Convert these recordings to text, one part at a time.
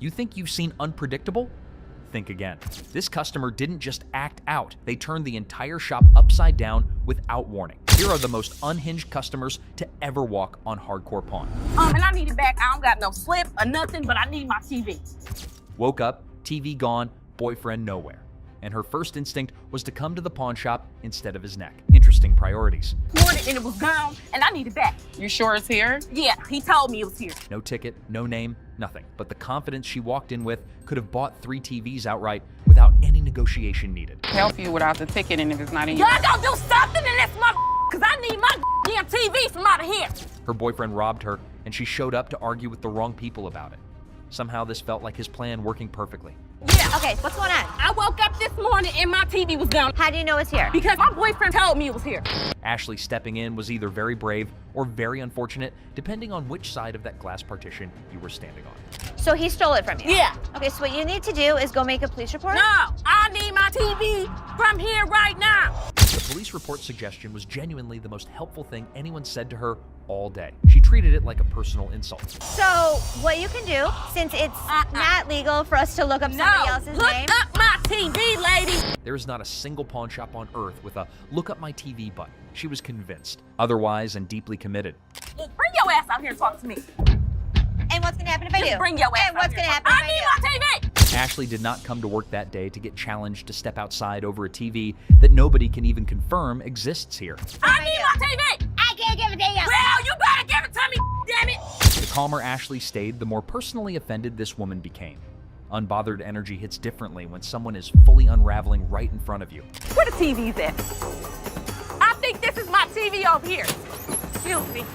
You think you've seen unpredictable? Think again. This customer didn't just act out, they turned the entire shop upside down without warning. Here are the most unhinged customers to ever walk on Hardcore Pawn. And I need it back. I don't got no slip or nothing, but I need my TV. Woke up, TV gone, boyfriend nowhere. And her first instinct was to come to the pawn shop instead of his neck. Interesting priorities. Wanted and it was gone, and I need it back. You sure it's here? Yeah, he told me it was here. No ticket, no name, nothing. But the confidence she walked in with could have bought 3 TVs outright without any negotiation needed. Help you without the ticket, and if it's not in Y'all gonna do something in this mother, cause I need my damn TV from out of here. Her boyfriend robbed her, and she showed up to argue with the wrong people about it. Somehow this felt like his plan working perfectly. Yeah. Okay, what's going on? I woke up this morning and my TV was gone. How do you know it's here? Because my boyfriend told me it was here. Ashley stepping in was either very brave or very unfortunate, depending on which side of that glass partition you were standing on. So he stole it from you? Yeah. Okay, so what you need to do is go make a police report? No, I need my TV from here right now. The police report suggestion was genuinely the most helpful thing anyone said to her all day. She treated it like a personal insult. So what you can do, since it's not legal for us to look up somebody else's look name. up my TV, lady. There is not a single pawn shop on earth with a look up my TV button. She was convinced, otherwise and deeply committed. Bring your ass out here and talk to me. And what's gonna happen if I do? Bring your ass And out what's here. gonna happen if I need I my TV. Ashley did not come to work that day to get challenged to step outside over a TV that nobody can even confirm exists here. I need my TV. I can't give it to you! Well, you better give it to me, damn it. The calmer Ashley stayed, the more personally offended this woman became. Unbothered energy hits differently when someone is fully unraveling right in front of you. Where the TV's at? I think this is my TV over here. Excuse me.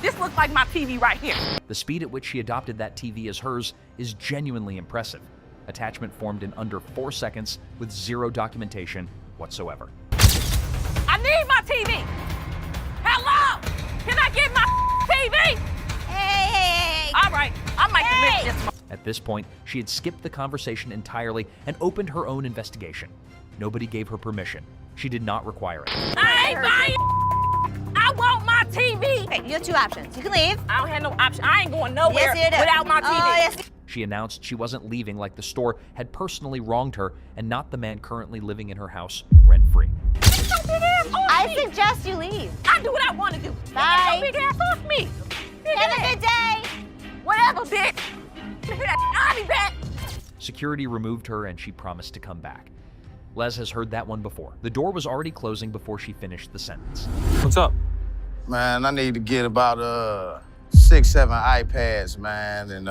This looks like my TV right here. The speed at which she adopted that TV as hers is genuinely impressive. Attachment formed in under 4 seconds with zero documentation whatsoever. I need my TV. Hello? Can I get my TV? Hey! All right, I might Hey! commit this. At this point, she had skipped the conversation entirely and opened her own investigation. Nobody gave her permission. She did not require it. I ain't buying. I want my TV. Okay, you have 2 options. You can leave. I don't have no option. I ain't going nowhere Yes, you do. without my TV. Oh, yes. She announced she wasn't leaving like the store had personally wronged her and not the man currently living in her house rent-free. I suggest you leave. I do what I want to do. Bye. Big ass off me. Have a good day. Whatever, bitch. I'll be back. Security removed her and she promised to come back. Les has heard that one before. The door was already closing before she finished the sentence. What's up? Man, I need to get about 6, 7 iPads, man, and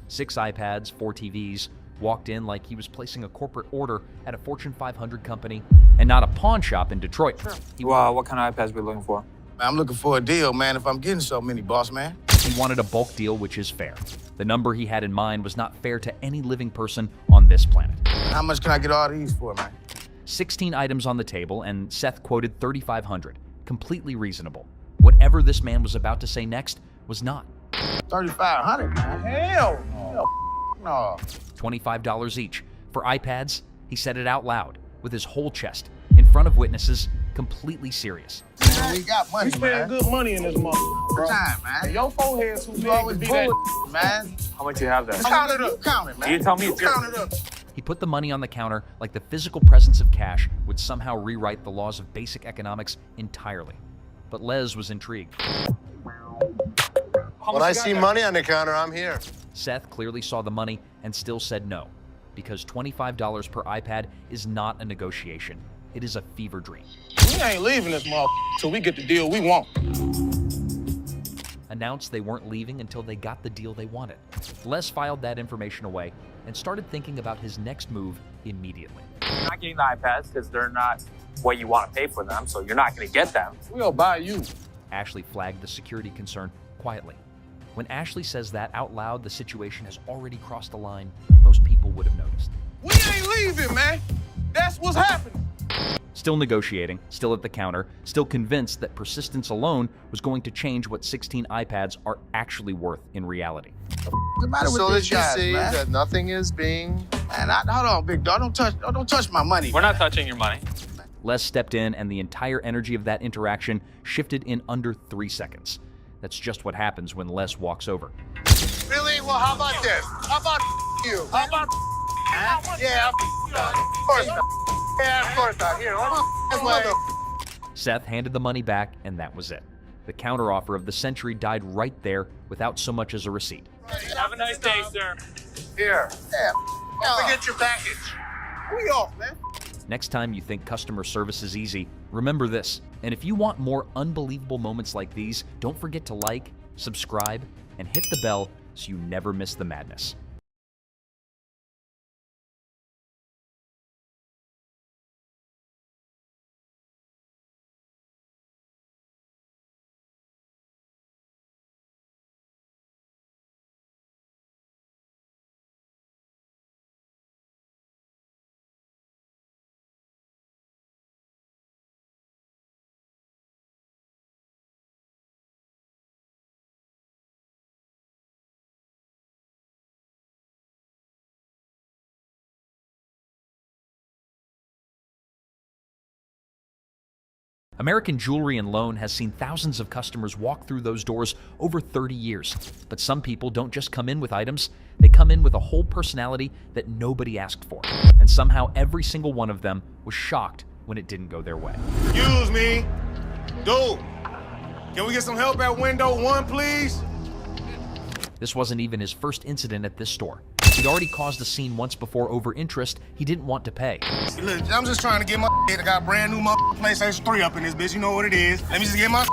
6 iPads, 4 TVs, walked in like he was placing a corporate order at a Fortune 500 company and not a pawn shop in Detroit. What kind of iPads we looking for? I'm looking for a deal, man, if I'm getting so many, boss man. He wanted a bulk deal, which is fair. The number he had in mind was not fair to any living person on this planet. How much can I get all these for, man? 16 items on the table, and Seth quoted $3,500. Completely reasonable. Whatever this man was about to say next was not. 3,500, man. Hell no. No. $25 each. For iPads, he said it out loud, with his whole chest, in front of witnesses, completely serious. Man, we got money, You spend man. good money in this motherfucker, bro. Time, man. Your forehead too big You always to be that. bullet, man. How much you have there? Count it up. Count it, man. You tell me it's yours. Count it up. He put the money on the counter like the physical presence of cash would somehow rewrite the laws of basic economics entirely. But Les was intrigued. How When much I you got see there? money on the counter, I'm here. Seth clearly saw the money and still said no, because $25 per iPad is not a negotiation. It is a fever dream. We ain't leaving this motherfucker till we get the deal we want. Announced they weren't leaving until they got the deal they wanted. Les filed that information away and started thinking about his next move immediately. You're not getting the iPads because they're not what you want to pay for them, so you're not going to get them. We'll buy you. Ashley flagged the security concern quietly. When Ashley says that out loud, the situation has already crossed the line most people would have noticed. We ain't leaving, man. That's what's happening. Still negotiating, still at the counter, still convinced that persistence alone was going to change what 16 iPads are actually worth in reality. What's the matter with So these that you guys, see man? that nothing is being... Man, hold on, big dog. Don't touch my money. We're not touching your money. Les stepped in, and the entire energy of that interaction shifted in under 3 seconds. That's just what happens when Les walks over. Really? Well, how about this? How about you? How about yeah, of course not. Yeah, of course not. Here, this way. Seth handed the money back, and that was it. The counteroffer of the century died right there without so much as a receipt. Have a nice day, sir. Here. Yeah. Don't forget your package. We off, man. Next time you think customer service is easy, remember this. And if you want more unbelievable moments like these, don't forget to like, subscribe, and hit the bell so you never miss the madness. American Jewelry and Loan has seen thousands of customers walk through those doors over 30 years. But some people don't just come in with items, they come in with a whole personality that nobody asked for. And somehow every single one of them was shocked when it didn't go their way. Excuse me. Dude, can we get some help at window 1, please? This wasn't even his first incident at this store. He'd already caused a scene once before over interest he didn't want to pay. Look, I'm just trying to get my I got brand new PlayStation 3 up in this bitch. You know what it is. Let me just get my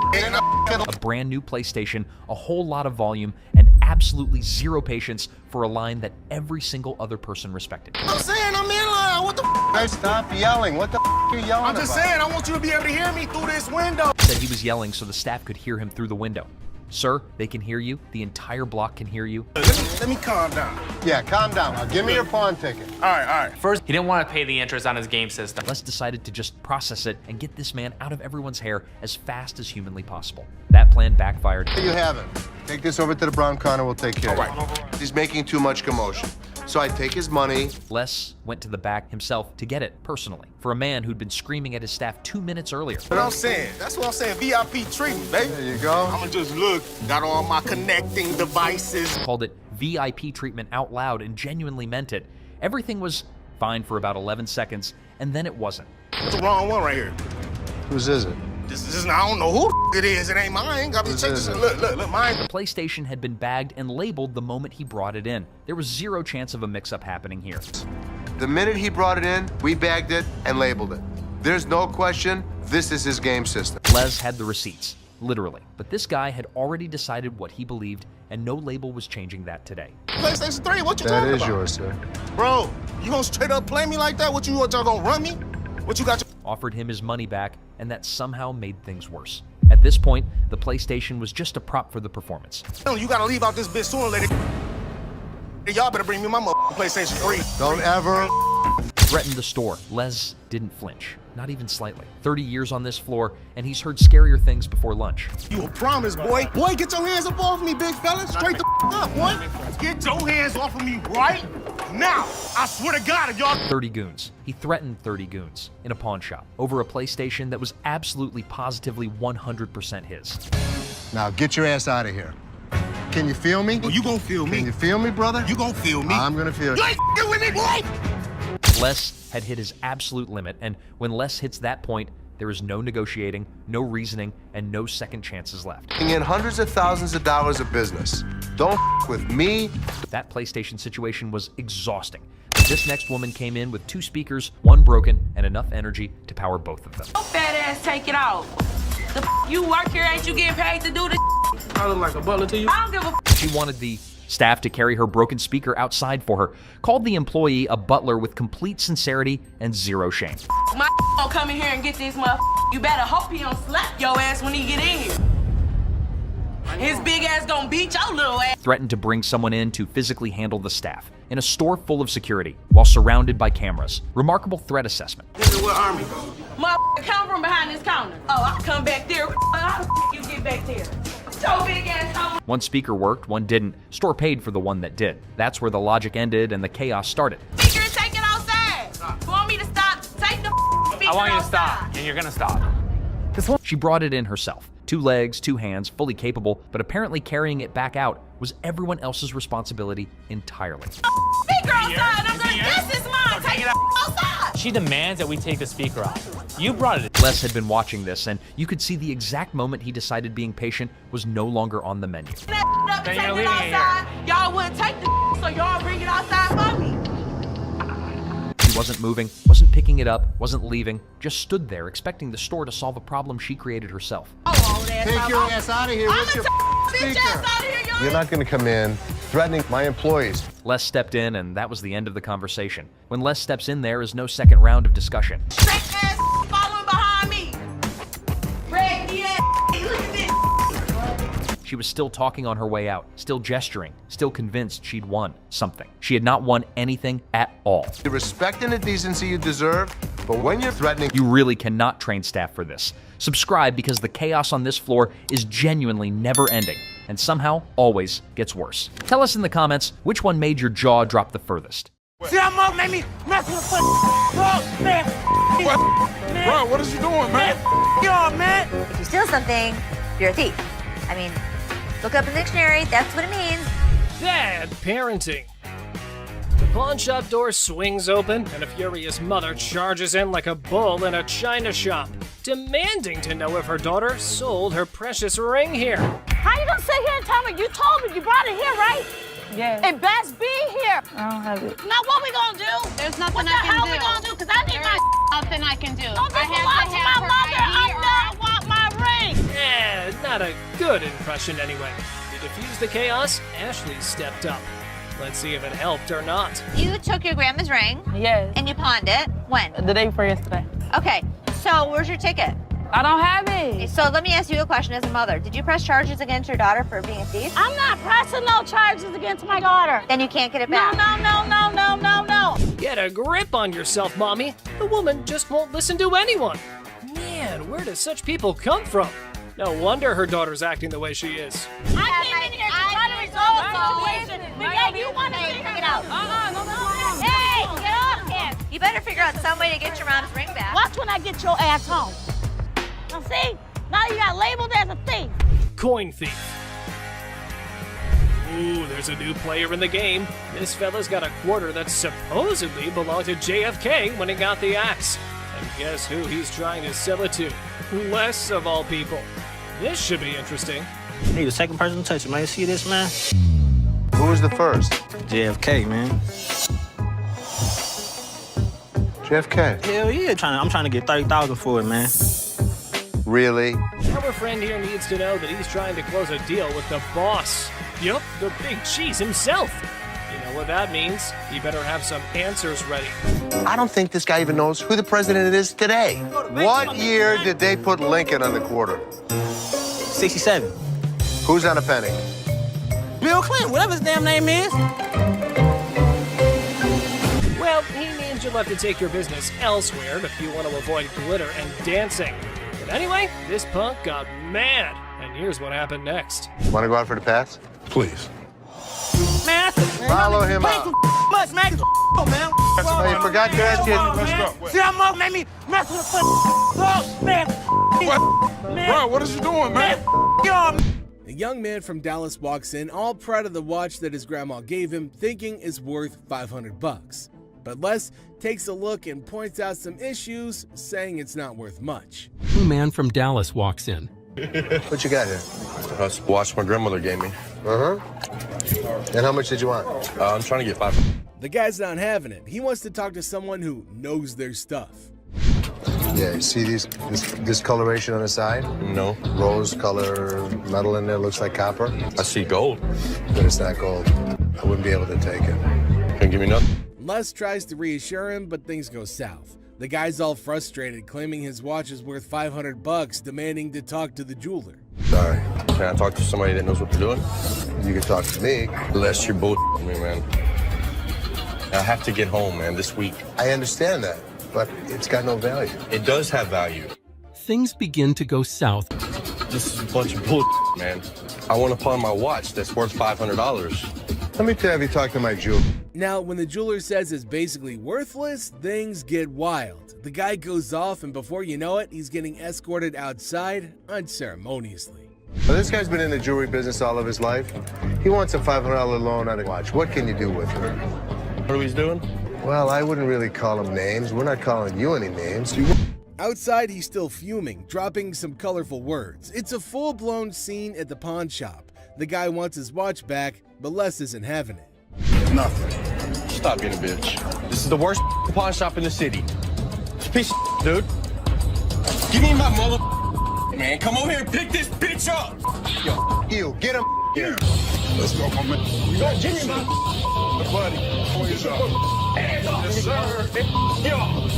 A brand new PlayStation, a whole lot of volume, and absolutely zero patience for a line that every single other person respected. I'm saying I'm in line. What the Guys, stop yelling. What the are you yelling I'm just about? saying I want you to be able to hear me through this window. Said he was yelling so the staff could hear him through the window. Sir, they can hear you. The entire block can hear you. Let me calm down. Yeah, calm down. Now, give me your pawn ticket. All right. First, he didn't want to pay the interest on his game system. Les decided to just process it and get this man out of everyone's hair as fast as humanly possible. That plan backfired. You have it. Take this over to the brown counter. We'll take care of it. He's making too much commotion. So I take his money. Les went to the back himself to get it personally for a man who'd been screaming at his staff 2 minutes earlier. What I'm saying. That's what I'm saying. VIP treatment, baby. There you go. I'ma just look. Got all my connecting devices. Called it VIP treatment out loud and genuinely meant it. Everything was fine for about 11 seconds, and then it wasn't. That's the wrong one right here. Whose is it? This is I don't know who it is. It ain't mine. Got me check this. Look, mine. The PlayStation had been bagged and labeled the moment he brought it in. There was zero chance of a mix-up happening here. The minute he brought it in, we bagged it and labeled it. There's no question, this is his game system. Les had the receipts, literally. But this guy had already decided what he believed, and no label was changing that today. PlayStation 3, what you That talking is about? yours, sir. Bro, you gonna straight up play me like that? What y'all gonna run me? What you got? Offered him his money back, and that somehow made things worse. At this point, the PlayStation was just a prop for the performance. You gotta leave out this bitch sooner or later. Y'all better bring me my PlayStation 3. Don't ever. Threatened the store. Les didn't flinch, not even slightly. 30 years on this floor, and he's heard scarier things before lunch. You a promise, boy. Boy, get your hands up off me, big fella. Straight the up, boy. Get your hands off of me right now. I swear to God, if y'all 30 goons. He threatened 30 goons in a pawn shop over a PlayStation that was absolutely positively 100% his. Now get your ass out of here. Can you feel me? Oh, you gonna feel me. Can you feel me, brother? You gonna feel me. I'm gonna feel You you. ain't f***ing with me, boy. Les had hit his absolute limit, and when Les hits that point, there is no negotiating, no reasoning, and no second chances left. In hundreds of thousands of dollars of business. Don't f with me. That PlayStation situation was exhausting. But this next woman came in with 2 speakers, 1 broken, and enough energy to power both of them. Fat ass, take it off. The you work here, ain't you getting paid to do this? I look like a butler to you. I don't give a She wanted the staff to carry her broken speaker outside for her, called the employee a butler with complete sincerity and zero shame. My gonna come in here and get this motherfucker. You better hope he don't slap your ass when he get in here. His big ass gonna beat your little ass. Threatened to bring someone in to physically handle the staff in a store full of security while surrounded by cameras. Remarkable threat assessment. This is where Army goes. Motherfucker, come from behind this counter. Oh, I come back there. How the f you get back there? Your big ass come. One speaker worked, one didn't. Store paid for the one that did. That's where the logic ended and the chaos started. Speaker and take it outside. You want me to stop? Take the speaker I want you to outside. stop, and you're gonna stop. She brought it in herself. 2 legs, 2 hands, fully capable, but apparently carrying it back out was everyone else's responsibility entirely. Speaker outside. I'm like, this is mine. Take it outside. She demands that we take the speaker off. You brought it. Les had been watching this, and you could see the exact moment he decided being patient was no longer on the menu. That up and Then take you're it leaving it outside. Y'all wouldn't take the so y'all bring it outside for me. She wasn't moving, wasn't picking it up, wasn't leaving, just stood there expecting the store to solve a problem she created herself. Take your ass out of here with your Bitch ass out of here, y'all. You're not going to come in threatening my employees. Les stepped in, and that was the end of the conversation. When Les steps in, there is no second round of discussion. Straight ass following behind me. Raggedy ass. Look at this. She was still talking on her way out, still gesturing, still convinced she'd won something. She had not won anything at all. The respect and the decency you deserve, but when you're threatening... You really cannot train staff for this. Subscribe because the chaos on this floor is genuinely never ending and somehow always gets worse. Tell us in the comments which one made your jaw drop the furthest. See that mug made me mess with the bro, man. Bro, what is you doing, man? Yo, man. If you steal something, you're a thief. I mean, look up in the dictionary, that's what it means. Bad parenting. The pawn shop door swings open, and a furious mother charges in like a bull in a china shop, demanding to know if her daughter sold her precious ring here. How you gonna sit here and tell me? You told me you brought it here, right? Yeah. It best be here. I don't have it. Now what we gonna do? There's nothing What the I can hell do. we gonna do? Cause I need my Nothing I can do. Don't I just belong to my mother. I want my ring. Eh, not a good impression anyway. To diffuse the chaos, Ashley stepped up. Let's see if it helped or not. You took your grandma's ring Yes. and you pawned it. When? The day before yesterday. Okay, so where's your ticket? I don't have it. So let me ask you a question as a mother. Did you press charges against your daughter for being a thief? I'm not pressing no charges against my daughter. Then you can't get it No, back. no. Get a grip on yourself, Mommy. The woman just won't listen to anyone. Man, where do such people come from? No wonder her daughter's acting the way she is. I came in here to try to resolve the situation. But yeah, you want to figure it out. Hey, get off him. You better figure out some way to get your mom's ring back. Watch when I get your ass home. Now see, now you got labeled as a thief. Coin thief. Ooh, there's a new player in the game. This fella's got a quarter that supposedly belonged to JFK when he got the axe. And guess who he's trying to sell it to? Les, of all people. This should be interesting. Hey, the second person to touch it, man. You see this, man? Who was the first? JFK, man. JFK. Hell yeah, I'm trying to get $30,000 for it, man. Really? Our friend here needs to know that he's trying to close a deal with the boss. Yup, the big cheese himself. You know what that means. You better have some answers ready. I don't think this guy even knows who the president is today. What year did they put Lincoln on the quarter? 67. Who's on a penny? Bill Clinton, whatever his damn name is. Well, he means you'll have to take your business elsewhere if you want to avoid glitter and dancing. But anyway, this punk got mad, and here's what happened next. Want to go out for the pass? Please. Man, Follow him out. much, man. Man. Oh, you forgot to ask you. Let's go. See that mug made me mess with the man. Bro, what is you doing, man? A young man from Dallas walks in, all proud of the watch that his grandma gave him, thinking is worth $500. But Les takes a look and points out some issues, saying it's not worth much. A man from Dallas walks in. What you got here? That's the watch my grandmother gave me. And how much did you want? I'm trying to get $500. The guy's not having it. He wants to talk to someone who knows their stuff. Yeah, you see this discoloration on the side? No. Rose color metal in there, looks like copper. I see gold. But it's not gold. I wouldn't be able to take it. Can't give me nothing. Les tries to reassure him, but things go south. The guy's all frustrated, claiming his watch is worth $500, demanding to talk to the jeweler. Sorry. Can I talk to somebody that knows what they're doing? You can talk to me. Les, you're both me, man. I have to get home, man, this week. I understand that, but it's got no value. It does have value. Things begin to go south. This is a bunch of bull, man. I want to pawn my watch that's worth $500. Let me have you talk to my jeweler. Now, when the jeweler says it's basically worthless, things get wild. The guy goes off, and before you know it, he's getting escorted outside unceremoniously. Well, this guy's been in the jewelry business all of his life. He wants a $500 loan on a watch. What can you do with it? What are we doing? Well, I wouldn't really call him names. We're not calling you any names. Outside, he's still fuming, dropping some colorful words. It's a full-blown scene at the pawn shop. The guy wants his watch back, but Les isn't having it. Nothing. Stop being a bitch. This is the worst pawn shop in the city. It's a piece of dude. Give me my mother. Man, come over here and pick this bitch up. You, get him here. Let's go, my man. You got Jimmy, man. Buddy, hands up. Yes, sir. Yo.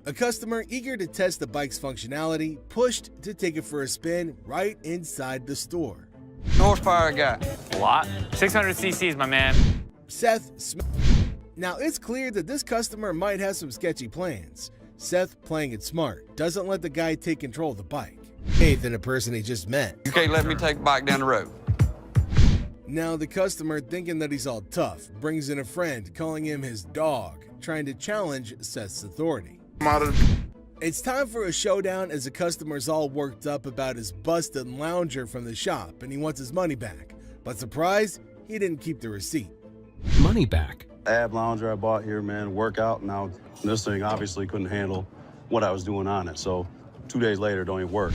A customer eager to test the bike's functionality pushed to take it for a spin right inside the store. Horsepower I got? A lot. 600 cc's, my man. Seth Now, it's clear that this customer might have some sketchy plans. Seth, playing it smart, doesn't let the guy take control of the bike. Faith in a person he just met. You can't let me take the bike down the road. Now, the customer, thinking that he's all tough, brings in a friend, calling him his dog, trying to challenge Seth's authority. It's time for a showdown as the customer's all worked up about his busted lounger from the shop and he wants his money back. But surprise, he didn't keep the receipt. Money back? Ab lounger I bought here, man, workout. Now, this thing obviously couldn't handle what I was doing on it. So 2 days later, it don't even work.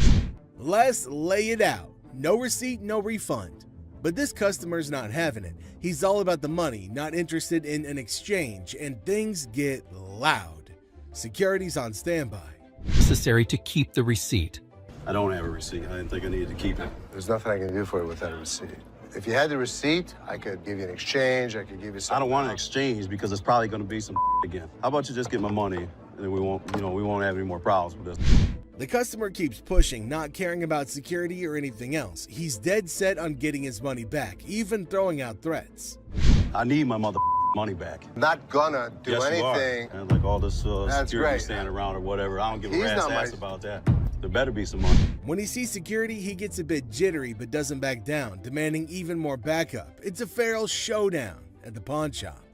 Let's lay it out. No receipt, no refund. But this customer's not having it. He's all about the money, not interested in an exchange, and things get loud. Security's on standby. Necessary to keep the receipt. I don't have a receipt. I didn't think I needed to keep it. There's nothing I can do for you without a receipt. If you had the receipt, I could give you an exchange. I could give you some. I don't want an exchange because it's probably going to be some again. How about you just get my money and then we won't have any more problems with this. The customer keeps pushing, not caring about security or anything else. He's dead set on getting his money back, even throwing out threats. I need my money back. Not gonna do yes, anything. And like all this security great. standing around or whatever. I don't give a He's rat's not ass my- about that. There better be some money. When he sees security, he gets a bit jittery but doesn't back down, demanding even more backup. It's a feral showdown at the pawn shop.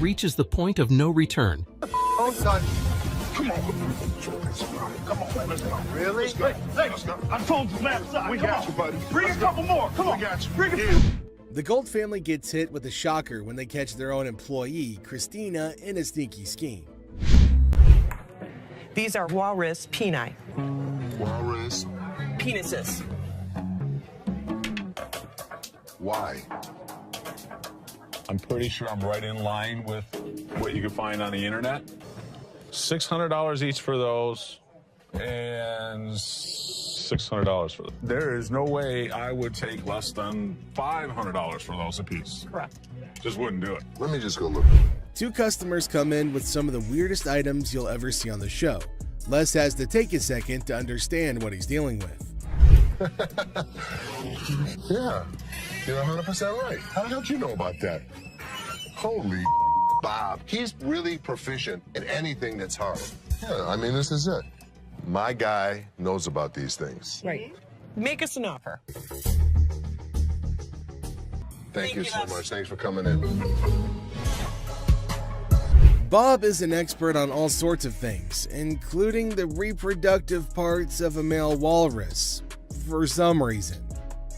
Reaches the point of no return. Oh, son. Come on. Come on, let's go. Really? Let's go. I told you last time. We got you, buddy. Bring a couple more. Come on. We got you. Bring a few. The Gold family gets hit with a shocker when they catch their own employee, Christina, in a sneaky scheme. These are walrus peni. Walrus. Penises. Why? I'm pretty sure I'm right in line with what you can find on the internet. $600 each for those, and $600 for them. There is no way I would take less than $500 for those a piece. Correct. Just wouldn't do it. Let me just go look. Two customers come in with some of the weirdest items you'll ever see on the show. Les has to take a second to understand what he's dealing with. Yeah, you're 100% right. How the hell did you know about that? Holy Bob. He's really proficient in anything that's hard. Yeah, I mean, this is it. My guy knows about these things. Right. Make us an offer. Thank you so much. Thanks for coming in. Bob is an expert on all sorts of things, including the reproductive parts of a male walrus, for some reason.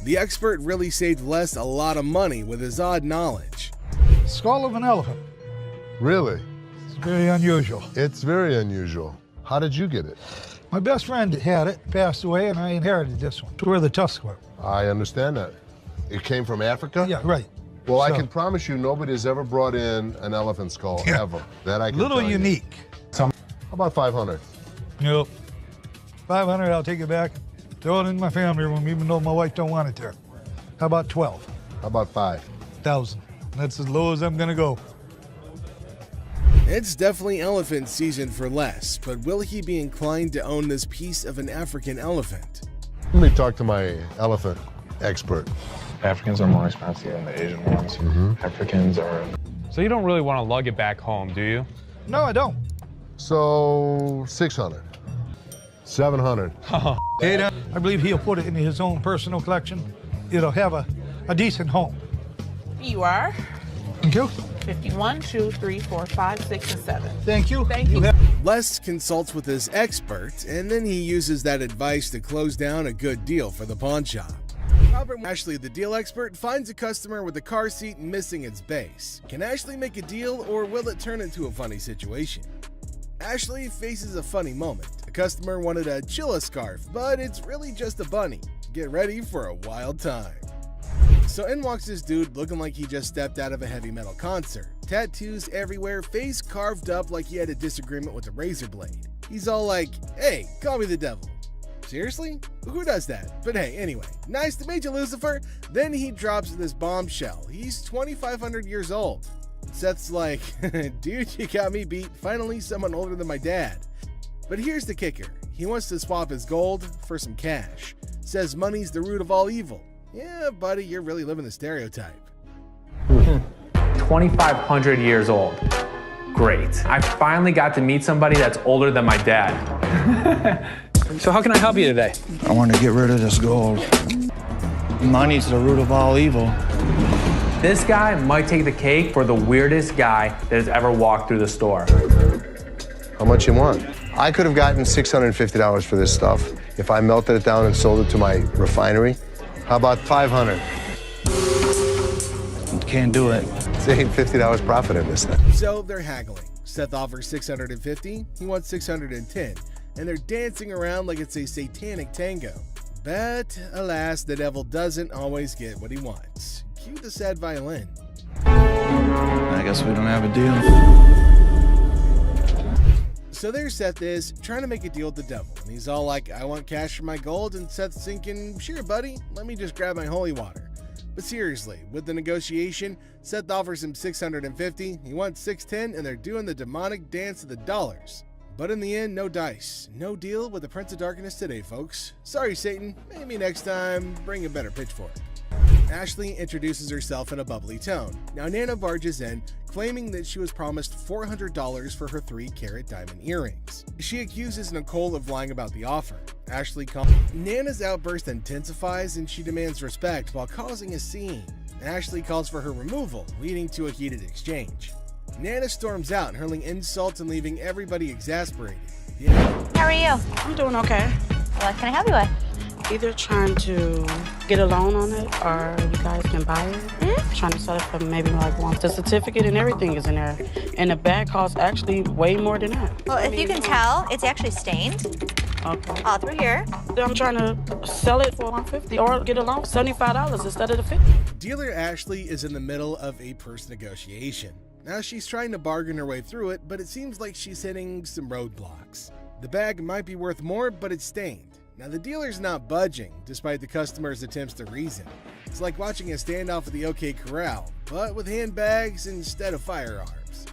The expert really saved Les a lot of money with his odd knowledge. Skull of an elephant. Really? It's very unusual. It's very unusual. How did you get it? My best friend had it, passed away, and I inherited this one. It's where the tusks were. I understand that. It came from Africa? Yeah, right. Well, I So- can promise you nobody's ever brought in an elephant skull, ever. That I can Little tell you. unique. How about 500? Nope. 500, I'll take it back. Throw it in my family room, even though my wife don't want it there. How about 12? How about 5,000? That's as low as I'm gonna go. It's definitely elephant season for Les, but will he be inclined to own this piece of an African elephant? Let me talk to my elephant expert. Africans are more expensive than the Asian ones. Africans are... So you don't really want to lug it back home, do you? No, I don't. So 600, 700. I believe he'll put it in his own personal collection. It'll have a decent home. You are? Thank you. 51, 2, 3, 4, 5, 6, and 7. Thank you. Thank you. Les consults with his expert, and then he uses that advice to close down a good deal for the pawn shop. Robert Ashley, the deal expert, finds a customer with a car seat missing its base. Can Ashley make a deal, or will it turn into a funny situation? Ashley faces a funny moment. A customer wanted a Chilla scarf, but it's really just a bunny. Get ready for a wild time. So in walks this dude looking like he just stepped out of a heavy metal concert. Tattoos everywhere, face carved up like he had a disagreement with a razor blade. He's all like, "Hey, call me the devil." Seriously? Who does that? But hey, anyway, nice to meet you, Lucifer. Then he drops this bombshell. He's 2,500 years old. Seth's like, "Dude, you got me beat. Finally, someone older than my dad." But here's the kicker. He wants to swap his gold for some cash. Says money's the root of all evil. Yeah, buddy, you're really living the stereotype. 2,500 years old. Great. I finally got to meet somebody that's older than my dad. So how can I help you today? I want to get rid of this gold. Money's the root of all evil. This guy might take the cake for the weirdest guy that has ever walked through the store. How much you want? I could have gotten $650 for this stuff if I melted it down and sold it to my refinery. How about $500? Can't do it. They ain't $50 profit in this thing. So they're haggling. Seth offers $650, he wants $610, and they're dancing around like it's a satanic tango. But alas, the devil doesn't always get what he wants. Cue the sad violin. I guess we don't have a deal. So there Seth is, trying to make a deal with the devil, and he's all like, "I want cash for my gold," and Seth's thinking, "Sure, buddy, let me just grab my holy water." But seriously, with the negotiation, Seth offers him $650, he wants $610, and they're doing the demonic dance of the dollars. But in the end, no dice. No deal with the Prince of Darkness today, folks. Sorry, Satan. Maybe next time, bring a better pitchfork. Ashley introduces herself in a bubbly tone. Now Nana barges in, claiming that she was promised $400 for her 3-carat diamond earrings. She accuses Nicole of lying about the offer. Ashley calls. Nana's outburst intensifies and she demands respect while causing a scene. Ashley calls for her removal, leading to a heated exchange. Nana storms out, hurling insults and leaving everybody exasperated. How are you? I'm doing okay. What can I help you with? Either trying to get a loan on it or you guys can buy it. Trying to sell it for maybe like once. The certificate and everything is in there. And the bag costs actually way more than that. Well, if you can tell, it's actually stained. Okay. All through here. I'm trying to sell it for $150 or get a loan $75 instead of the $50. Dealer Ashley is in the middle of a purse negotiation. Now she's trying to bargain her way through it, but it seems like she's hitting some roadblocks. The bag might be worth more, but it's stained. Now the dealer's not budging, despite the customer's attempts to reason. It's like watching a standoff at the OK Corral, but with handbags instead of firearms.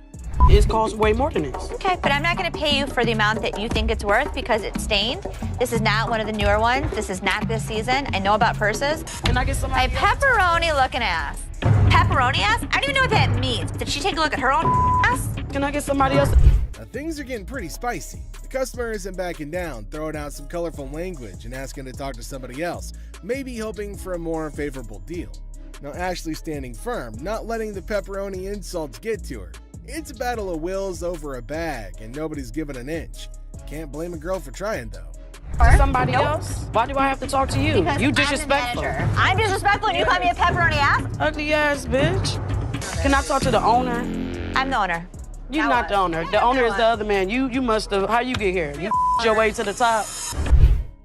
It costs way more than this. Okay, but I'm not going to pay you for the amount that you think it's worth because it's stained. This is not one of the newer ones. This is not this season. I know about purses. Can I get some? My pepperoni looking ass. Pepperoni ass? I don't even know what that means. Did she take a look at her own ass? Can I get somebody else? Now, things are getting pretty spicy. The customer isn't backing down, throwing out some colorful language and asking to talk to somebody else, maybe hoping for a more favorable deal. Now Ashley's standing firm, not letting the pepperoni insults get to her. It's a battle of wills over a bag, and nobody's giving an inch. Can't blame a girl for trying, though. Somebody else? Why do I have to talk to you? Because You disrespectful. I'm disrespectful and you call me a pepperoni ass? Ugly ass bitch. Can I talk to the owner? I'm the owner. You're not the owner. The owner is the other man. You must have. How you get here? You your way to the top.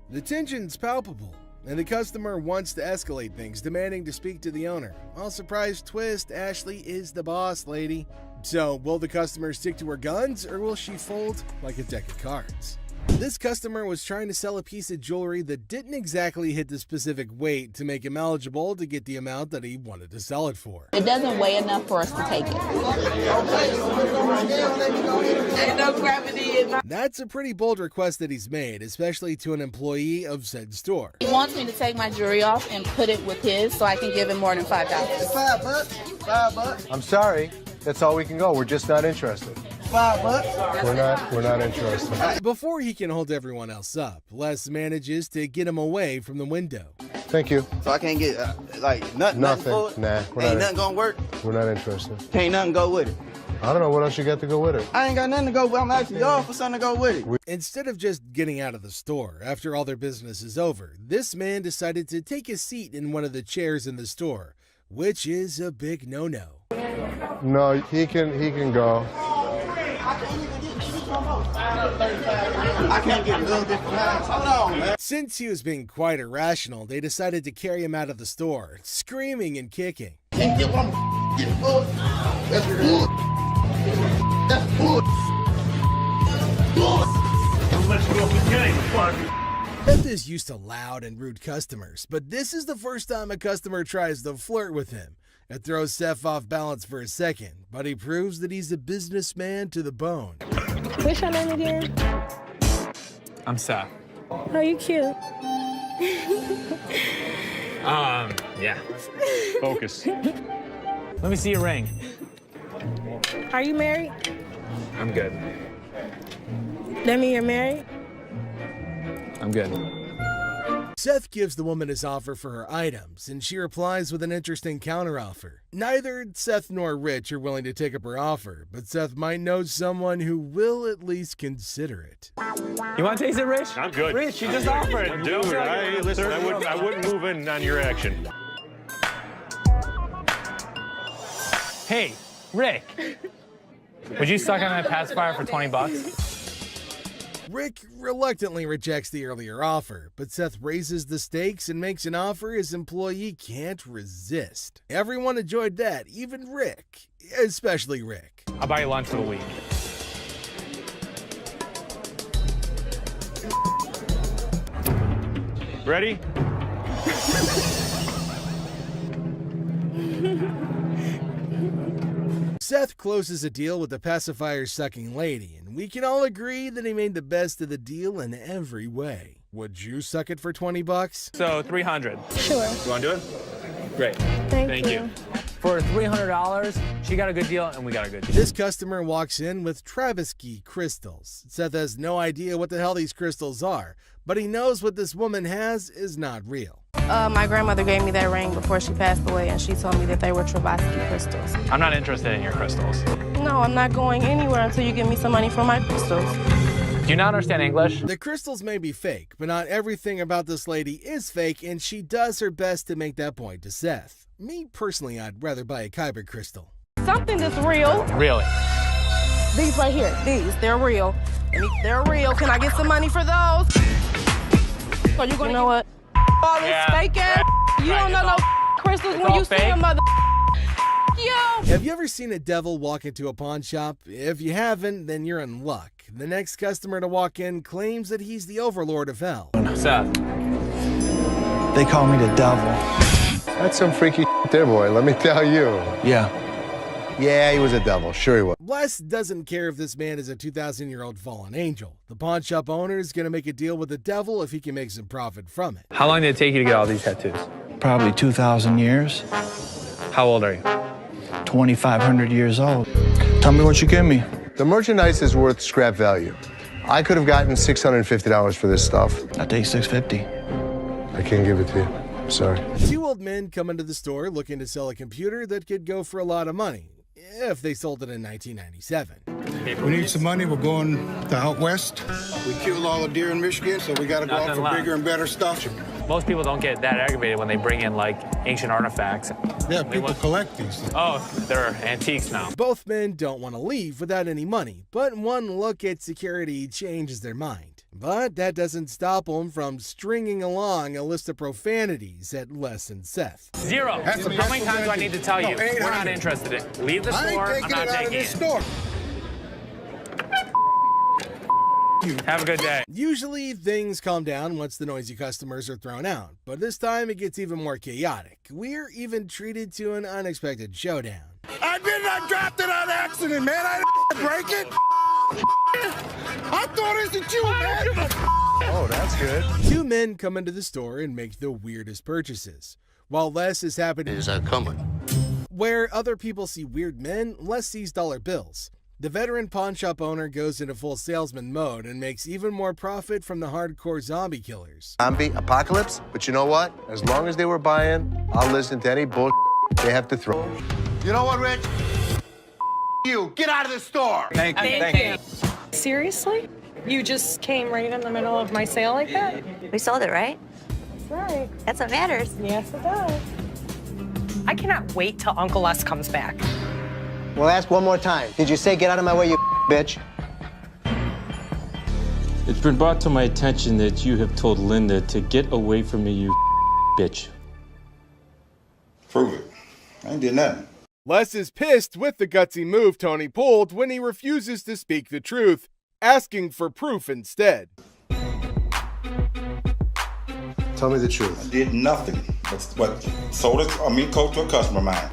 The tension's palpable, and the customer wants to escalate things, demanding to speak to the owner. Well, surprise twist, Ashley is the boss lady. So, will the customer stick to her guns, or will she fold like a deck of cards? This customer was trying to sell a piece of jewelry that didn't exactly hit the specific weight to make him eligible to get the amount that he wanted to sell it for. It doesn't weigh enough for us to take it. Ain't no gravity in my... That's a pretty bold request that he's made, especially to an employee of said store. He wants me to take my jewelry off and put it with his so I can give him more than $5. $5. I'm sorry. That's all we can go. We're just not interested. $5. We're not interested. Before he can hold everyone else up, Les manages to get him away from the window. Thank you. So I can't get, like, nothing for it? Nah. Ain't nothing gonna work? We're not interested. Can't nothing go with it? I don't know what else you got to go with it. I ain't got nothing to go with. I'm asking y'all for something to go with it. Instead of just getting out of the store after all their business is over, this man decided to take a seat in one of the chairs in the store, which is a big no-no. No, he can go. I can't get a little different lines. Hold on, man. Since he was being quite irrational, they decided to carry him out of the store, screaming and kicking. Can't get what I'm getting for. That's good. That's good. Seth is used to loud and rude customers, but this is the first time a customer tries to flirt with him. It throws Seth off balance for a second, but he proves that he's a businessman to the bone. What's your name again? I'm Seth. Oh, you cute. Yeah. Focus. Let me see your ring. Are you married? I'm good. That mean you're married? I'm good. Seth gives the woman his offer for her items, and she replies with an interesting counteroffer. Neither Seth nor Rich are willing to take up her offer, but Seth might know someone who will at least consider it. You want to taste it, Rich? I'm good. Rich, you just offered. Dude, listen, I wouldn't move in on your action. Hey, Rick. Would you suck on that pacifier for $20? Rick reluctantly rejects the earlier offer, but Seth raises the stakes and makes an offer his employee can't resist. Everyone enjoyed that, even Rick, especially Rick. I'll buy you lunch for the week. Ready? Seth closes a deal with the pacifier-sucking lady, and we can all agree that he made the best of the deal in every way. Would you suck it for $20? So $300. Sure. You want to do it? Great. Thank you. For $300, she got a good deal, and we got a good deal. This customer walks in with Travisky crystals. Seth has no idea what the hell these crystals are, but he knows what this woman has is not real. My grandmother gave me that ring before she passed away, and she told me that they were Travisky crystals. I'm not interested in your crystals. No, I'm not going anywhere until you give me some money for my crystals. Do you not understand English? The crystals may be fake, but not everything about this lady is fake, and she does her best to make that point to Seth. Me, personally, I'd rather buy a Kyber crystal. Something that's real. Really? These right here, they're real. They're real. Can I get some money for those? So you know what? All this fake ass, you don't know no crystals when you see a mother. Yo! Have you ever seen a devil walk into a pawn shop? If you haven't, then you're in luck. The next customer to walk in claims that he's the overlord of hell. Seth. They call me the devil. That's some freaky there, boy, let me tell you. Yeah. Yeah, he was a devil. Sure he was. Les doesn't care if this man is a 2,000-year-old fallen angel. The pawn shop owner is going to make a deal with the devil if he can make some profit from it. How long did it take you to get all these tattoos? Probably 2,000 years. How old are you? 2,500 years old. Tell me what you give me. The merchandise is worth scrap value. I could have gotten $650 for this stuff. I take $650. I can't give it to you. I'm sorry. Two old men come into the store looking to sell a computer that could go for a lot of money, if they sold it in 1997. We need some money. We're going to out west. We killed all the deer in Michigan, so we got to go out for bigger and better stuff. Most people don't get that aggravated when they bring in, like, ancient artifacts. Yeah, people collect these. Oh, they're antiques now. Both men don't want to leave without any money, but one look at security changes their mind. But that doesn't stop them from stringing along a list of profanities at Les and Seth. Zero. How many times do I need to tell you? We're not interested in. Leave the store. I'm not taking it. Store. Have a good day. Usually things calm down once the noisy customers are thrown out, but this time it gets even more chaotic. We're even treated to an unexpected showdown. I dropped it on accident, man. I didn't break it. I thought it was you, man. Oh, that's good. Two men come into the store and make the weirdest purchases. While Les is happy Is that coming? where other people see weird men, Les sees dollar bills. The veteran pawn shop owner goes into full salesman mode and makes even more profit from the hardcore zombie killers. Zombie apocalypse, but you know what? As long as they were buying, I'll listen to any bull they have to throw. You know what, Rich? You, get out of the store! Thank you. Seriously? You just came right in the middle of my sale like that? We sold it, right? That's right. That's what matters. Yes, it does. I cannot wait till Uncle Les comes back. Well, ask one more time. Did you say get out of my way, you bitch? It's been brought to my attention that you have told Linda to get away from me, you bitch. Prove it. I ain't did nothing. Les is pissed with the gutsy move Tony pulled when he refuses to speak the truth, asking for proof instead. Tell me the truth. I did nothing but sold it, coat to a customer of mine.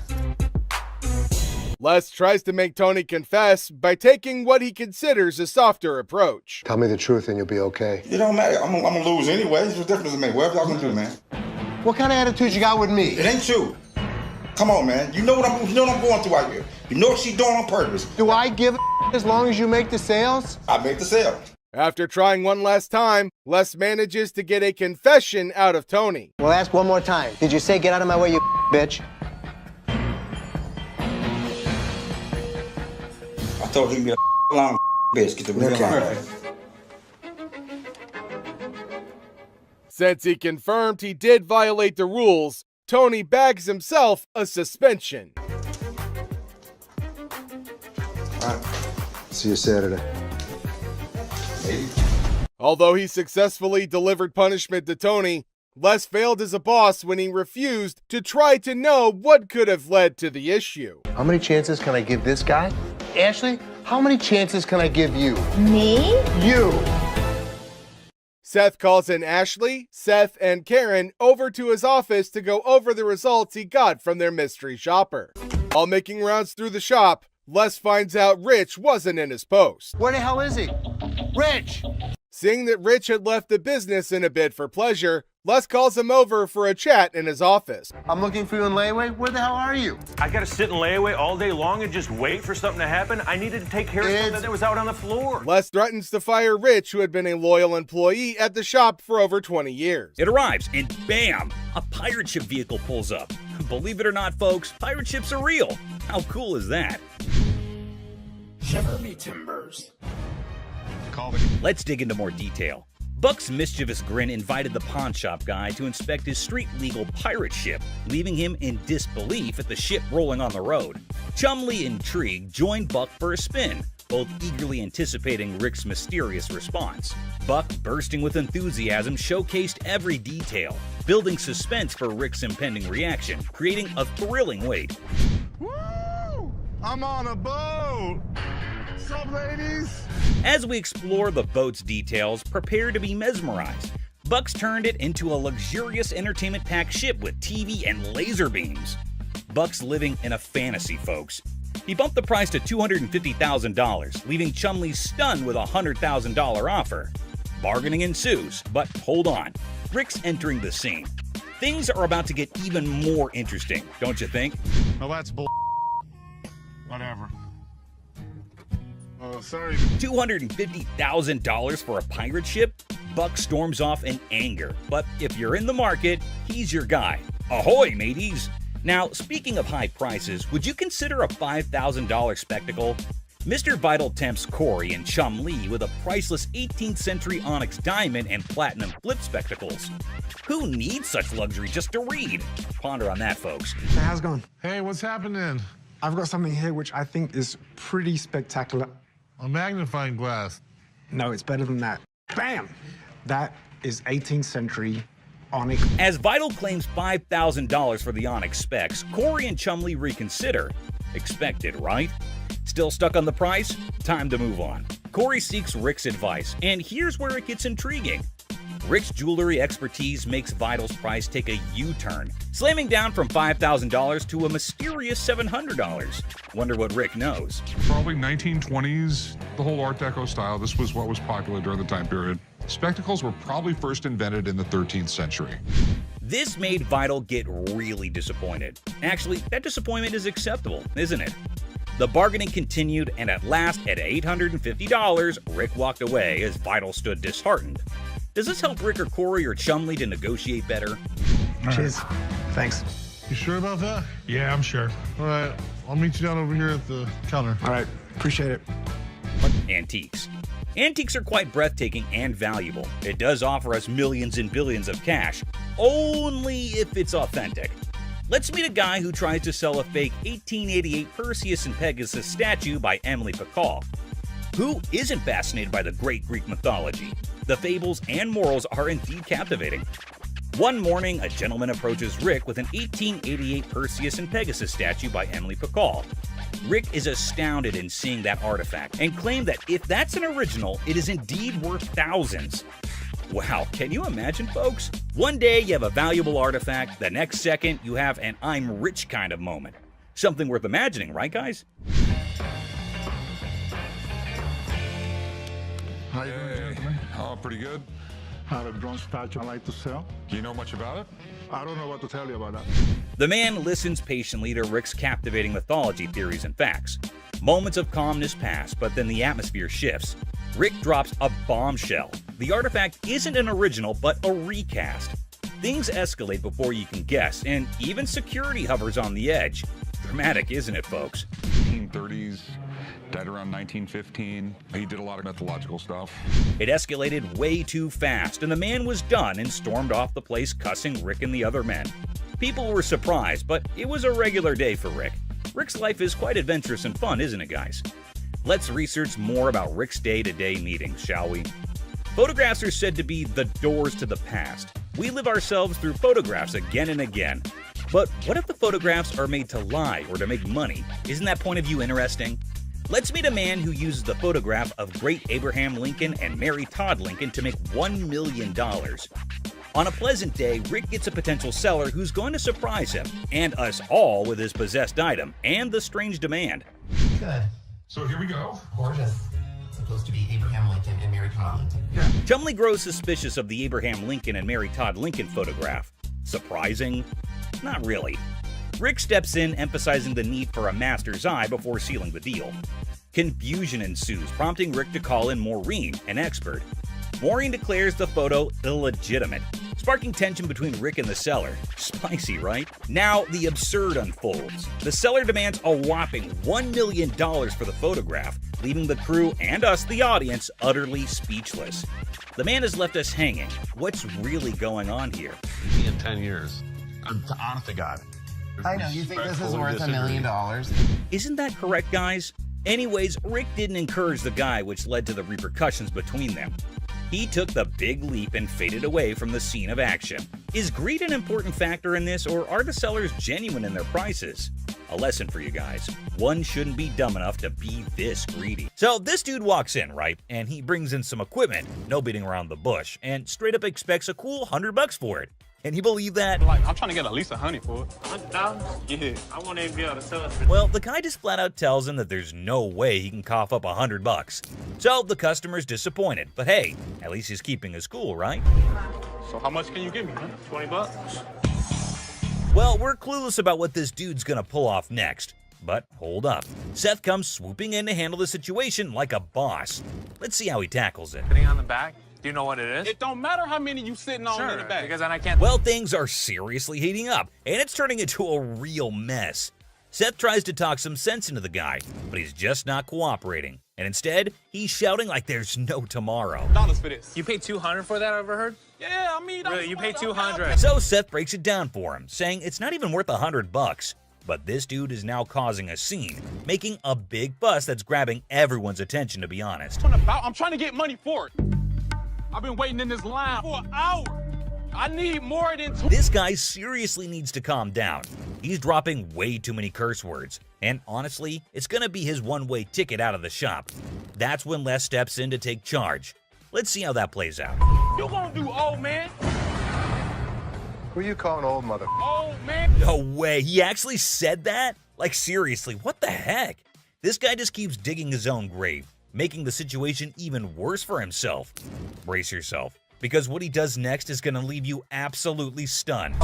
Les tries to make Tony confess by taking what he considers a softer approach. Tell me the truth and you'll be okay. It don't matter. I'm gonna lose anyway. What's the difference to me? Whatever y'all gonna do, man. What kind of attitude you got with me? It ain't you. Come on, man. You know what I'm going through out here. You know what she's doing on purpose. Do I give a as long as you make the sales? I make the sale. After trying one last time, Les manages to get a confession out of Tony. Well, ask one more time. Did you say get out of my way, you bitch? I told you to be a long bitch. Get the real line. Since he confirmed he did violate the rules, Tony bags himself a suspension. All right. See you Saturday. Maybe. Although he successfully delivered punishment to Tony, Les failed as a boss when he refused to try to know what could have led to the issue. How many chances can I give this guy? Ashley, how many chances can I give you? Me? You! Seth calls in Ashley, Seth, and Karen over to his office to go over the results he got from their mystery shopper. While making rounds through the shop, Les finds out Rich wasn't in his post. Where the hell is he? Rich! Seeing that Rich had left the business in a bid for pleasure, Les calls him over for a chat in his office. I'm looking for you in layaway. Where the hell are you? I gotta sit in layaway all day long and just wait for something to happen? I needed to take care of something that was out on the floor. Les threatens to fire Rich, who had been a loyal employee at the shop for over 20 years. It arrives, and bam! A pirate ship vehicle pulls up. Believe it or not, folks, pirate ships are real. How cool is that? Shiver me timbers. Let's dig into more detail. Buck's mischievous grin invited the pawn shop guy to inspect his street-legal pirate ship, leaving him in disbelief at the ship rolling on the road. Chumlee, intrigued, joined Buck for a spin, both eagerly anticipating Rick's mysterious response. Buck, bursting with enthusiasm, showcased every detail, building suspense for Rick's impending reaction, creating a thrilling wait. Woo! I'm on a boat! What's up, ladies? As we explore the boat's details, prepare to be mesmerized. Buck's turned it into a luxurious entertainment-packed ship with TV and laser beams. Buck's living in a fantasy, folks. He bumped the price to $250,000, leaving Chumlee stunned with a $100,000 offer. Bargaining ensues, but hold on. Rick's entering the scene. Things are about to get even more interesting, don't you think? No, that's bull. Whatever. Oh, sorry. $250,000 for a pirate ship? Buck storms off in anger, but if you're in the market, he's your guy. Ahoy, mateys! Now, speaking of high prices, would you consider a $5,000 spectacle? Mr. Vital tempts Corey and Chumlee with a priceless 18th century onyx diamond and platinum flip spectacles. Who needs such luxury just to read? Ponder on that, folks. Hey, how's it going? Hey, what's happening? I've got something here which I think is pretty spectacular. A magnifying glass. No, it's better than that. Bam! That is 18th century onyx. As Vital claims $5,000 for the onyx specs, Corey and Chumlee reconsider. Expected, right? Still stuck on the price? Time to move on. Corey seeks Rick's advice, and here's where it gets intriguing. Rick's jewelry expertise makes Vital's price take a U-turn, slamming down from $5,000 to a mysterious $700. Wonder what Rick knows. Probably 1920s, the whole Art Deco style. This was what was popular during the time period. Spectacles were probably first invented in the 13th century. This made Vital get really disappointed. Actually, that disappointment is acceptable, isn't it? The bargaining continued, and at last, at $850, Rick walked away as Vital stood disheartened. Does this help Rick or Corey or Chumley to negotiate better? Cheers. Thanks. You sure about that? Yeah, I'm sure. All right, I'll meet you down over here at the counter. All right, appreciate it. Antiques. Antiques are quite breathtaking and valuable. It does offer us millions and billions of cash, only if it's authentic. Let's meet a guy who tries to sell a fake 1888 Perseus and Pegasus statue by Emily Pacall. Who isn't fascinated by the great Greek mythology? The fables and morals are indeed captivating. One morning, a gentleman approaches Rick with an 1888 Perseus and Pegasus statue by Emily Pacall. Rick is astounded in seeing that artifact and claimed that if that's an original, it is indeed worth thousands. Wow, can you imagine, folks? One day you have a valuable artifact, the next second you have an I'm rich kind of moment. Something worth imagining, right guys? How you doing, gentlemen? Oh, pretty good. Had a bronze statue I like to sell. Do you know much about it? I don't know what to tell you about that. The man listens patiently to Rick's captivating mythology theories and facts. Moments of calmness pass, but then the atmosphere shifts. Rick drops a bombshell. The artifact isn't an original, but a recast. Things escalate before you can guess, and even security hovers on the edge. Dramatic, isn't it, folks? 1930s, died around 1915. He did a lot of mythological stuff. It escalated way too fast, and the man was done and stormed off the place cussing Rick and the other men. People were surprised, but it was a regular day for Rick. Rick's life is quite adventurous and fun, isn't it, guys? Let's research more about Rick's day-to-day meetings, shall we? Photographs are said to be the doors to the past. We live ourselves through photographs again and again. But what if the photographs are made to lie or to make money? Isn't that point of view interesting? Let's meet a man who uses the photograph of great Abraham Lincoln and Mary Todd Lincoln to make $1 million. On a pleasant day, Rick gets a potential seller who's going to surprise him and us all with his possessed item and the strange demand. Good. So here we go. Gorgeous. It's supposed to be Abraham Lincoln and Mary Todd Lincoln. Chumley grows suspicious of the Abraham Lincoln and Mary Todd Lincoln photograph. Surprising? Not really. Rick steps in, emphasizing the need for a master's eye before sealing the deal. Confusion ensues, prompting Rick to call in Maureen, an expert. Maureen declares the photo illegitimate, sparking tension between Rick and the seller. Spicy, right? Now, the absurd unfolds. The seller demands a whopping $1 million for the photograph, leaving the crew and us, the audience, utterly speechless. The man has left us hanging. What's really going on here? In 10 years. Honest to God. I know, you think this is worth $1 million? Isn't that correct, guys? Anyways, Rick didn't encourage the guy, which led to the repercussions between them. He took the big leap and faded away from the scene of action. Is greed an important factor in this, or are the sellers genuine in their prices? A lesson for you guys. One shouldn't be dumb enough to be this greedy. So this dude walks in, right? And he brings in some equipment, no beating around the bush, and straight up expects a cool $100 for it. Can you believe that? Like, I'm trying to get at least $100 for it. $100? Yeah. I want to be able to sell it. Well, the guy just flat out tells him that there's no way he can cough up $100. So the customer's disappointed. But hey, at least he's keeping his cool, right? So how much can you give me, man? $20? Well, we're clueless about what this dude's gonna pull off next. But hold up. Seth comes swooping in to handle the situation like a boss. Let's see how he tackles it. Sitting on the back? Do you know what it is? It don't matter how many you sitting on in the back. Because then I can't. Well, things are seriously heating up, and it's turning into a real mess. Seth tries to talk some sense into the guy, but he's just not cooperating. And instead, he's shouting like there's no tomorrow. Dollars for this. You paid $200 for that, I overheard? Yeah, I mean, really, you paid $200. So Seth breaks it down for him, saying it's not even worth $100. But this dude is now causing a scene, making a big fuss that's grabbing everyone's attention, to be honest. I'm trying to get money for it. I've been waiting in this line for an hour. I need more than two. This guy seriously needs to calm down. He's dropping way too many curse words. And honestly, it's gonna be his one-way ticket out of the shop. That's when Les steps in to take charge. Let's see how that plays out. You gonna do old man? Who you calling old, mother? Old man? No way, he actually said that? Like seriously, what the heck? This guy just keeps digging his own grave, making the situation even worse for himself. Brace yourself, because what he does next is gonna leave you absolutely stunned.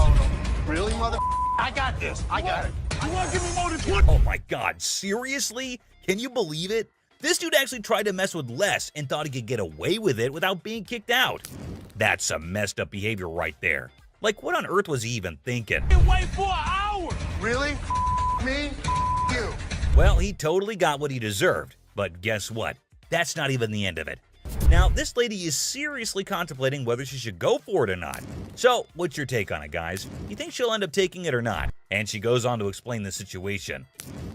Really, mother? I got this. I got it. Oh my god, seriously? Can you believe it? This dude actually tried to mess with Les and thought he could get away with it without being kicked out. That's some messed up behavior right there. Like, what on earth was he even thinking? Wait for an hour. Really? Me? You. Well, he totally got what he deserved. But guess what? That's not even the end of it. Now, this lady is seriously contemplating whether she should go for it or not. So, what's your take on it, guys? You think she'll end up taking it or not? And she goes on to explain the situation.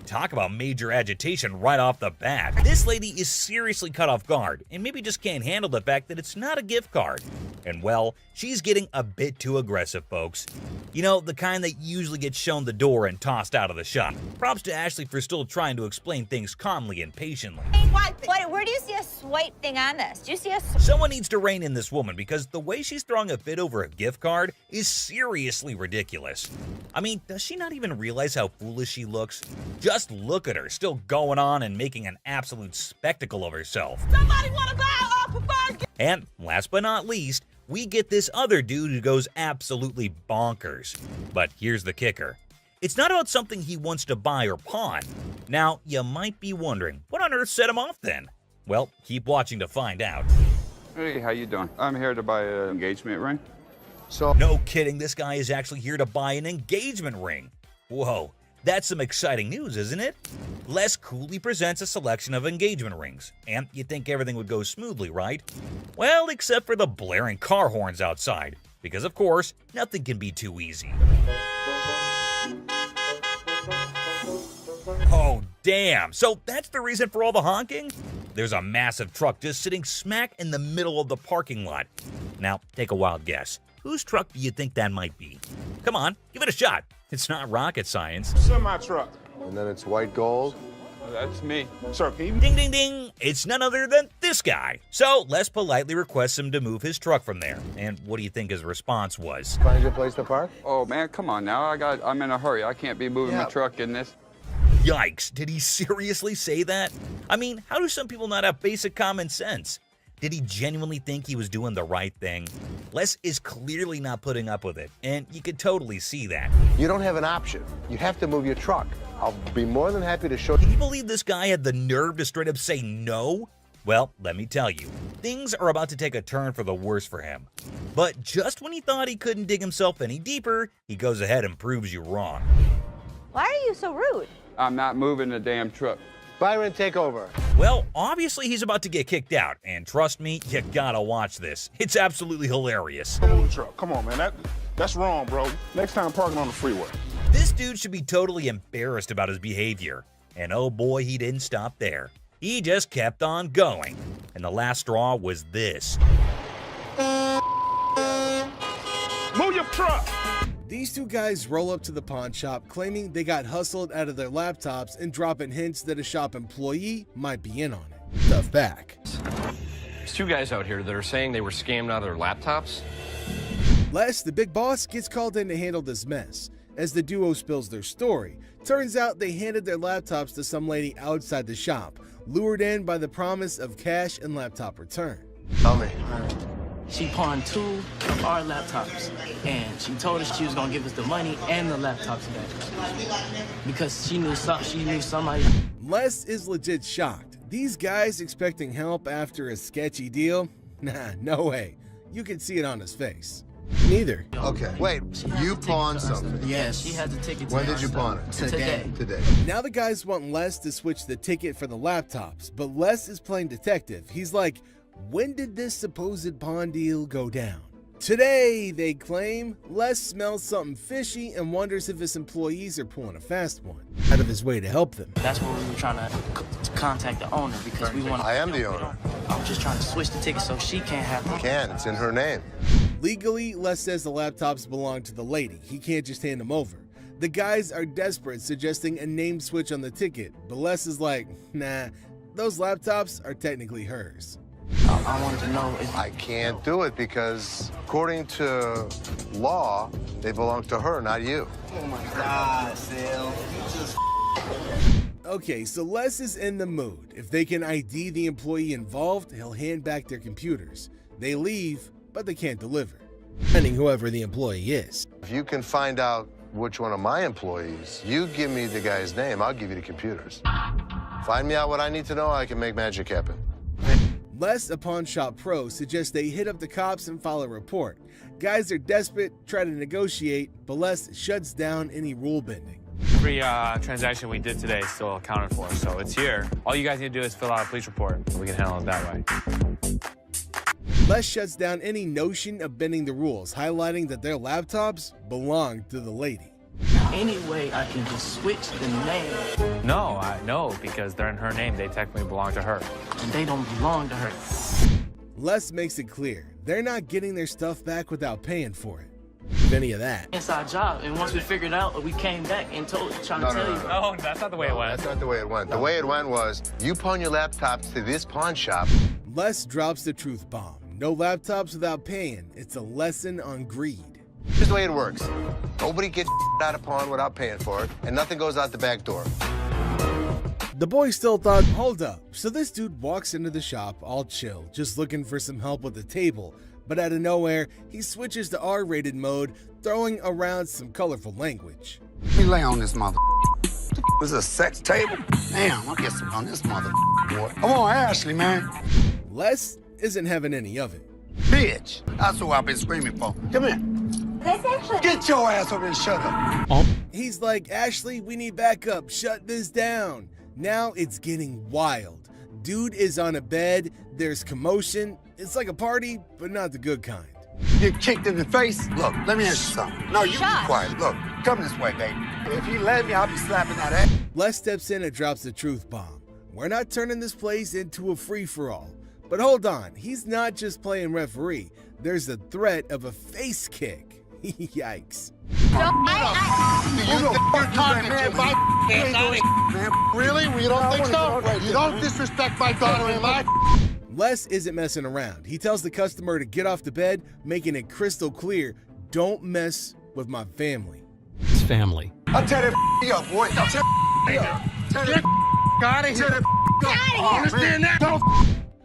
Talk about major agitation right off the bat. This lady is seriously caught off guard and maybe just can't handle the fact that it's not a gift card. And well, she's getting a bit too aggressive, folks. You know, the kind that usually gets shown the door and tossed out of the shop. Props to Ashley for still trying to explain things calmly and patiently. Where do you see a swipe thing on this? Do you see a Someone needs to rein in this woman because the way she's throwing a fit over a gift card is seriously ridiculous. I mean, does she not even realize how foolish she looks? Just look at her, still going on and making an absolute spectacle of herself. Somebody want to buy a burger? And last but not least, we get this other dude who goes absolutely bonkers. But here's the kicker. It's not about something he wants to buy or pawn. Now, you might be wondering, what on earth set him off then? Well, keep watching to find out. Hey, how you doing? I'm here to buy an engagement ring. So, no kidding, this guy is actually here to buy an engagement ring. Whoa, that's some exciting news, isn't it? Les coolly presents a selection of engagement rings, and you'd think everything would go smoothly, right? Well, except for the blaring car horns outside, because of course, nothing can be too easy. Oh, damn. So that's the reason for all the honking? There's a massive truck just sitting smack in the middle of the parking lot. Now, take a wild guess. Whose truck do you think that might be? Come on, give it a shot. It's not rocket science. Semi-truck. And then it's white gold. That's me. Sir, can you... Ding, ding, ding. It's none other than this guy. So Les politely requests him to move his truck from there. And what do you think his response was? Find your place to park? Oh, man, come on now. I'm in a hurry. I can't be moving my truck in this. Yikes, did he seriously say that? I mean, how do some people not have basic common sense? Did he genuinely think he was doing the right thing? Les is clearly not putting up with it, and you could totally see that. You don't have an option. You have to move your truck. I'll be more than happy to show you. Can you believe this guy had the nerve to straight up say no? Well, let me tell you, things are about to take a turn for the worse for him. But just when he thought he couldn't dig himself any deeper, he goes ahead and proves you wrong. Why are you so rude? I'm not moving the damn truck. Byron, take over. Well, obviously he's about to get kicked out, and trust me, you gotta watch this. It's absolutely hilarious. Move the truck. Come on, man. That's wrong, bro. Next time, parking on the freeway. This dude should be totally embarrassed about his behavior. And oh boy, he didn't stop there. He just kept on going. And the last straw was this. Move your truck! These two guys roll up to the pawn shop claiming they got hustled out of their laptops and dropping hints that a shop employee might be in on it. Tough back. There's two guys out here that are saying they were scammed out of their laptops. Les, the big boss, gets called in to handle this mess. As the duo spills their story, turns out they handed their laptops to some lady outside the shop, lured in by the promise of cash and laptop return. Tell me. She pawned 2 of our laptops, and she told us she was gonna give us the money and the laptops back because she knew somebody. Les is legit shocked. These guys expecting help after a sketchy deal? Nah, no way. You can see it on his face. Neither. Okay, wait, you pawned something? Yes, she had the ticket. When did you pawn it? Today. Now the guys want Les to switch the ticket for the laptops, but Les is playing detective. He's like, when did this supposed pawn deal go down? Today, they claim. Les smells something fishy and wonders if his employees are pulling a fast one, out of his way to help them. That's where we were trying to contact the owner because we want. I am the owner. I was just trying to switch the ticket so she can't have them. You can, it's in her name. Legally, Les says the laptops belong to the lady. He can't just hand them over. The guys are desperate, suggesting a name switch on the ticket, but Les is like, nah, those laptops are technically hers. I wanted to know if I can't do it because, according to law, they belong to her, not you. Oh my God, Sal. Okay, so Les is in the mood. If they can ID the employee involved, he'll hand back their computers. They leave, but they can't deliver, depending whoever the employee is. If you can find out which one of my employees, you give me the guy's name, I'll give you the computers. Find me out what I need to know, I can make magic happen. Les, a pawn shop pro, suggests they hit up the cops and file a report. Guys are desperate, try to negotiate, but Les shuts down any rule bending. Every transaction we did today is still accounted for, so it's here. All you guys need to do is fill out a police report, and we can handle it that way. Les shuts down any notion of bending the rules, highlighting that their laptops belong to the lady. Anyway, I can just switch the name. No, because they're in her name. They technically belong to her. And they don't belong to her. Les makes it clear they're not getting their stuff back without paying for it. If any of that. Inside job, and once we figured out, we came back and trying to tell you. No, that's not the way it went. That's not the way it went. The way it went was, you pawn your laptops to this pawn shop. Les drops the truth bomb. No laptops without paying. It's a lesson on greed. Here's the way it works. Nobody gets out of pawn without paying for it, and nothing goes out the back door. The boy still thought, hold up. So this dude walks into the shop all chill, just looking for some help with the table. But out of nowhere, he switches to R-rated mode, throwing around some colorful language. Let me lay on this mother. This is a sex table? Damn, I'll get some on this mother boy. Come on, Ashley, man. Les isn't having any of it. Bitch, that's what I've been screaming for. Come here. Get your ass over and shut up. He's like, Ashley, we need backup. Shut this down. Now it's getting wild. Dude is on a bed. There's commotion. It's like a party, but not the good kind. Get kicked in the face? Look, let me ask you something. No, you be quiet. Look, come this way, baby. If you let me, I'll be slapping that ass. Les steps in and drops the truth bomb. We're not turning this place into a free-for-all. But hold on, he's not just playing referee. There's the threat of a face kick. Yikes. Really? We don't think so? You don't disrespect my daughter-in-law? Les isn't messing around. He tells the customer to get off the bed, making it crystal clear, don't mess with my family. It's family. I'll tear that up, boy. I'll tear that up. Tear that out of here. Understand that?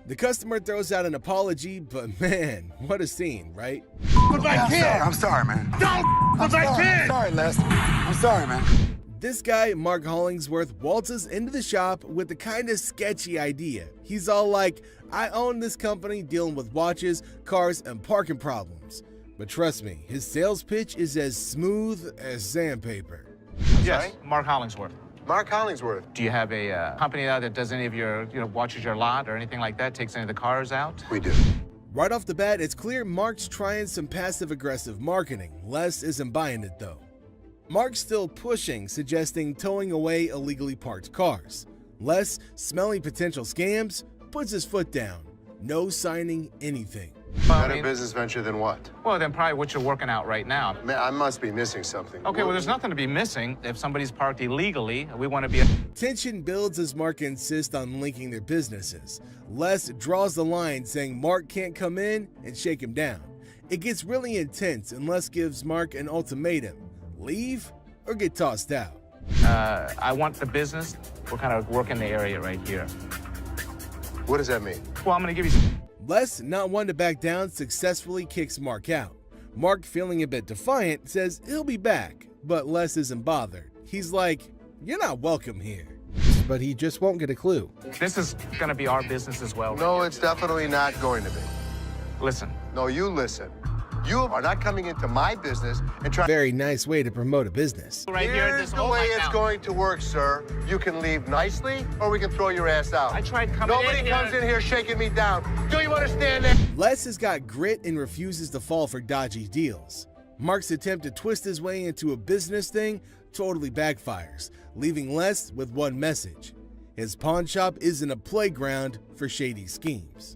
The customer throws out an apology, but man, what a scene, right? I'm sorry, man. I'm sorry, Les. I'm sorry, man. This guy, Mark Hollingsworth, waltzes into the shop with a kind of sketchy idea. He's all like, I own this company dealing with watches, cars, and parking problems. But trust me, his sales pitch is as smooth as sandpaper. Yes, Mark Hollingsworth. Mark Hollingsworth. Do you have a company out that does any of your, watches your lot or anything like that, takes any of the cars out? We do. Right off the bat, it's clear Mark's trying some passive-aggressive marketing. Les isn't buying it, though. Mark's still pushing, suggesting towing away illegally parked cars. Les, smelling potential scams, puts his foot down. No signing anything. Better business venture than what? Well, then probably what you're working out right now. I must be missing something. Okay, well, there's nothing to be missing. If somebody's parked illegally, we want to be... Tension builds as Mark insists on linking their businesses. Les draws the line, saying Mark can't come in and shake him down. It gets really intense, and Les gives Mark an ultimatum. Leave or get tossed out. I want the business. We're kind of working the area right here. What does that mean? Well, I'm going to give you... Les, not one to back down, successfully kicks Mark out. Mark, feeling a bit defiant, says he'll be back, but Les isn't bothered. He's like, you're not welcome here. But he just won't get a clue. This is going to be our business as well. No, it's definitely not going to be. Listen. No, you listen. You are not coming into my business and trying... Very nice way to promote a business. Right here, Here's the way it's going to work, sir. You can leave nicely, or we can throw your ass out. I tried coming in. Nobody comes in here shaking me down. Do you understand that? Les has got grit and refuses to fall for dodgy deals. Mark's attempt to twist his way into a business thing totally backfires, leaving Les with one message. His pawn shop isn't a playground for shady schemes.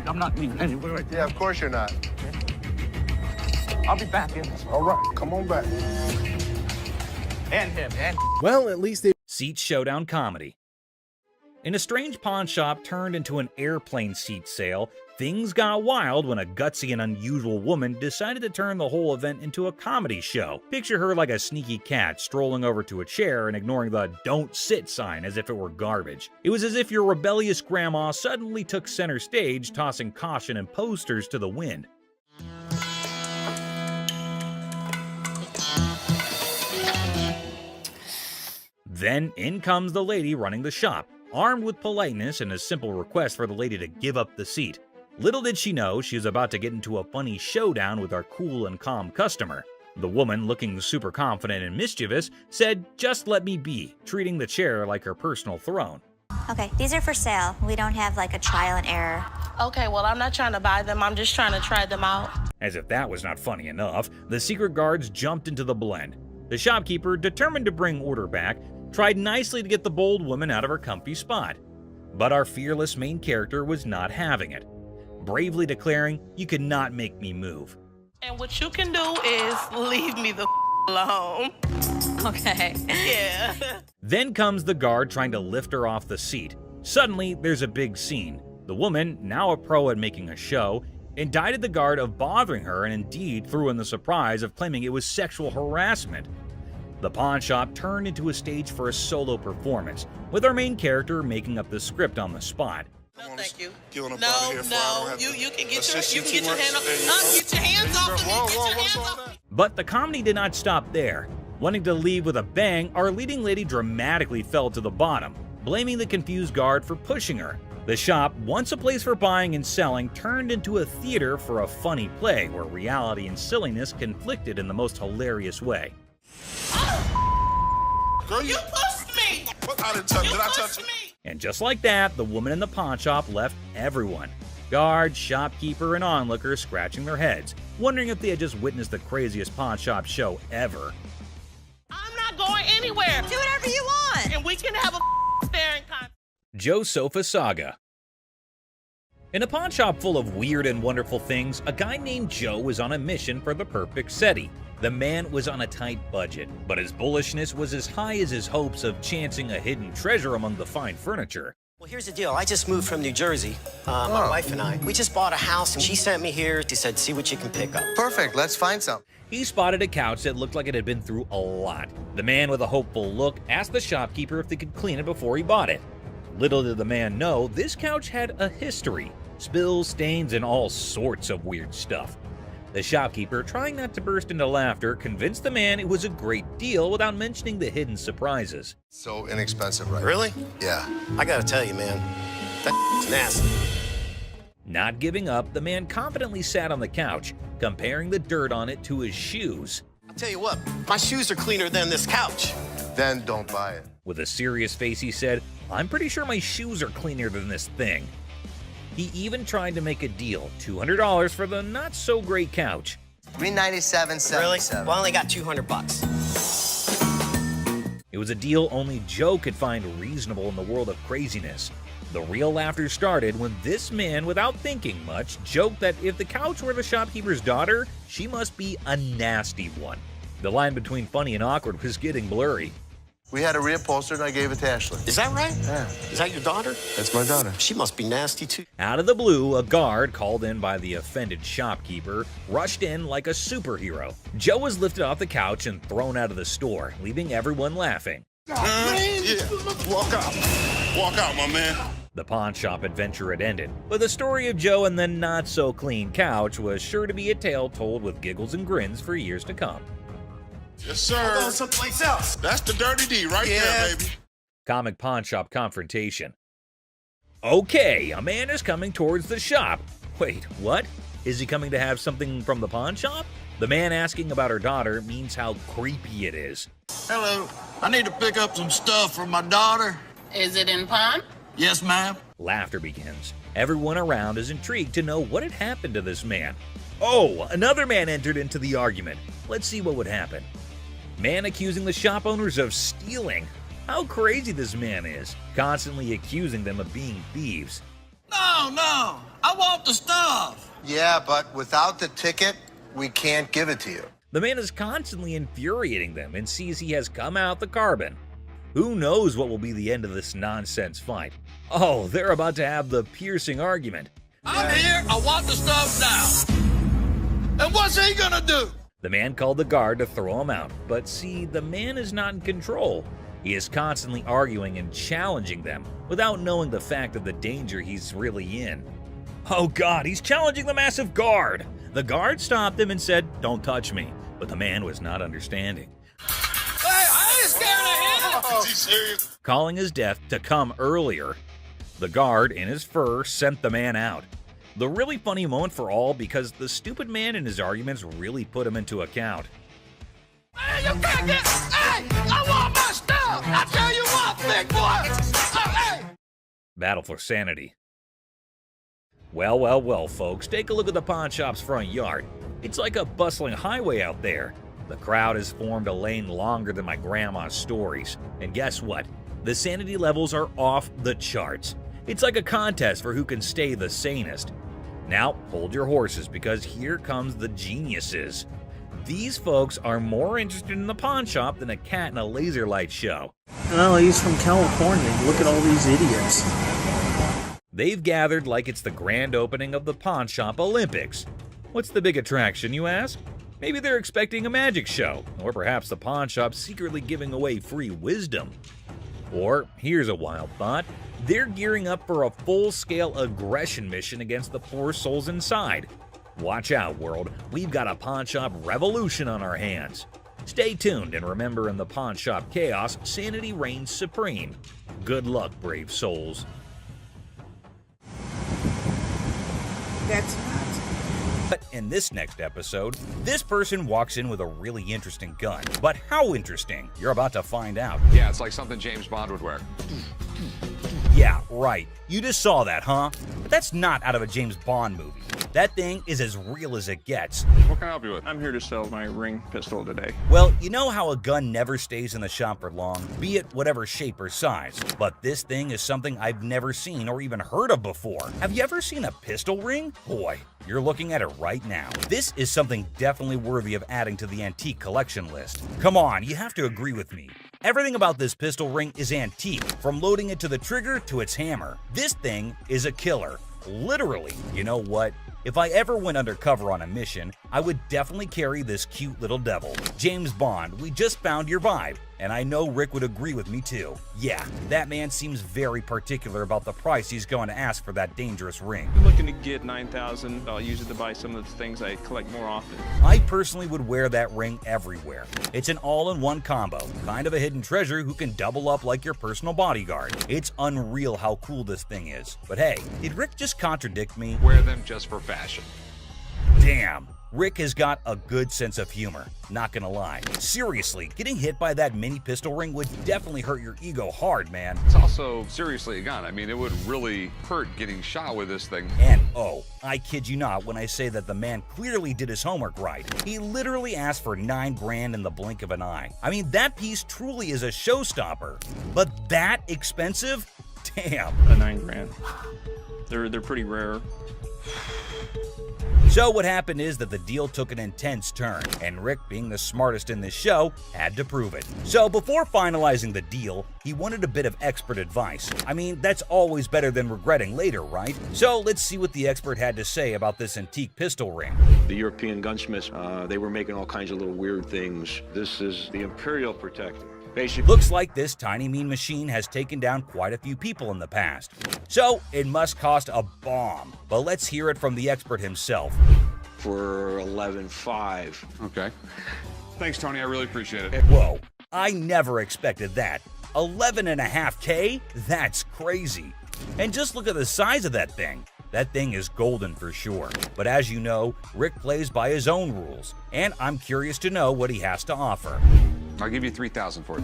I'm not leaving anywhere right Yeah, of course you're not. I'll be back in. All right, come on back. And him, and... Well, at least they... Seat Showdown Comedy. In a strange pawn shop turned into an airplane seat sale, things got wild when a gutsy and unusual woman decided to turn the whole event into a comedy show. Picture her like a sneaky cat strolling over to a chair and ignoring the "Don't Sit" sign as if it were garbage. It was as if your rebellious grandma suddenly took center stage, tossing caution and posters to the wind. Then in comes the lady running the shop, armed with politeness and a simple request for the lady to give up the seat. Little did she know she was about to get into a funny showdown with our cool and calm customer. The woman, looking super confident and mischievous, said, "Just let me be," treating the chair like her personal throne. Okay, these are for sale. We don't have like a trial and error. Okay, well, I'm not trying to buy them. I'm just trying to try them out. As if that was not funny enough, the secret guards jumped into the blend. The shopkeeper, determined to bring order back, tried nicely to get the bold woman out of her comfy spot. But our fearless main character was not having it, bravely declaring, "You could not make me move." And what you can do is leave me the alone. Okay. Yeah. Then comes the guard trying to lift her off the seat. Suddenly, there's a big scene. The woman, now a pro at making a show, indicted the guard of bothering her and indeed threw in the surprise of claiming it was sexual harassment. The pawn shop turned into a stage for a solo performance, with our main character making up the script on the spot. No, thank you. You No, you can get your hand off. Get your hands off of me. Get your hands off. But the comedy did not stop there. Wanting to leave with a bang, our leading lady dramatically fell to the bottom, blaming the confused guard for pushing her. The shop, once a place for buying and selling, turned into a theater for a funny play where reality and silliness conflicted in the most hilarious way. Girl, You pushed me. What? I didn't touch you. Did I touch you? And just like that, the woman in the pawn shop left everyone. Guards, shopkeeper, and onlookers scratching their heads, wondering if they had just witnessed the craziest pawn shop show ever. I'm not going anywhere. Do whatever you want. And we can have a staring contest. Joe Sofa Saga. In a pawn shop full of weird and wonderful things, a guy named Joe was on a mission for the perfect SETI. The man was on a tight budget, but his bullishness was as high as his hopes of chancing a hidden treasure among the fine furniture. Well, here's the deal. I just moved from New Jersey. My wife and I. We just bought a house, and she sent me here. She said, "See what you can pick up." Perfect. Let's find some. He spotted a couch that looked like it had been through a lot. The man with a hopeful look asked the shopkeeper if they could clean it before he bought it. Little did the man know, this couch had a history. Spills, stains, and all sorts of weird stuff. The shopkeeper, trying not to burst into laughter, convinced the man it was a great deal without mentioning the hidden surprises. So inexpensive, right? Really? Yeah. I gotta tell you, man, that's nasty. Not giving up, the man confidently sat on the couch, comparing the dirt on it to his shoes. I'll tell you what, my shoes are cleaner than this couch. Then don't buy it. With a serious face, he said, "I'm pretty sure my shoes are cleaner than this thing." He even tried to make a deal, $200 for the not-so-great couch. $397.77. Really? Well, I only got $200. It was a deal only Joe could find reasonable in the world of craziness. The real laughter started when this man, without thinking much, joked that if the couch were the shopkeeper's daughter, she must be a nasty one. The line between funny and awkward was getting blurry. We had a reupholster and I gave it to Ashley. Is that right? Yeah. Is that your daughter? That's my daughter. She must be nasty, too. Out of the blue, a guard, called in by the offended shopkeeper, rushed in like a superhero. Joe was lifted off the couch and thrown out of the store, leaving everyone laughing. Yeah. Walk out. Walk out, my man. The pawn shop adventure had ended, but the story of Joe and the not-so-clean couch was sure to be a tale told with giggles and grins for years to come. Yes, sir. Go someplace else. That's the dirty D right there, baby. Comic pawn shop confrontation. Okay, a man is coming towards the shop. Wait, what? Is he coming to have something from the pawn shop? The man asking about her daughter means how creepy it is. Hello. I need to pick up some stuff for my daughter. Is it in pawn? Yes, ma'am. Laughter begins. Everyone around is intrigued to know what had happened to this man. Oh, another man entered into the argument. Let's see what would happen. Man accusing the shop owners of stealing. How crazy this man is, constantly accusing them of being thieves. No, I want the stuff. Yeah, but without the ticket, we can't give it to you. The man is constantly infuriating them and sees he has come out the carbon. Who knows what will be the end of this nonsense fight? Oh, they're about to have the piercing argument. I'm here. I want the stuff now. And what's he gonna do? The man called the guard to throw him out, but see, the man is not in control. He is constantly arguing and challenging them without knowing the fact of the danger he's really in. Oh God, he's challenging the massive guard. The guard stopped him and said, "Don't touch me," but the man was not understanding. Hey, I ain't scared of him. calling his death to come earlier. The guard, in his fur, sent the man out. The really funny moment for all because the stupid man in his arguments really put him into account. Hey, you can't get. Hey, I want my stuff. I tell you what, big boy. Hey. Battle for sanity. Well, folks, take a look at the pawn shop's front yard. It's like a bustling highway out there. The crowd has formed a lane longer than my grandma's stories. And guess what? The sanity levels are off the charts. It's like a contest for who can stay the sanest. Now, hold your horses because here comes the geniuses. These folks are more interested in the pawn shop than a cat in a laser light show. Well, he's from California. Look at all these idiots. They've gathered like it's the grand opening of the Pawn Shop Olympics. What's the big attraction, you ask? Maybe they're expecting a magic show, or perhaps the pawn shop secretly giving away free wisdom. Or, here's a wild thought, they're gearing up for a full-scale aggression mission against the poor souls inside. Watch out, world, we've got a pawn shop revolution on our hands. Stay tuned and remember, in the pawn shop chaos, sanity reigns supreme. Good luck, brave souls. That's not. But in this next episode, this person walks in with a really interesting gun. But how interesting? You're about to find out. Yeah, it's like something James Bond would wear. Yeah, right. You just saw that, huh? But that's not out of a James Bond movie. That thing is as real as it gets. What can I help you with? I'm here to sell my ring pistol today. Well, you know how a gun never stays in the shop for long, be it whatever shape or size. But this thing is something I've never seen or even heard of before. Have you ever seen a pistol ring? Boy, you're looking at it right now. This is something definitely worthy of adding to the antique collection list. Come on, you have to agree with me. Everything about this pistol ring is antique, from loading it to the trigger to its hammer. This thing is a killer. Literally. You know what? If I ever went undercover on a mission, I would definitely carry this cute little devil. James Bond, we just found your vibe, and I know Rick would agree with me too. Yeah, that man seems very particular about the price he's going to ask for that dangerous ring. I'm looking to get $9,000. I'll use it to buy some of the things I collect more often. I personally would wear that ring everywhere. It's an all-in-one combo, kind of a hidden treasure who can double up like your personal bodyguard. It's unreal how cool this thing is. But hey, did Rick just contradict me? Wear them just for fashion. Damn, Rick has got a good sense of humor, not gonna lie. Seriously, getting hit by that mini pistol ring would definitely hurt your ego hard, man. It's also seriously a gun. I mean, it would really hurt getting shot with this thing. And oh, I kid you not when I say that the man clearly did his homework right. He literally asked for $9 grand in the blink of an eye. I mean, that piece truly is a showstopper. But that expensive? Damn. The $9 grand. They're pretty rare. So what happened is that the deal took an intense turn, and Rick, being the smartest in this show, had to prove it. So before finalizing the deal, he wanted a bit of expert advice. I mean, that's always better than regretting later, right? So let's see what the expert had to say about this antique pistol ring. The European gunsmiths, they were making all kinds of little weird things. This is the Imperial Protector. Basically, looks like this tiny mean machine has taken down quite a few people in the past. So it must cost a bomb. But let's hear it from the expert himself. For $11,500. Okay. Thanks, Tony. I really appreciate it. Whoa, I never expected that. $11.5K? That's crazy. And just look at the size of that thing. That thing is golden for sure. But as you know, Rick plays by his own rules. And I'm curious to know what he has to offer. I'll give you $3,000 for it.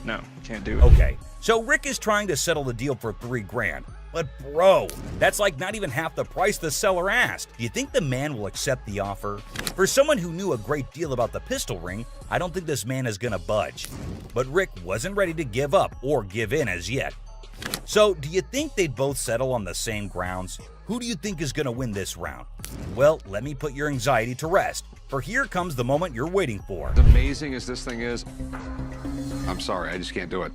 No, can't do it. Okay, so Rick is trying to settle the deal for $3 grand. But bro, that's like not even half the price the seller asked. Do you think the man will accept the offer? For someone who knew a great deal about the pistol ring, I don't think this man is gonna budge. But Rick wasn't ready to give up or give in as yet. So do you think they'd both settle on the same grounds? Who do you think is gonna win this round? Well, let me put your anxiety to rest. For here comes the moment you're waiting for. As amazing as this thing is, I'm sorry, I just can't do it.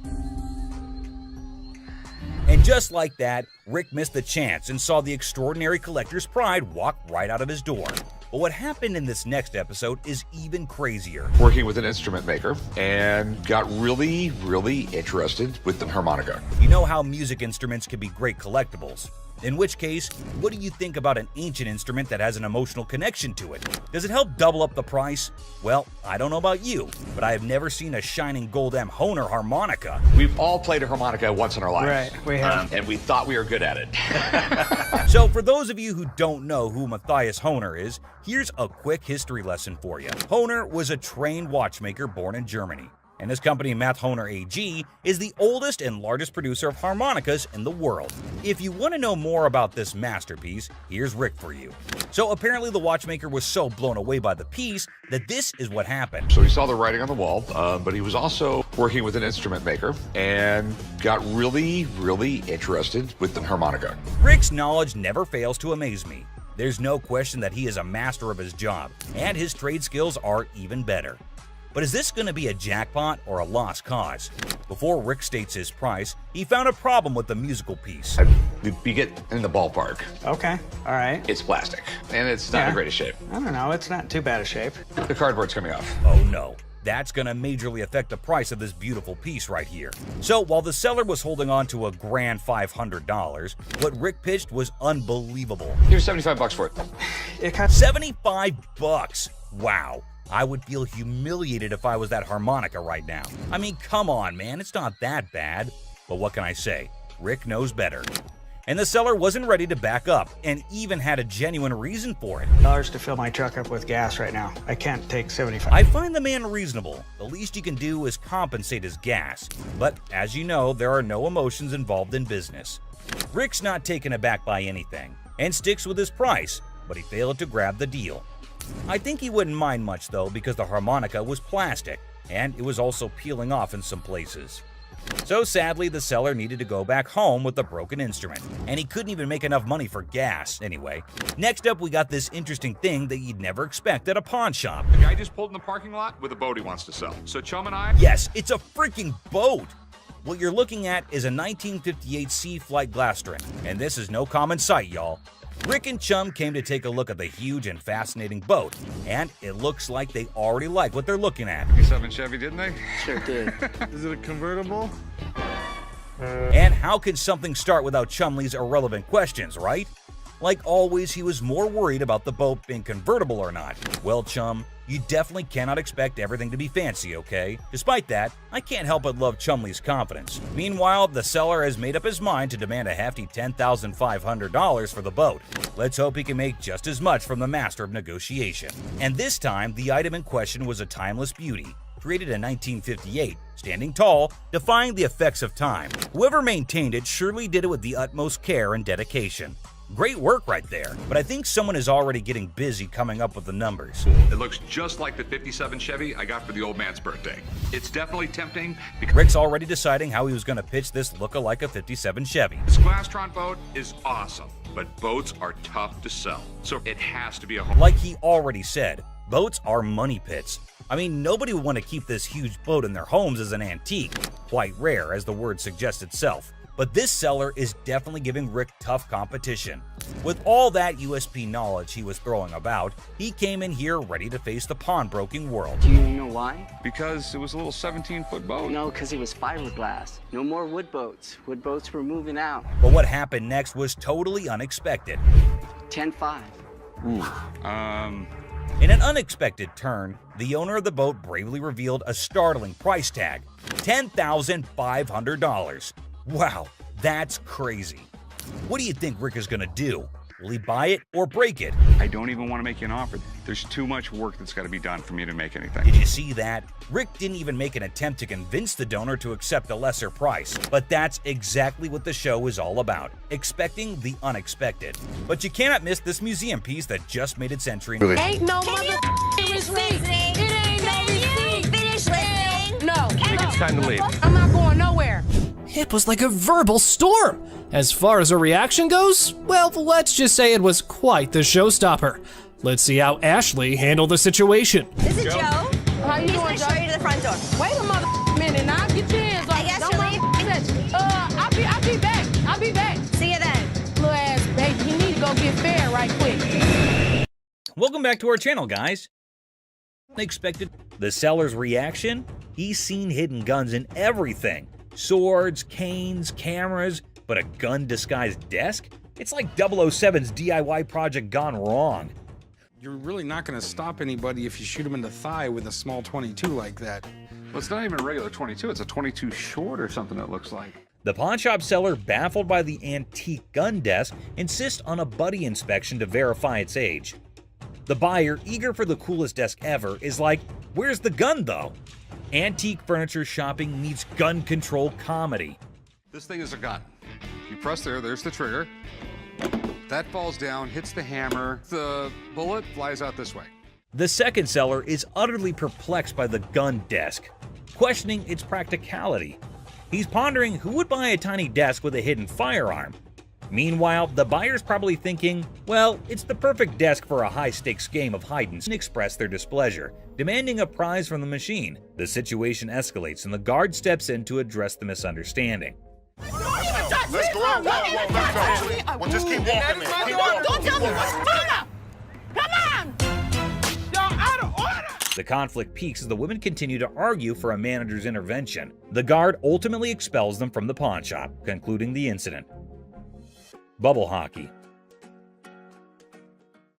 And just like that, Rick missed the chance and saw the extraordinary collector's pride walk right out of his door. But what happened in this next episode is even crazier. Working with an instrument maker and got really interested with the harmonica. You know how music instruments can be great collectibles. In which case, what do you think about an ancient instrument that has an emotional connection to it? Does it help double up the price? Well, I don't know about you, but I have never seen a shining gold M Hohner harmonica. We've all played a harmonica once in our lives. Right, we have. And we thought we were good at it. So for those of you who don't know who Matthias Hohner is, here's a quick history lesson for you. Hohner was a trained watchmaker born in Germany, and his company Math Hohner AG is the oldest and largest producer of harmonicas in the world. If you want to know more about this masterpiece, here's Rick for you. So apparently the watchmaker was so blown away by the piece that this is what happened. So he saw the writing on the wall, but he was also working with an instrument maker and got really, really interested with the harmonica. Rick's knowledge never fails to amaze me. There's no question that he is a master of his job, and his trade skills are even better. But is this going to be a jackpot or a lost cause? Before Rick states his price, he found a problem with the musical piece. You get in the ballpark. Okay, all right. It's plastic, and it's not in the greatest shape. I don't know, it's not too bad a shape. The cardboard's coming off. Oh no, that's going to majorly affect the price of this beautiful piece right here. So while the seller was holding on to a grand $500, what Rick pitched was unbelievable. Here's $75 for it. It cost $75. Wow. I would feel humiliated if I was that harmonica right now. I mean, come on, man, it's not that bad. But what can I say? Rick knows better. And the seller wasn't ready to back up, and even had a genuine reason for it. $1 to fill my truck up with gas right now. I can't take 75. I find the man reasonable. The least you can do is compensate his gas. But as you know, there are no emotions involved in business. Rick's not taken aback by anything, and sticks with his price, but he failed to grab the deal. I think he wouldn't mind much though, because the harmonica was plastic, and it was also peeling off in some places. So sadly, the seller needed to go back home with the broken instrument, and he couldn't even make enough money for gas anyway. Next up, we got this interesting thing that you'd never expect at a pawn shop. The guy just pulled in the parking lot with a boat he wants to sell. So Chum and I... Yes, it's a freaking boat! What you're looking at is a 1958 Sea Flight Glastron, and this is no common sight, y'all. Rick and Chum came to take a look at the huge and fascinating boat, and it looks like they already like what they're looking at. 57 Chevy, didn't they? Sure did. Is it a convertible? And how could something start without Chumley's irrelevant questions, right? Like always, he was more worried about the boat being convertible or not. Well, Chum, you definitely cannot expect everything to be fancy, okay? Despite that, I can't help but love Chumley's confidence. Meanwhile, the seller has made up his mind to demand a hefty $10,500 for the boat. Let's hope he can make just as much from the master of negotiation. And this time, the item in question was a timeless beauty, created in 1958, standing tall, defying the effects of time. Whoever maintained it surely did it with the utmost care and dedication. Great work right there, but I think someone is already getting busy coming up with the numbers. It looks just like the 57 Chevy I got for the old man's birthday. It's definitely tempting because Rick's already deciding how he was going to pitch this look-alike a 57 Chevy. this Glastron boat is awesome, but boats are tough to sell. So it has to be a home. Like he already said, boats are money pits. I mean, nobody would want to keep this huge boat in their homes as an antique. Quite rare, as the word suggests itself. But this seller is definitely giving Rick tough competition. With all that USP knowledge he was throwing about, he came in here ready to face the pawnbroking world. Do you know why? Because it was a little 17-foot boat. No, because it was fiberglass. No more wood boats. Wood boats were moving out. But what happened next was totally unexpected. 10-5. In an unexpected turn, the owner of the boat bravely revealed a startling price tag, $10,500. Wow, that's crazy. What do you think Rick is gonna do? Will he buy it or break it? I don't even want to make you an offer. There's too much work that's got to be done for me to make anything. Did you see that? Rick didn't even make an attempt to convince the donor to accept a lesser price. But that's exactly what the show is all about, expecting the unexpected. But you cannot miss this museum piece that just made its entry. Ain't no mother receipt. It ain't no receipt. Finish listening. No. I think it's time to leave. I'm not going nowhere. It was like a verbal storm. As far as her reaction goes, well, let's just say it was quite the showstopper. Let's see how Ashley handled the situation. This is Joe. How you He's doing, gonna Joe? show you to the front door. Wait a mother minute now. Get your hands off. I guess Don't you'll mother leave. touch it. I'll be back. I'll be back. See you then. Little ass baby, you need to go get fair right quick. Welcome back to our channel, guys. Unexpected. The seller's reaction? He's seen hidden guns in everything. Swords, canes, cameras, but a gun-disguised desk? It's like 007's DIY project gone wrong. You're really not going to stop anybody if you shoot him in the thigh with a small 22 like that. Well, it's not even a regular 22. It's a 22 short or something it looks like. The pawnshop seller, baffled by the antique gun desk, insists on a buddy inspection to verify its age. The buyer, eager for the coolest desk ever, is like, "Where's the gun, though?" Antique furniture shopping meets gun control comedy. This thing is a gun. You press there's the trigger. That falls down, hits the hammer. The bullet flies out this way. The second seller is utterly perplexed by the gun desk, questioning its practicality. He's pondering who would buy a tiny desk with a hidden firearm. Meanwhile, the buyer's probably thinking, well, it's the perfect desk for a high-stakes game of hide and express their displeasure, demanding a prize from the machine. The situation escalates and the guard steps in to address the misunderstanding. Let's go out. Let's go. Well, just keep walking, man. Keep walking. Don't tell me what's going on. Come on. Y'all out of order. The conflict peaks as the women continue to argue for a manager's intervention. The guard ultimately expels them from the pawn shop, concluding the incident. Bubble hockey.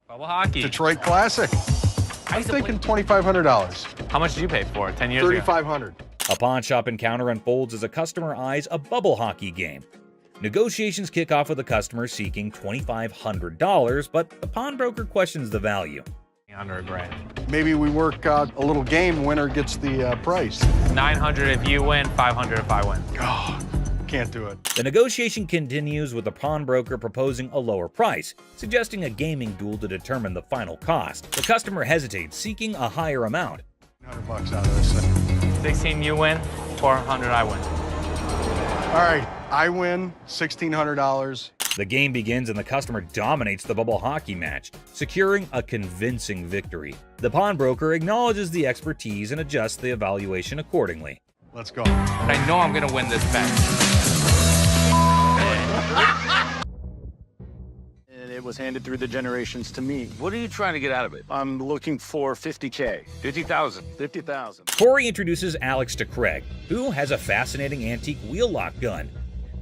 Bubble hockey. Detroit Classic. I'm thinking $2,500. How much did you pay for it 10 years ago? $3,500. A pawn shop encounter unfolds as a customer eyes a bubble hockey game. Negotiations kick off with a customer seeking $2,500, but the pawnbroker questions the value. Under $1,000. Maybe we work out a little game, winner gets the price. $900 if you win, $500 if I win. Oh, can't do it. The negotiation continues with the pawnbroker proposing a lower price, suggesting a gaming duel to determine the final cost. The customer hesitates, seeking a higher amount. $100 out of this thing. 16 you win, 400 I win. All right, I win $1,600. The game begins and the customer dominates the bubble hockey match, securing a convincing victory. The pawnbroker acknowledges the expertise and adjusts the evaluation accordingly. Let's go. I know I'm gonna win this bet. And it was handed through the generations to me. What are you trying to get out of it? I'm looking for 50K. 50,000. 50,000. Corey introduces Alex to Craig, who has a fascinating antique wheel lock gun.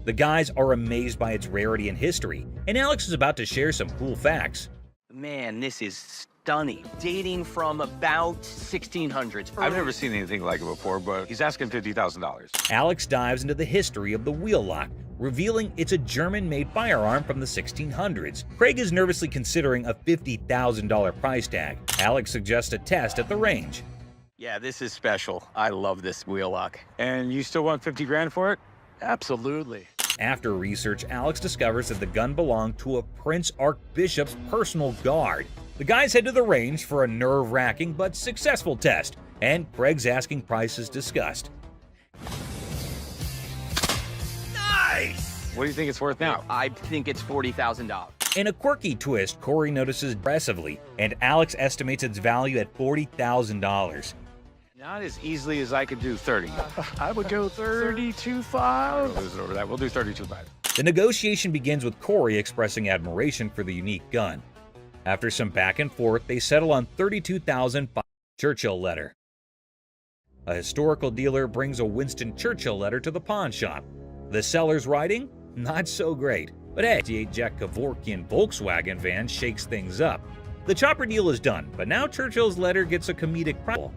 The guys are amazed by its rarity and history, and Alex is about to share some cool facts. Man, this is stunning. Dating from about 1600s. I've never seen anything like it before, but he's asking $50,000. Alex dives into the history of the wheel lock, revealing it's a German-made firearm from the 1600s. Craig is nervously considering a $50,000 price tag. Alex suggests a test at the range. Yeah, this is special. I love this wheel lock. And you still want 50 grand for it? Absolutely. After research, Alex discovers that the gun belonged to a Prince Archbishop's personal guard. The guys head to the range for a nerve-wracking but successful test, and Craig's asking price is discussed. Nice! What do you think it's worth now? I think it's $40,000. In a quirky twist, Corey notices aggressively, and Alex estimates its value at $40,000. Not as easily as I could do 30. I would go 32.5. We'll lose it over that. We'll do 32.5. The negotiation begins with Corey expressing admiration for the unique gun. After some back and forth, they settle on $32,000 Churchill letter. A historical dealer brings a Winston Churchill letter to the pawn shop. The seller's writing? Not so great. But hey, the Jack Kevorkian Volkswagen van shakes things up. The chopper deal is done, but now Churchill's letter gets a comedic problem.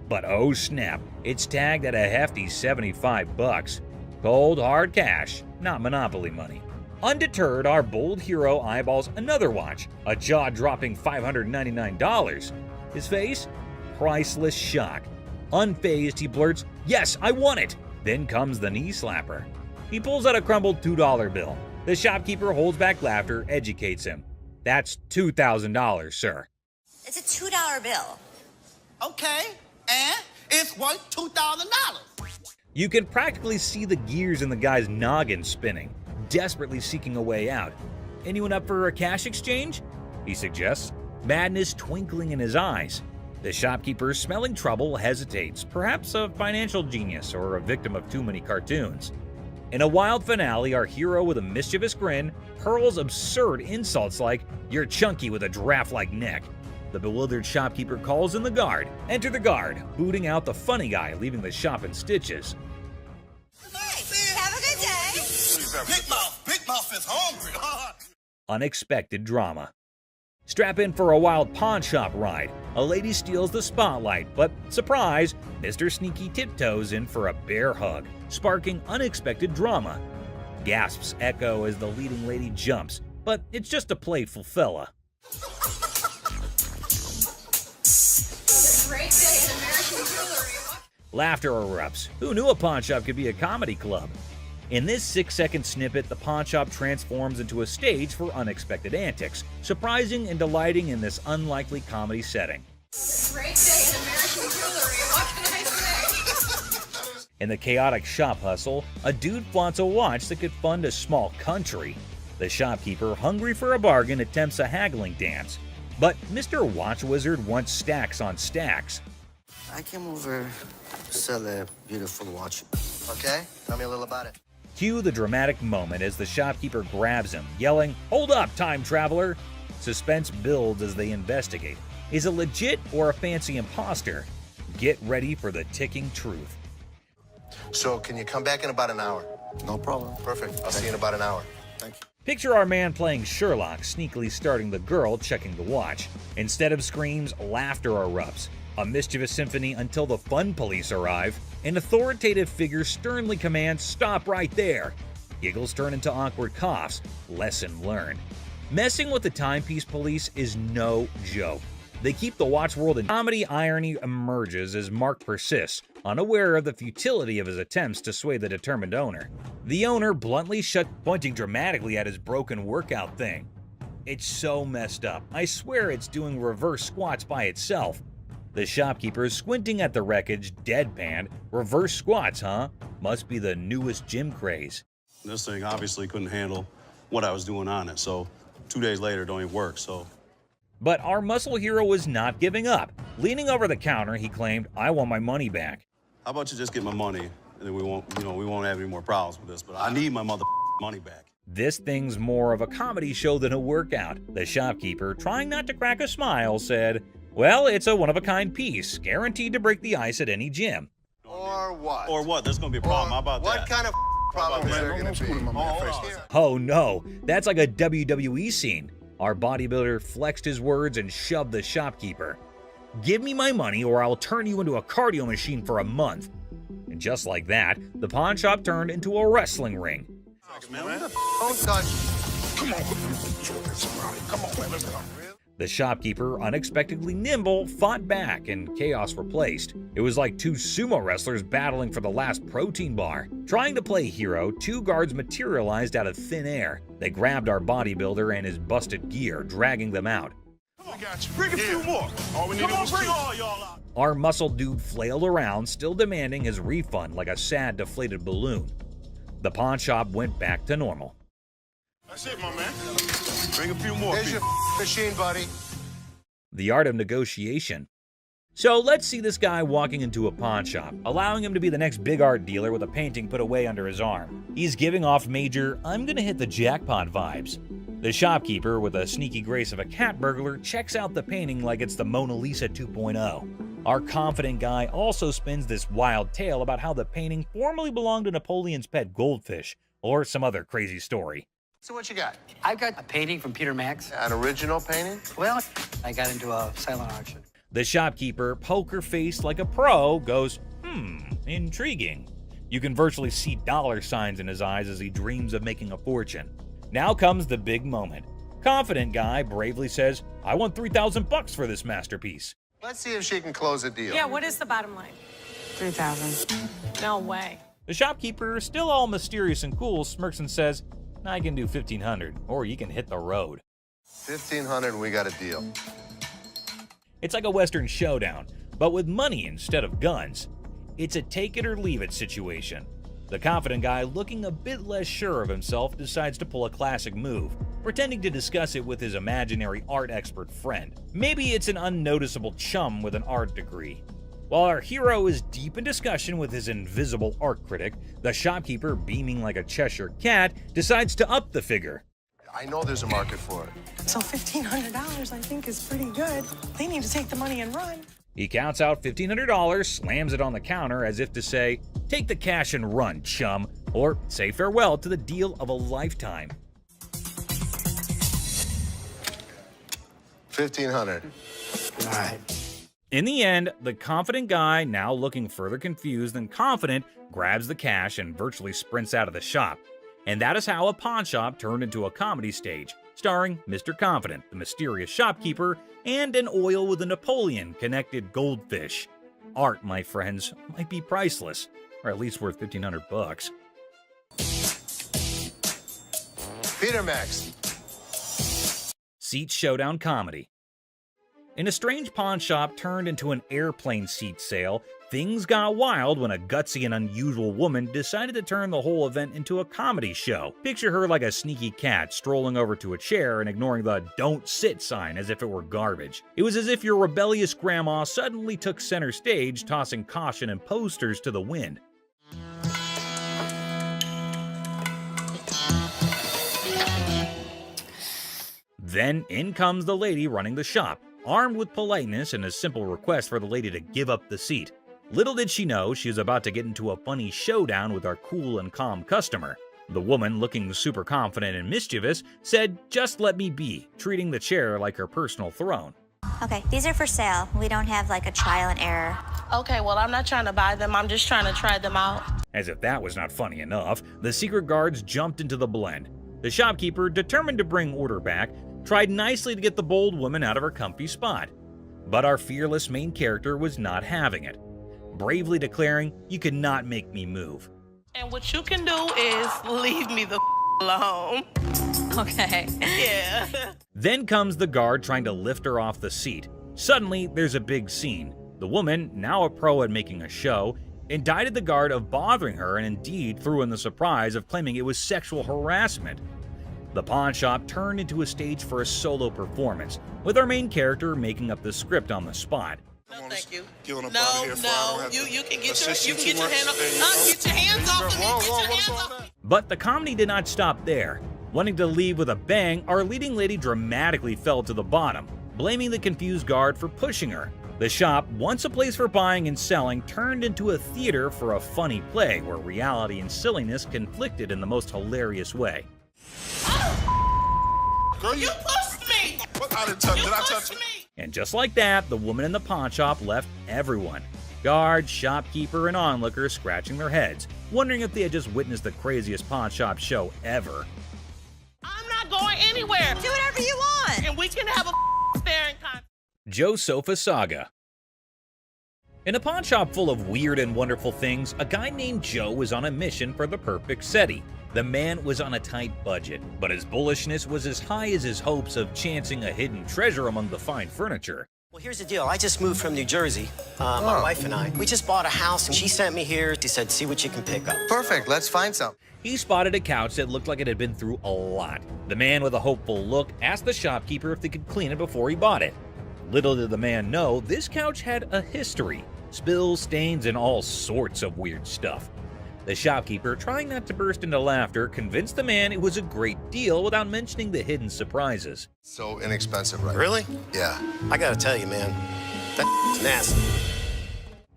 But oh snap, it's tagged at a hefty $75. Cold hard cash, not Monopoly money. Undeterred, our bold hero eyeballs another watch, a jaw-dropping $599. His face? Priceless shock. Unfazed, he blurts, "Yes, I want it!" Then comes the knee slapper. He pulls out a crumbled $2 bill. The shopkeeper holds back laughter, educates him. "That's $2,000, sir." It's a $2 bill. Okay, and it's worth $2,000. You can practically see the gears in the guy's noggin spinning, desperately seeking a way out. "Anyone up for a cash exchange?" he suggests, madness twinkling in his eyes. The shopkeeper, smelling trouble, hesitates, perhaps a financial genius or a victim of too many cartoons. In a wild finale, our hero with a mischievous grin hurls absurd insults like, "You're chunky with a giraffe-like neck." The bewildered shopkeeper calls in the guard. Enter the guard, booting out the funny guy, leaving the shop in stitches. Have a good day. Big Mouth is hungry. unexpected drama. Strap in for a wild pawn shop ride. A lady steals the spotlight, but surprise, Mr. Sneaky tiptoes in for a bear hug, sparking unexpected drama. Gasps echo as the leading lady jumps, but it's just a playful fella. Laughter erupts. Who knew a pawn shop could be a comedy club? In this 6-second snippet, the pawn shop transforms into a stage for unexpected antics, surprising and delighting in this unlikely comedy setting. Great day in American jewelry, what can I say? In the chaotic shop hustle, a dude flaunts a watch that could fund a small country. The shopkeeper, hungry for a bargain, attempts a haggling dance. But Mr. Watch Wizard wants stacks on stacks. I came over to sell a beautiful watch. Okay? Tell me a little about it. Cue the dramatic moment as the shopkeeper grabs him, yelling, "Hold up, time traveler!" Suspense builds as they investigate. Is it legit or a fancy imposter? Get ready for the ticking truth. So, can you come back in about an hour? No problem. Perfect. I'll see you in about an hour. Thank you. Picture our man playing Sherlock, sneakily starting the girl checking the watch. Instead of screams, laughter erupts. A mischievous symphony until the fun police arrive. An authoritative figure sternly commands, "Stop right there." Giggles turn into awkward coughs. Lesson learned. Messing with the timepiece police is no joke. They keep the watch world in comedy. Irony emerges as Mark persists, unaware of the futility of his attempts to sway the determined owner. The owner bluntly pointing dramatically at his broken workout thing. It's so messed up. I swear it's doing reverse squats by itself. The shopkeeper is squinting at the wreckage, deadpan. Reverse squats, huh? Must be the newest gym craze. This thing obviously couldn't handle what I was doing on it, so 2 days later it don't even work, so. But our muscle hero was not giving up. Leaning over the counter, he claimed, "I want my money back." How about you just get my money, and then we won't have any more problems with this, but I need my money back. This thing's more of a comedy show than a workout. The shopkeeper, trying not to crack a smile, said, "Well, it's a one-of-a-kind piece, guaranteed to break the ice at any gym." Or what? Or what? There's gonna be a problem. How about that? What kind of problem is there gonna be? Oh no, that's like a WWE scene. Our bodybuilder flexed his words and shoved the shopkeeper. "Give me my money or I'll turn you into a cardio machine for a month." And just like that, the pawn shop turned into a wrestling ring. Don't touch. Come on, come on, man, let's go. The shopkeeper, unexpectedly nimble, fought back and chaos replaced. It was like two sumo wrestlers battling for the last protein bar. Trying to play hero, two guards materialized out of thin air. They grabbed our bodybuilder and his busted gear, dragging them out. We got you. Bring a few more. All we need is bring all y'all out. Our muscle dude flailed around, still demanding his refund like a sad, deflated balloon. The pawn shop went back to normal. That's it, my man. Bring a few more. There's your machine, buddy. The art of negotiation. So let's see this guy walking into a pawn shop, allowing him to be the next big art dealer with a painting put away under his arm. He's giving off major, "I'm gonna hit the jackpot" vibes. The shopkeeper, with a sneaky grace of a cat burglar, checks out the painting like it's the Mona Lisa 2.0. Our confident guy also spins this wild tale about how the painting formerly belonged to Napoleon's pet goldfish, or some other crazy story. So what you got? I've got a painting from Peter Max. An original painting? Well, I got into a silent auction. The shopkeeper, poker-faced like a pro, goes, intriguing. You can virtually see dollar signs in his eyes as he dreams of making a fortune. Now comes the big moment. Confident guy bravely says, "I want $3,000 for this masterpiece." Let's see if she can close a deal. Yeah, what is the bottom line? 3,000. No way. The shopkeeper, still all mysterious and cool, smirks and says, "I can do 1,500, or you can hit the road." 1,500 and we got a deal. It's like a Western showdown, but with money instead of guns. It's a take it or leave it situation. The confident guy, looking a bit less sure of himself, decides to pull a classic move, pretending to discuss it with his imaginary art expert friend. Maybe it's an unnoticeable chum with an art degree. While our hero is deep in discussion with his invisible art critic, the shopkeeper, beaming like a Cheshire cat, decides to up the figure. I know there's a market for it. So $1,500 I think is pretty good. They need to take the money and run. He counts out $1,500, slams it on the counter as if to say, "Take the cash and run, chum," or say farewell to the deal of a lifetime. $1,500. All right. In the end, the confident guy, now looking further confused than confident, grabs the cash and virtually sprints out of the shop. And that is how a pawn shop turned into a comedy stage, starring Mr. Confident, the mysterious shopkeeper, and an oil with a Napoleon-connected goldfish. Art, my friends, might be priceless, or at least worth $1,500. Peter Max. Seat showdown comedy. In a strange pawn shop turned into an airplane seat sale, things got wild when a gutsy and unusual woman decided to turn the whole event into a comedy show. Picture her like a sneaky cat strolling over to a chair and ignoring the "don't sit" sign as if it were garbage. It was as if your rebellious grandma suddenly took center stage, tossing caution and posters to the wind. Then in comes the lady running the shop, armed with politeness and a simple request for the lady to give up the seat. Little did she know she was about to get into a funny showdown with our cool and calm customer. The woman, looking super confident and mischievous, said, "Just let me be," treating the chair like her personal throne. Okay, these are for sale. We don't have like a trial and error. Okay, well, I'm not trying to buy them. I'm just trying to try them out. As if that was not funny enough, the secret guards jumped into the blend. The shopkeeper, determined to bring order back, tried nicely to get the bold woman out of her comfy spot. But our fearless main character was not having it, bravely declaring, "You could not make me move." And what you can do is leave me the alone. Okay. Yeah. Then comes the guard trying to lift her off the seat. Suddenly, there's a big scene. The woman, now a pro at making a show, indicted the guard of bothering her and indeed threw in the surprise of claiming it was sexual harassment. The pawn shop turned into a stage for a solo performance, with our main character making up the script on the spot. No, thank you. Killing up No, out of here, no, you can get your hand off. Get your hands off of me. Get your hands off. But the comedy did not stop there. Wanting to leave with a bang, our leading lady dramatically fell to the bottom, blaming the confused guard for pushing her. The shop, once a place for buying and selling, turned into a theater for a funny play where reality and silliness conflicted in the most hilarious way. Girl, you pushed me. What? I didn't touch you. Did I touch you? And just like that, the woman in the pawn shop left everyone. Guard, shopkeeper, and onlookers scratching their heads, wondering if they had just witnessed the craziest pawn shop show ever. I'm not going anywhere. Do whatever you want. And we can have a staring contest. Joe Sofa Saga. In a pawn shop full of weird and wonderful things, a guy named Joe was on a mission for the perfect SETI. The man was on a tight budget, but his bullishness was as high as his hopes of chancing a hidden treasure among the fine furniture. Well, here's the deal. I just moved from New Jersey, my wife and I. We just bought a house, and she sent me here. She said, "See what you can pick up." Perfect. Let's find some. He spotted a couch that looked like it had been through a lot. The man with a hopeful look asked the shopkeeper if they could clean it before he bought it. Little did the man know, this couch had a history. Spills, stains, and all sorts of weird stuff. The shopkeeper, trying not to burst into laughter, convinced the man it was a great deal without mentioning the hidden surprises. So inexpensive, right? Really? Yeah. I gotta tell you, man, that's nasty.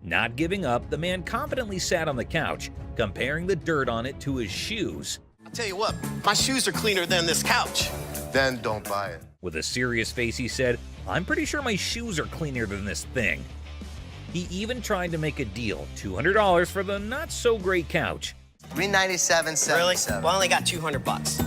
Not giving up, the man confidently sat on the couch, comparing the dirt on it to his shoes. I'll tell you what, my shoes are cleaner than this couch. Then don't buy it. With a serious face, he said, "I'm pretty sure my shoes are cleaner than this thing." He even tried to make a deal, $200 for the not-so-great couch. $397.77. Really? Well, I only got $200.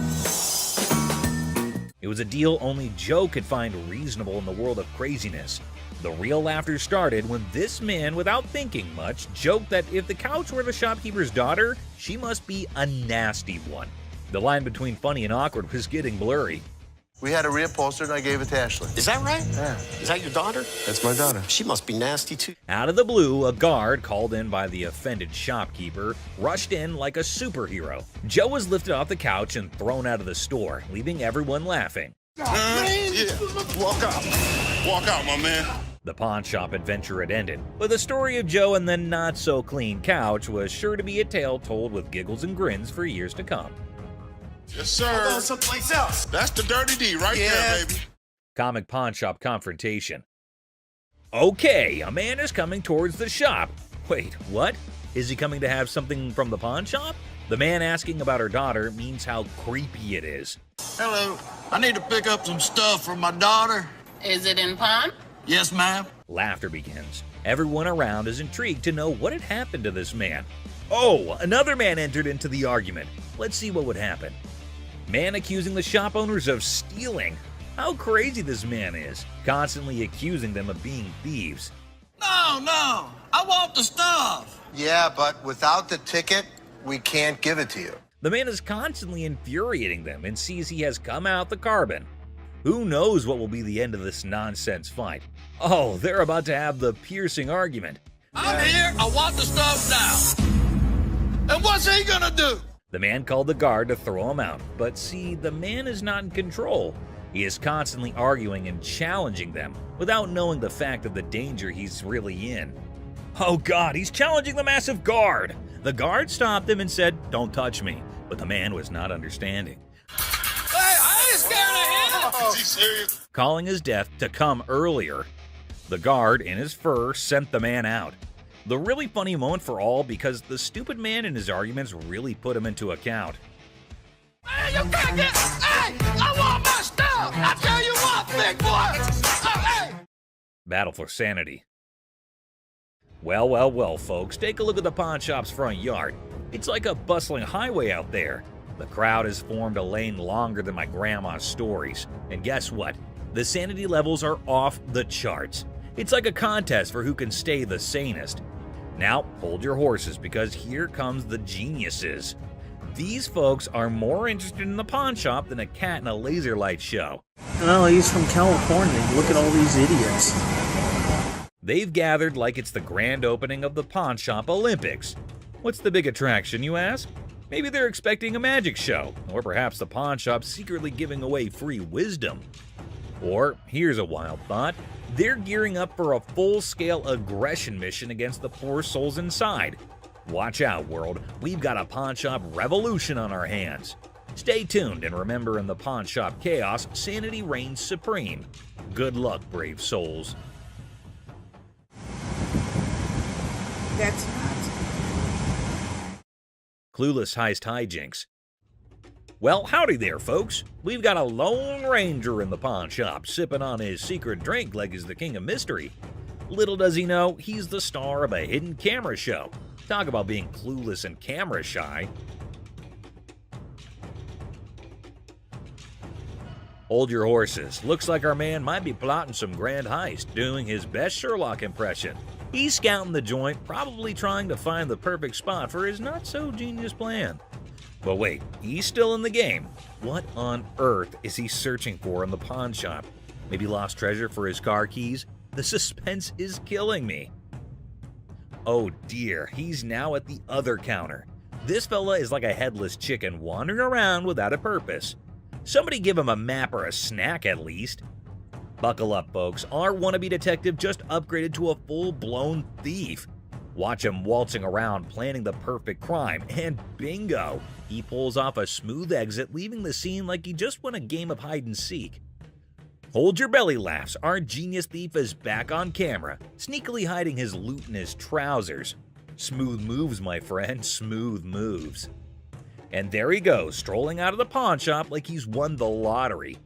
It was a deal only Joe could find reasonable in the world of craziness. The real laughter started when this man, without thinking much, joked that if the couch were the shopkeeper's daughter, she must be a nasty one. The line between funny and awkward was getting blurry. We had a reupholster and I gave it to Ashley. Is that right? Yeah. Is that your daughter? That's my daughter. She must be nasty, too. Out of the blue, a guard, called in by the offended shopkeeper, rushed in like a superhero. Joe was lifted off the couch and thrown out of the store, leaving everyone laughing. Yeah. Walk out. Walk out, my man. The pawn shop adventure had ended, but the story of Joe and the not-so-clean couch was sure to be a tale told with giggles and grins for years to come. Yes, sir. Someplace else. That's the Dirty D right there, baby. Comic pawn shop confrontation. Okay, a man is coming towards the shop. Wait, what? Is he coming to have something from the pawn shop? The man asking about her daughter means how creepy it is. Hello. I need to pick up some stuff for my daughter. Is it in pawn? Yes, ma'am. Laughter begins. Everyone around is intrigued to know what had happened to this man. Oh, another man entered into the argument. Let's see what would happen. Man accusing the shop owners of stealing. How crazy this man is, constantly accusing them of being thieves. No, I want the stuff. Yeah, but without the ticket, we can't give it to you. The man is constantly infuriating them and sees he has come out the carbon. Who knows what will be the end of this nonsense fight? Oh, they're about to have the piercing argument. I'm here, I want the stuff now. And what's he gonna do? The man called the guard to throw him out, but see, the man is not in control. He is constantly arguing and challenging them without knowing the fact of the danger he's really in. Oh God, he's challenging the massive guard. The guard stopped him and said, "Don't touch me," but the man was not understanding. Hey, I ain't scared of him. Is he serious? Calling his death to come earlier. The guard, in his fur, sent the man out. The really funny moment for all because the stupid man in his arguments really put him into account. Hey, you can't get. Hey, I want my stuff. I tell you what, big boy. Hey. Battle for sanity. Well, folks, take a look at the pawn shop's front yard. It's like a bustling highway out there. The crowd has formed a lane longer than my grandma's stories. And guess what? The sanity levels are off the charts. It's like a contest for who can stay the sanest. Now, hold your horses because here comes the geniuses. These folks are more interested in the pawn shop than a cat in a laser light show. Well, he's from California. Look at all these idiots. They've gathered like it's the grand opening of the Pawn Shop Olympics. What's the big attraction, you ask? Maybe they're expecting a magic show, or perhaps the pawn shop secretly giving away free wisdom. Or, here's a wild thought, they're gearing up for a full-scale aggression mission against the poor souls inside. Watch out, world, we've got a pawn shop revolution on our hands. Stay tuned and remember, in the pawn shop chaos, sanity reigns supreme. Good luck, brave souls. That's not. Clueless heist hijinks. Well, howdy there, folks. We've got a Lone Ranger in the pawn shop, sipping on his secret drink like he's the king of mystery. Little does he know, he's the star of a hidden camera show. Talk about being clueless and camera shy. Hold your horses. Looks like our man might be plotting some grand heist, doing his best Sherlock impression. He's scouting the joint, probably trying to find the perfect spot for his not-so-genius plan. But wait, he's still in the game. What on earth is he searching for in the pawn shop? Maybe lost treasure for his car keys? The suspense is killing me. Oh dear, he's now at the other counter. This fella is like a headless chicken wandering around without a purpose. Somebody give him a map or a snack at least. Buckle up, folks. Our wannabe detective just upgraded to a full-blown thief. Watch him waltzing around planning the perfect crime, and bingo! He pulls off a smooth exit, leaving the scene like he just won a game of hide-and-seek. Hold your belly laughs, our genius thief is back on camera, sneakily hiding his loot in his trousers. Smooth moves, my friend, smooth moves. And there he goes, strolling out of the pawn shop like he's won the lottery.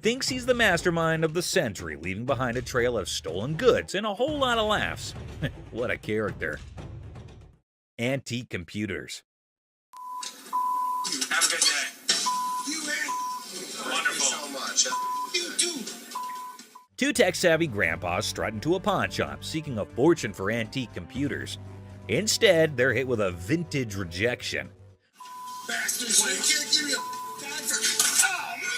Thinks he's the mastermind of the century, leaving behind a trail of stolen goods and a whole lot of laughs. What a character. Antique computers. Have a good day. You man. Wonderful. So much. You too. Two tech-savvy grandpas strut into a pawn shop, seeking a fortune for antique computers. Instead, they're hit with a vintage rejection. Bastards, you can't give me a dime for... Oh, man.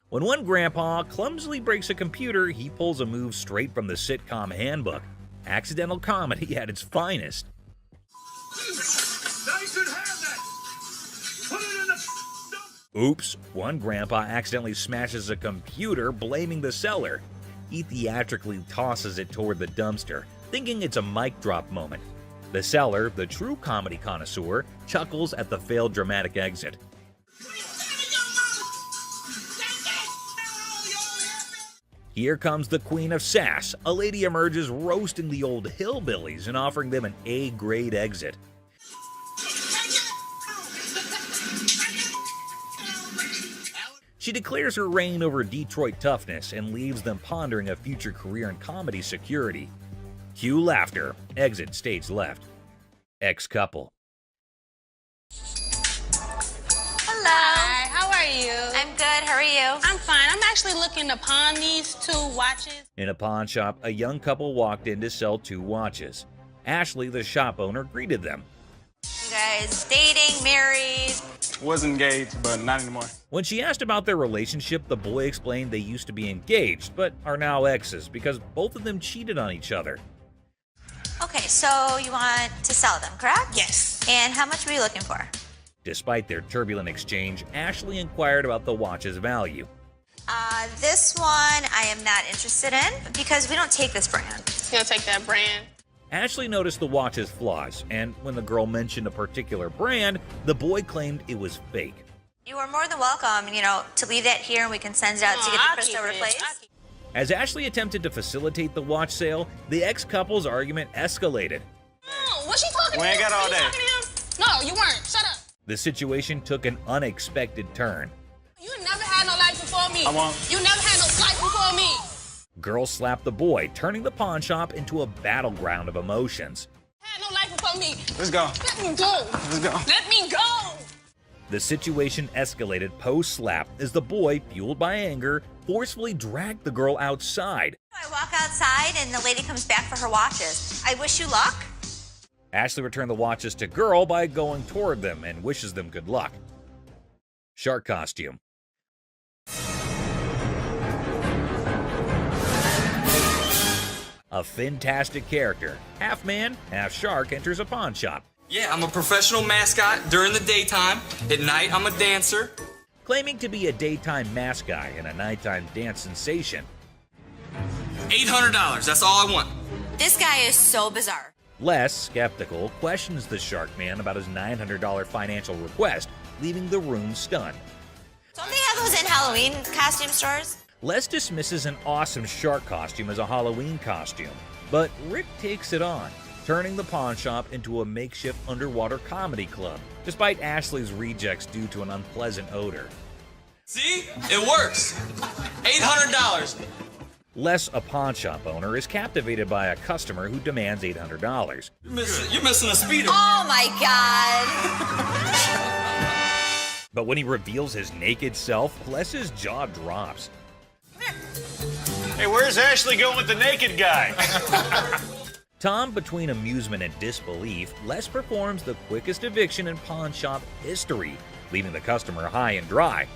When one grandpa clumsily breaks a computer, he pulls a move straight from the sitcom handbook. Accidental comedy at its finest. They should have that. Put it in the... Oops, one grandpa accidentally smashes a computer, blaming the seller. He theatrically tosses it toward the dumpster, thinking it's a mic drop moment. The seller, the true comedy connoisseur, chuckles at the failed dramatic exit. Here comes the queen of sass. A lady emerges roasting the old hillbillies and offering them an A-grade exit. She declares her reign over Detroit toughness and leaves them pondering a future career in comedy security. Cue laughter. Exit stage left. Ex-couple. Hello. Hi, how are you? I'm good. How are you? I'm fine. I'm actually looking to pawn these 2 watches. In a pawn shop, a young couple walked in to sell 2 watches. Ashley, the shop owner, greeted them. You guys dating, married? Was engaged, but not anymore. When she asked about their relationship, the boy explained they used to be engaged, but are now exes because both of them cheated on each other. Okay, so you want to sell them, correct? Yes. And how much were you looking for? Despite their turbulent exchange, Ashley inquired about the watch's value. This one I am not interested in because we don't take this brand. You gonna take that brand? Ashley noticed the watch's flaws, and when the girl mentioned a particular brand, the boy claimed it was fake. You are more than welcome, to leave that here and we can send it out to get the crystal replaced. As Ashley attempted to facilitate the watch sale, the ex-couple's argument escalated. No, what's she talking to? We ain't got all day. No, you weren't. Shut up. The situation took an unexpected turn. You never had no life before me. I won't. You never had no life before me. Girl slapped the boy, turning the pawn shop into a battleground of emotions. Had no life before me. Let's go. Let me go. Let's go. Let me go. The situation escalated post-slap as the boy, fueled by anger, forcefully dragged the girl outside. I walk outside and the lady comes back for her watches. I wish you luck. Ashley returned the watches to girl by going toward them and wishes them good luck. Shark costume. A fantastic character, half man, half shark, enters a pawn shop. Yeah, I'm a professional mascot during the daytime. At night, I'm a dancer. Claiming to be a daytime mascot and a nighttime dance sensation. $800, that's all I want. This guy is so bizarre. Les, skeptical, questions the shark man about his $900 financial request, leaving the room stunned. Don't they have those in Halloween costume stores? Les dismisses an awesome shark costume as a Halloween costume, but Rick takes it on, turning the pawn shop into a makeshift underwater comedy club, despite Ashley's rejects due to an unpleasant odor. See? It works. $800. Les, a pawn shop owner, is captivated by a customer who demands $800. You're missing a speeder. Oh my God. But when he reveals his naked self, Les's jaw drops. Hey, where's Ashley going with the naked guy? Tom, between amusement and disbelief, Les performs the quickest eviction in pawn shop history, leaving the customer high and dry.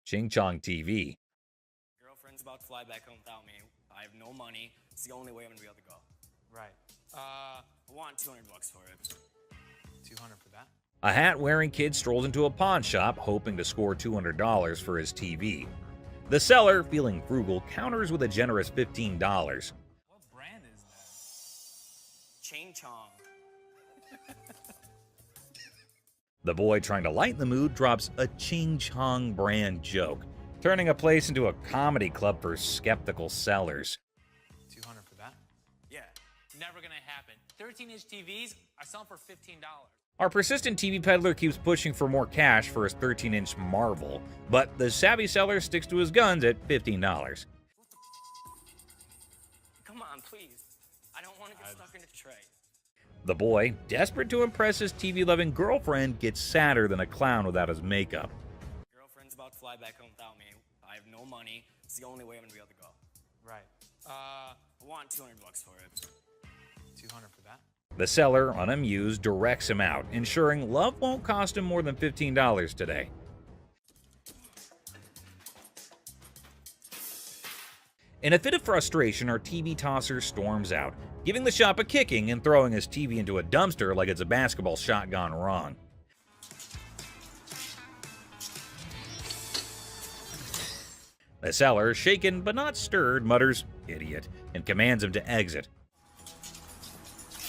Ching Chong TV. Girlfriend's about to fly back home without me. I have no money. It's the only way I'm gonna be able to go. Right. I want $200 for it. 200 for that? A hat-wearing kid strolls into a pawn shop, hoping to score $200 for his TV. The seller, feeling frugal, counters with a generous $15. What brand is that? Ching Chong. The boy, trying to lighten the mood, drops a Ching Chong brand joke, turning a place into a comedy club for skeptical sellers. 200 for that? Yeah. Never gonna happen. 13-inch TVs are selling for $15. Our persistent TV peddler keeps pushing for more cash for his 13-inch Marvel, but the savvy seller sticks to his guns at $15. Come on, please. I don't want to get stuck in a tray. The boy, desperate to impress his TV-loving girlfriend, gets sadder than a clown without his makeup. Girlfriend's about to fly back home without me. I have no money. It's the only way I'm gonna be able to go. Right. I want $200 for it. 200 for that? The seller, unamused, directs him out, ensuring love won't cost him more than $15 today. In a fit of frustration, our TV tosser storms out, giving the shop a kicking and throwing his TV into a dumpster like it's a basketball shot gone wrong. The seller, shaken but not stirred, mutters, "Idiot," and commands him to exit.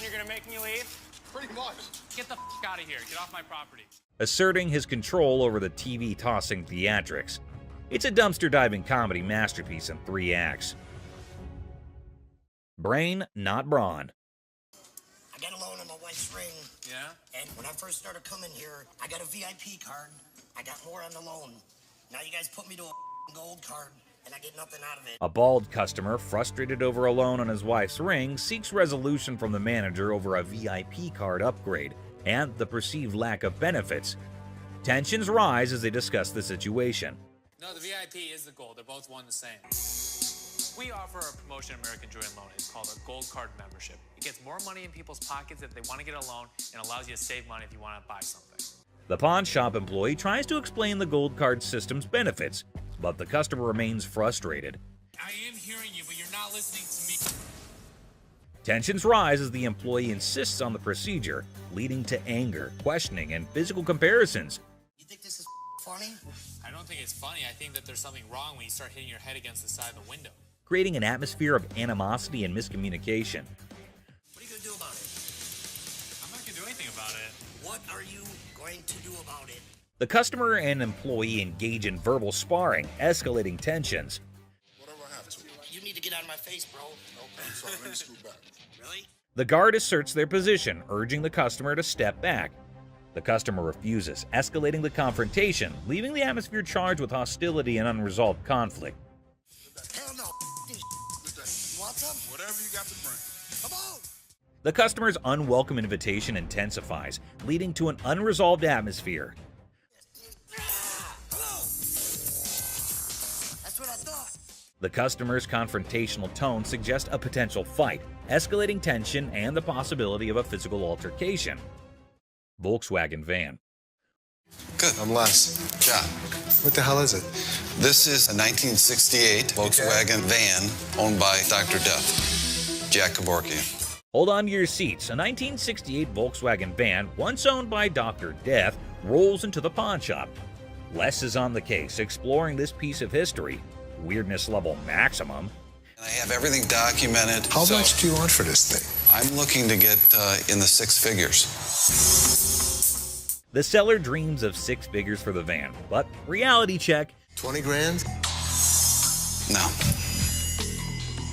You're gonna make me leave? Pretty much. Get the f out of here. Get off my property. Asserting his control over the TV-tossing theatrics. It's a dumpster-diving comedy masterpiece in 3 acts. Brain, not brawn. I got a loan on my wife's ring. Yeah? And when I first started coming here, I got a VIP card. I got more on the loan. Now you guys put me to a gold card, and I get nothing out of it. A bald customer, frustrated over a loan on his wife's ring, seeks resolution from the manager over a VIP card upgrade and the perceived lack of benefits. Tensions rise as they discuss the situation. No, the VIP is the gold. They're both one the same. We offer a promotion at American Joy and Loan. It's called a Gold Card membership. It gets more money in people's pockets if they want to get a loan and allows you to save money if you want to buy something. The pawn shop employee tries to explain the gold card system's benefits, but the customer remains frustrated. I am hearing you, but you're not listening to me. Tensions rise as the employee insists on the procedure, leading to anger, questioning, and physical comparisons. You think this is funny? I don't think it's funny. I think that there's something wrong when you start hitting your head against the side of the window. Creating an atmosphere of animosity and miscommunication. What are you going to do about it? I'm not going to do anything about it. What are you going to do about it? The customer and employee engage in verbal sparring, escalating tensions. Whatever I have to. You need to get out of my face, bro. Okay, I'm sorry. Let me scoot back. Really? The guard asserts their position, urging the customer to step back. The customer refuses, escalating the confrontation, leaving the atmosphere charged with hostility and unresolved conflict. Hell no. You want some? Whatever you got to bring. Come on. The customer's unwelcome invitation intensifies, leading to an unresolved atmosphere. That's what I thought. The customer's confrontational tone suggests a potential fight, escalating tension and the possibility of a physical altercation. Volkswagen van. Good. I'm Les. John. What the hell is it? This is a 1968 Volkswagen van owned by Dr. Death, Jack Kevorkian. Hold on to your seats. A 1968 Volkswagen van, once owned by Dr. Death, rolls into the pawn shop. Les is on the case, exploring this piece of history. Weirdness level maximum. And I have everything documented. How much do you want for this thing? I'm looking to get in the six figures. The seller dreams of six figures for the van, but reality check. 20 grand? No.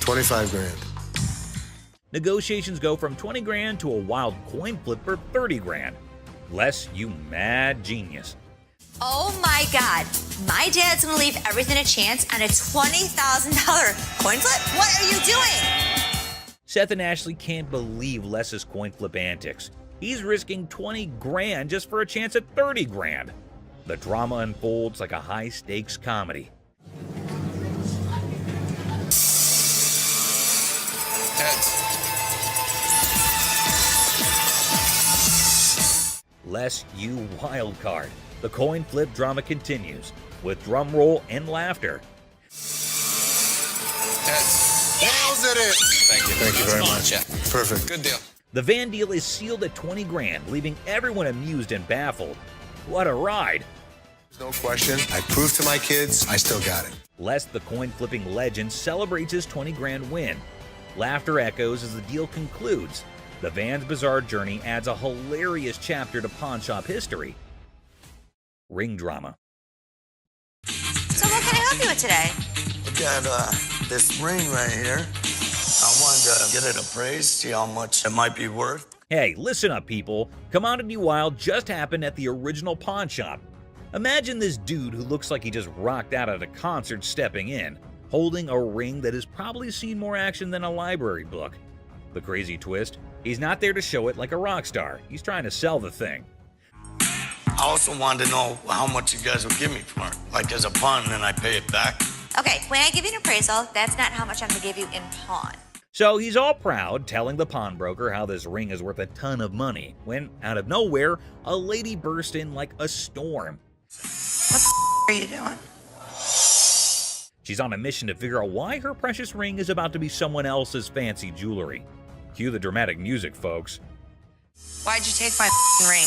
25 grand. Negotiations go from 20 grand to a wild coin flip for 30 grand. Les, you mad genius. Oh my God. My dad's gonna leave everything to chance on a $20,000 coin flip? What are you doing? Seth and Ashley can't believe Les's coin flip antics. He's risking 20 grand just for a chance at 30 grand. The drama unfolds like a high-stakes comedy. Heads. Les, you wild card. The coin flip drama continues, with drum roll and laughter. Heads. Nails it in. Thank you. Thank you very Fun. much. Yeah. Perfect. Good deal. The van deal is sealed at 20 grand, leaving everyone amused and baffled. What a ride! No question. I proved to my kids I still got it. Les, the coin flipping legend, celebrates his 20 grand win. Laughter echoes as the deal concludes. The van's bizarre journey adds a hilarious chapter to pawn shop history. Ring drama. So what can I help you with today? I got this ring right here. I wanted to get it appraised, see how much it might be worth. Hey, listen up, people. Commodity Wild just happened at the original pawn shop. Imagine this dude who looks like he just rocked out at a concert stepping in, holding a ring that has probably seen more action than a library book. The crazy twist, he's not there to show it like a rock star. He's trying to sell the thing. I also wanted to know how much you guys would give me for it, like as a pawn, and then I pay it back. Okay, when I give you an appraisal, that's not how much I'm gonna give you in pawn. So he's all proud, telling the pawnbroker how this ring is worth a ton of money, when, out of nowhere, a lady burst in like a storm. What the are you doing? She's on a mission to figure out why her precious ring is about to be someone else's fancy jewelry. Cue the dramatic music, folks. Why'd you take my ring?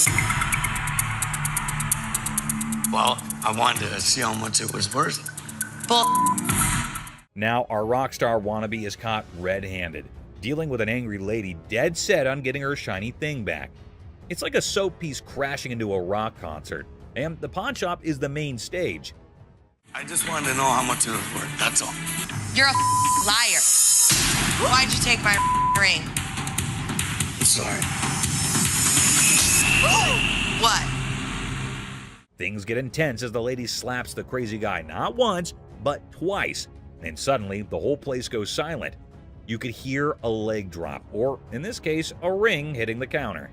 Well, I wanted to see how much it was worth. Bull. Now, our rock star wannabe is caught red-handed, dealing with an angry lady dead set on getting her shiny thing back. It's like a soap piece crashing into a rock concert, and the pawn shop is the main stage. I just wanted to know how much it was worth, that's all. You're a liar. Why'd you take my ring? I'm sorry. What? Things get intense as the lady slaps the crazy guy not once, but twice, and suddenly the whole place goes silent. You could hear a leg drop, or in this case, a ring hitting the counter.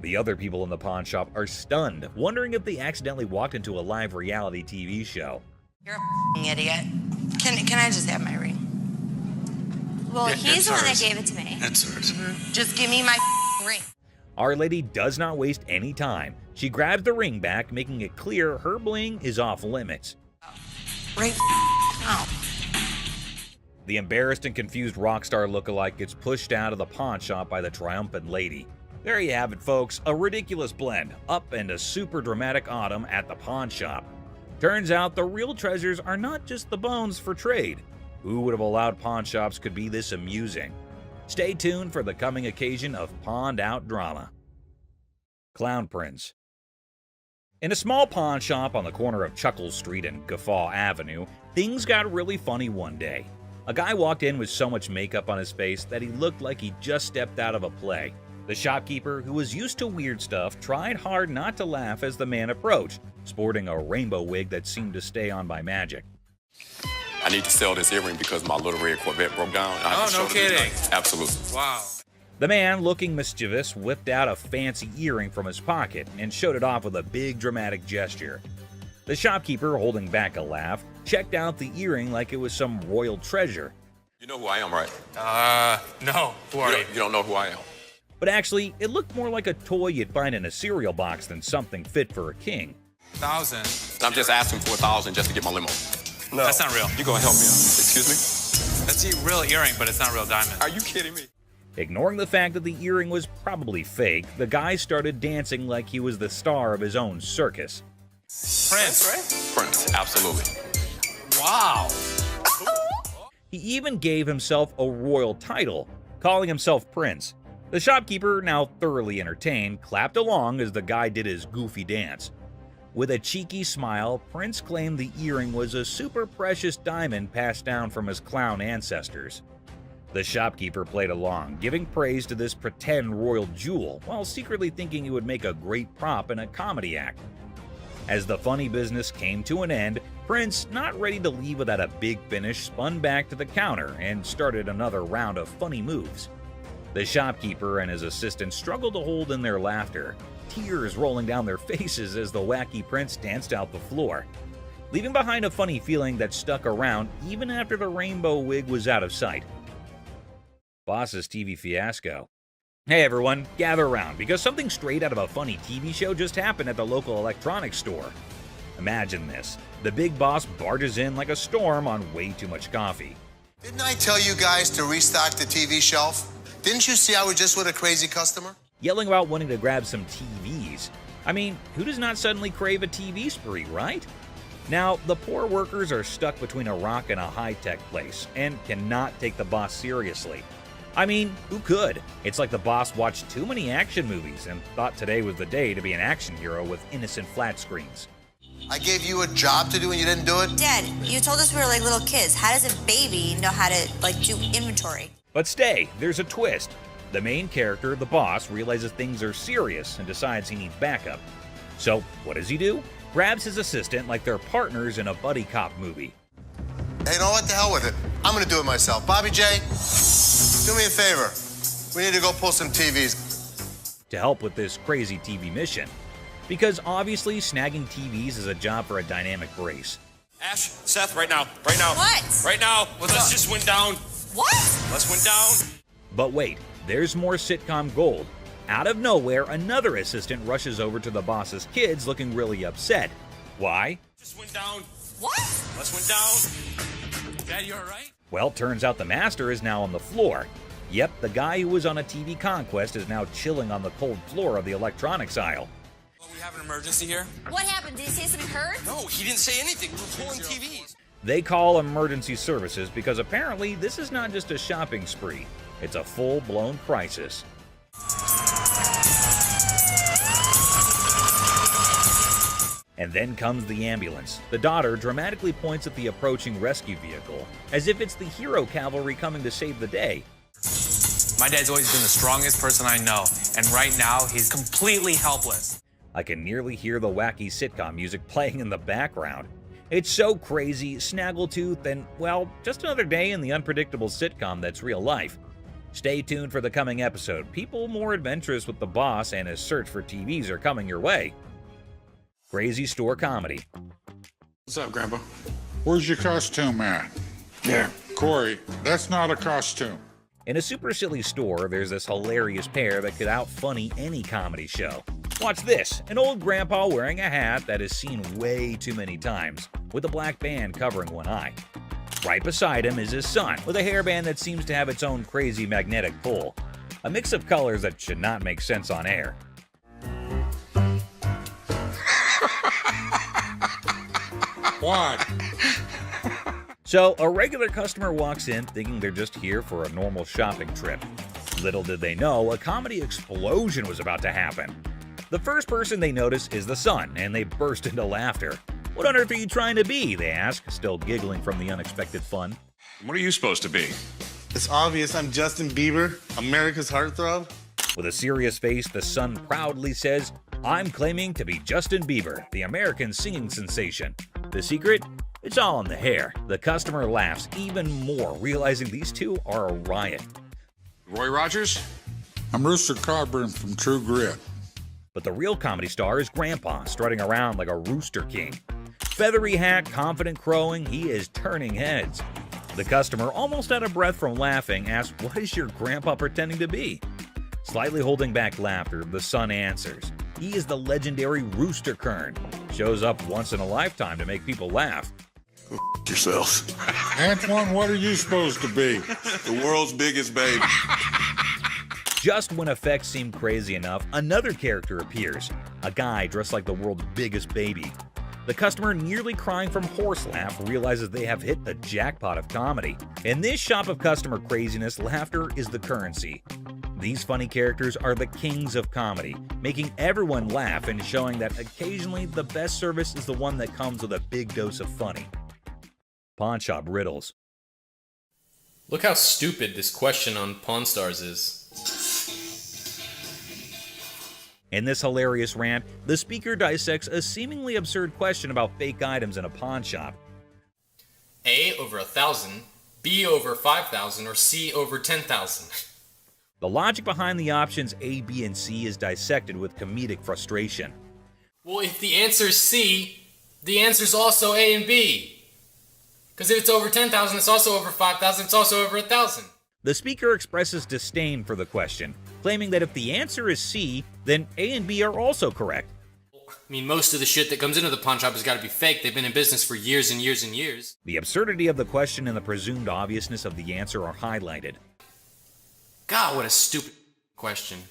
The other people in the pawn shop are stunned, wondering if they accidentally walked into a live reality TV show. You're a f***ing idiot. Can I just have my ring? Well, he's the one that gave it to me. That's hers. Just give me my f***ing ring. Our lady does not waste any time. She grabs the ring back, making it clear her bling is off limits. Right now. The embarrassed and confused rock star lookalike gets pushed out of the pawn shop by the triumphant lady. There you have it, folks, a ridiculous blend, up and a super dramatic autumn at the pawn shop. Turns out the real treasures are not just the bones for trade. Who would have allowed pawn shops could be this amusing? Stay tuned for the coming occasion of pawned out drama. Clown Prince. In a small pawn shop on the corner of Chuckles Street and Guffaw Avenue, things got really funny one day. A guy walked in with so much makeup on his face that he looked like he just stepped out of a play. The shopkeeper, who was used to weird stuff, tried hard not to laugh as the man approached, sporting a rainbow wig that seemed to stay on by magic. I need to sell this earring because my little red Corvette broke down. No kidding. Absolutely. Wow. The man, looking mischievous, whipped out a fancy earring from his pocket and showed it off with a big dramatic gesture. The shopkeeper, holding back a laugh, checked out the earring like it was some royal treasure. You know who I am, right? No. Who are you? You don't know who I am. But actually, it looked more like a toy you'd find in a cereal box than something fit for a king. 1,000. I'm just asking for 1,000 just to get my limo. No. That's not real. You gonna help me out? Excuse me? That's a real earring, but it's not real diamond. Are you kidding me? Ignoring the fact that the earring was probably fake, the guy started dancing like he was the star of his own circus. Prince, right? Prince, absolutely. Wow. He even gave himself a royal title, calling himself Prince. The shopkeeper, now thoroughly entertained, clapped along as the guy did his goofy dance. With a cheeky smile, Prince claimed the earring was a super precious diamond passed down from his clown ancestors. The shopkeeper played along, giving praise to this pretend royal jewel, while secretly thinking it would make a great prop in a comedy act. As the funny business came to an end, Prince, not ready to leave without a big finish, spun back to the counter and started another round of funny moves. The shopkeeper and his assistant struggled to hold in their laughter, tears rolling down their faces as the wacky Prince danced out the floor, leaving behind a funny feeling that stuck around even after the rainbow wig was out of sight. Boss's TV fiasco. Hey everyone, gather around because something straight out of a funny TV show just happened at the local electronics store. Imagine this. The big boss barges in like a storm on way too much coffee. Didn't I tell you guys to restock the TV shelf? Didn't you see I was just with a crazy customer? Yelling about wanting to grab some TVs. I mean, who does not suddenly crave a TV spree, right? Now, the poor workers are stuck between a rock and a high-tech place and cannot take the boss seriously. I mean, who could? It's like the boss watched too many action movies and thought today was the day to be an action hero with innocent flat screens. I gave you a job to do and you didn't do it? Dad, you told us we were like little kids. How does a baby know how to, do inventory? But stay, there's a twist. The main character, the boss, realizes things are serious and decides he needs backup. So, what does he do? Grabs his assistant like they're partners in a buddy cop movie. Hey, you know what? The hell with it. I'm gonna do it myself. Bobby J, do me a favor. We need to go pull some TVs. To help with this crazy TV mission. Because obviously, snagging TVs is a job for a dynamic brace. Ash, Seth, right now. Right now. What? Right now. Let's just went down. What? Let's went down. But wait, there's more sitcom gold. Out of nowhere, another assistant rushes over to the boss's kids looking really upset. Why? Just went down. What? Let's went down. Dad, you all right? Well, turns out the master is now on the floor. Yep, the guy who was on a TV conquest is now chilling on the cold floor of the electronics aisle. Well, we have an emergency here. What happened? Did he say something hurt? No, he didn't say anything. We're pulling TVs. They call emergency services because apparently this is not just a shopping spree. It's a full-blown crisis. And then comes the ambulance. The daughter dramatically points at the approaching rescue vehicle, as if it's the hero cavalry coming to save the day. My dad's always been the strongest person I know, and right now he's completely helpless. I can nearly hear the wacky sitcom music playing in the background. It's so crazy, Snaggletooth, and, well, just another day in the unpredictable sitcom that's real life. Stay tuned for the coming episode. People more adventurous with the boss and his search for TVs are coming your way. Crazy Store Comedy. What's up, Grandpa? Where's your costume at? There. Corey, that's not a costume. In a super silly store, there's this hilarious pair that could out-funny any comedy show. Watch this, an old grandpa wearing a hat that is seen way too many times, with a black band covering one eye. Right beside him is his son, with a hairband that seems to have its own crazy magnetic pull. A mix of colors that should not make sense on air. What? So, a regular customer walks in thinking they're just here for a normal shopping trip. Little did they know, a comedy explosion was about to happen. The first person they notice is the son, and they burst into laughter. "What on earth are you trying to be?" they ask, still giggling from the unexpected fun. What are you supposed to be? It's obvious I'm Justin Bieber, America's heartthrob. With a serious face, the son proudly says, "I'm claiming to be Justin Bieber, the American singing sensation." The secret? It's all in the hair. The customer laughs even more, realizing these two are a riot. Roy Rogers? I'm Rooster Cogburn from True Grit. But the real comedy star is Grandpa, strutting around like a rooster king. Feathery hat, confident crowing, he is turning heads. The customer, almost out of breath from laughing, asks, "What is your grandpa pretending to be?" Slightly holding back laughter, the son answers, "He is the legendary Rooster Kern. Shows up once in a lifetime to make people laugh." Go yourself. Antoine, what are you supposed to be? The world's biggest baby. Just when effects seem crazy enough, another character appears, a guy dressed like the world's biggest baby. The customer, nearly crying from horse laugh, realizes they have hit the jackpot of comedy. In this shop of customer craziness, laughter is the currency. These funny characters are the kings of comedy, making everyone laugh and showing that occasionally the best service is the one that comes with a big dose of funny. Pawn Shop Riddles. Look how stupid this question on Pawn Stars is. In this hilarious rant, the speaker dissects a seemingly absurd question about fake items in a pawn shop. A over 1,000, B over 5,000, or C over 10,000. The logic behind the options A, B, and C is dissected with comedic frustration. Well, if the answer's C, the answer's also A and B. Because if it's over 10,000, it's also over 5,000, it's also over 1,000. The speaker expresses disdain for the question, claiming that if the answer is C, then A and B are also correct. I mean, most of the shit that comes into the pawn shop has got to be fake. They've been in business for years and years and years. The absurdity of the question and the presumed obviousness of the answer are highlighted. God, what a stupid question.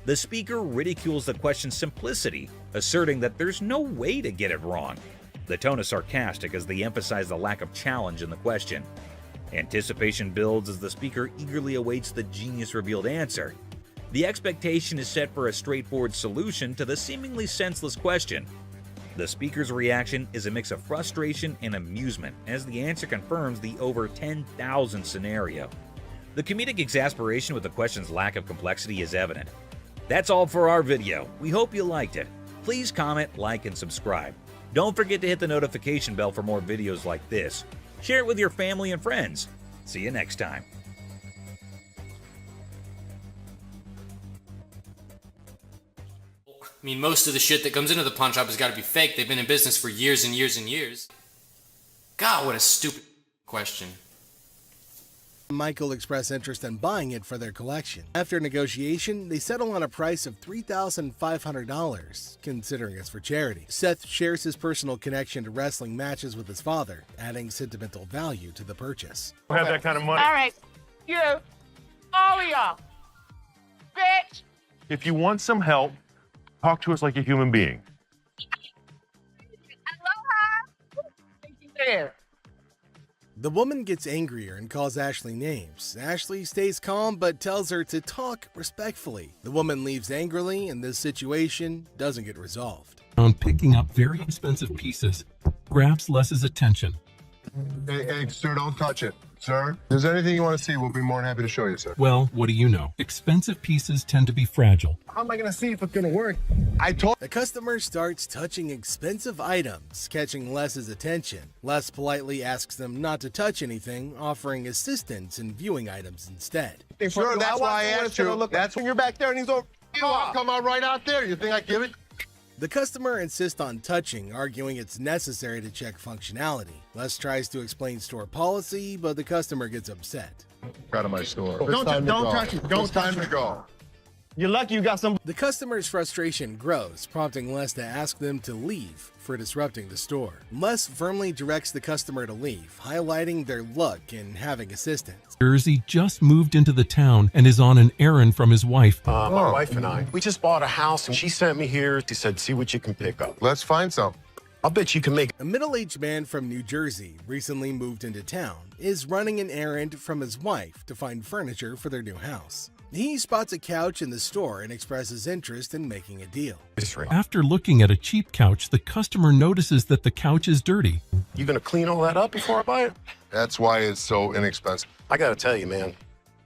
The speaker ridicules the question's simplicity, asserting that there's no way to get it wrong. The tone is sarcastic as they emphasize the lack of challenge in the question. Anticipation builds as the speaker eagerly awaits the genius-revealed answer. The expectation is set for a straightforward solution to the seemingly senseless question. The speaker's reaction is a mix of frustration and amusement as the answer confirms the over 10,000 scenario. The comedic exasperation with the question's lack of complexity is evident. That's all for our video. We hope you liked it. Please comment, like, and subscribe. Don't forget to hit the notification bell for more videos like this. Share it with your family and friends. See you next time. I mean, most of the shit that comes into the pawn shop has got to be fake. They've been in business for years and years and years. God, what a stupid question. Michael expressed interest in buying it for their collection. After negotiation, they settle on a price of $3,500, considering it's for charity. Seth shares his personal connection to wrestling matches with his father, adding sentimental value to the purchase. I don't have that kind of money. All right, you, all of y'all, bitch. If you want some help, talk to us like a human being. Aloha. There. The woman gets angrier and calls Ashley names. Ashley stays calm but tells her to talk respectfully. The woman leaves angrily and this situation doesn't get resolved. On picking up very expensive pieces grabs Les's attention. Hey, sir, don't touch it. Sir, if there's anything you want to see, we'll be more than happy to show you, sir. Well, what do you know? Expensive pieces tend to be fragile. How am I going to see if it's going to work? The customer starts touching expensive items, catching Les's attention. Les politely asks them not to touch anything, offering assistance in viewing items instead. Sure, that's why I asked you. That's when you're back there and he's over. I'll come out right out there. You think I give it? The customer insists on touching, arguing it's necessary to check functionality. Les tries to explain store policy, but the customer gets upset. Out of my store. Don't touch it. Don't time to go. You're lucky you got some. The customer's frustration grows, prompting Les to ask them to leave for disrupting the store. Les firmly directs the customer to leave, highlighting their luck in having assistance. Jersey just moved into the town and is on an errand from his wife. My wife and I, we just bought a house and she sent me here. She said, see what you can pick up. Let's find some. I'll bet you can make. A middle-aged man from New Jersey, recently moved into town, is running an errand from his wife to find furniture for their new house. He spots a couch in the store and expresses interest in making a deal. After looking at a cheap couch, the customer notices that the couch is dirty. You gonna clean all that up before I buy it? That's why it's so inexpensive. I gotta tell you, man,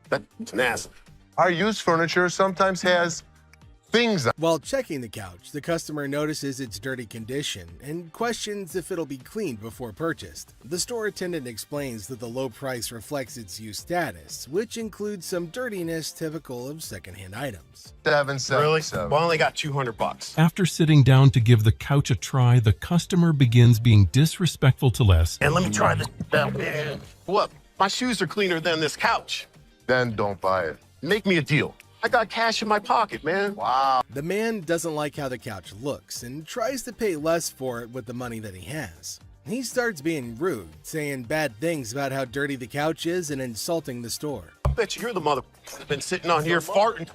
that's nasty. Our used furniture sometimes has things. While checking the couch, the customer notices its dirty condition and questions if it'll be cleaned before purchased. The store attendant explains that the low price reflects its used status, which includes some dirtiness typical of secondhand items. Really? Well, I only got $200. After sitting down to give the couch a try, the customer begins being disrespectful to Les. And let me try this out, man. What? My shoes are cleaner than this couch. Then don't buy it. Make me a deal. I got cash in my pocket, man. Wow. The man doesn't like how the couch looks and tries to pay less for it with the money that he has. He starts being rude, saying bad things about how dirty the couch is and insulting the store. I bet you're the mother that's been sitting on here farting.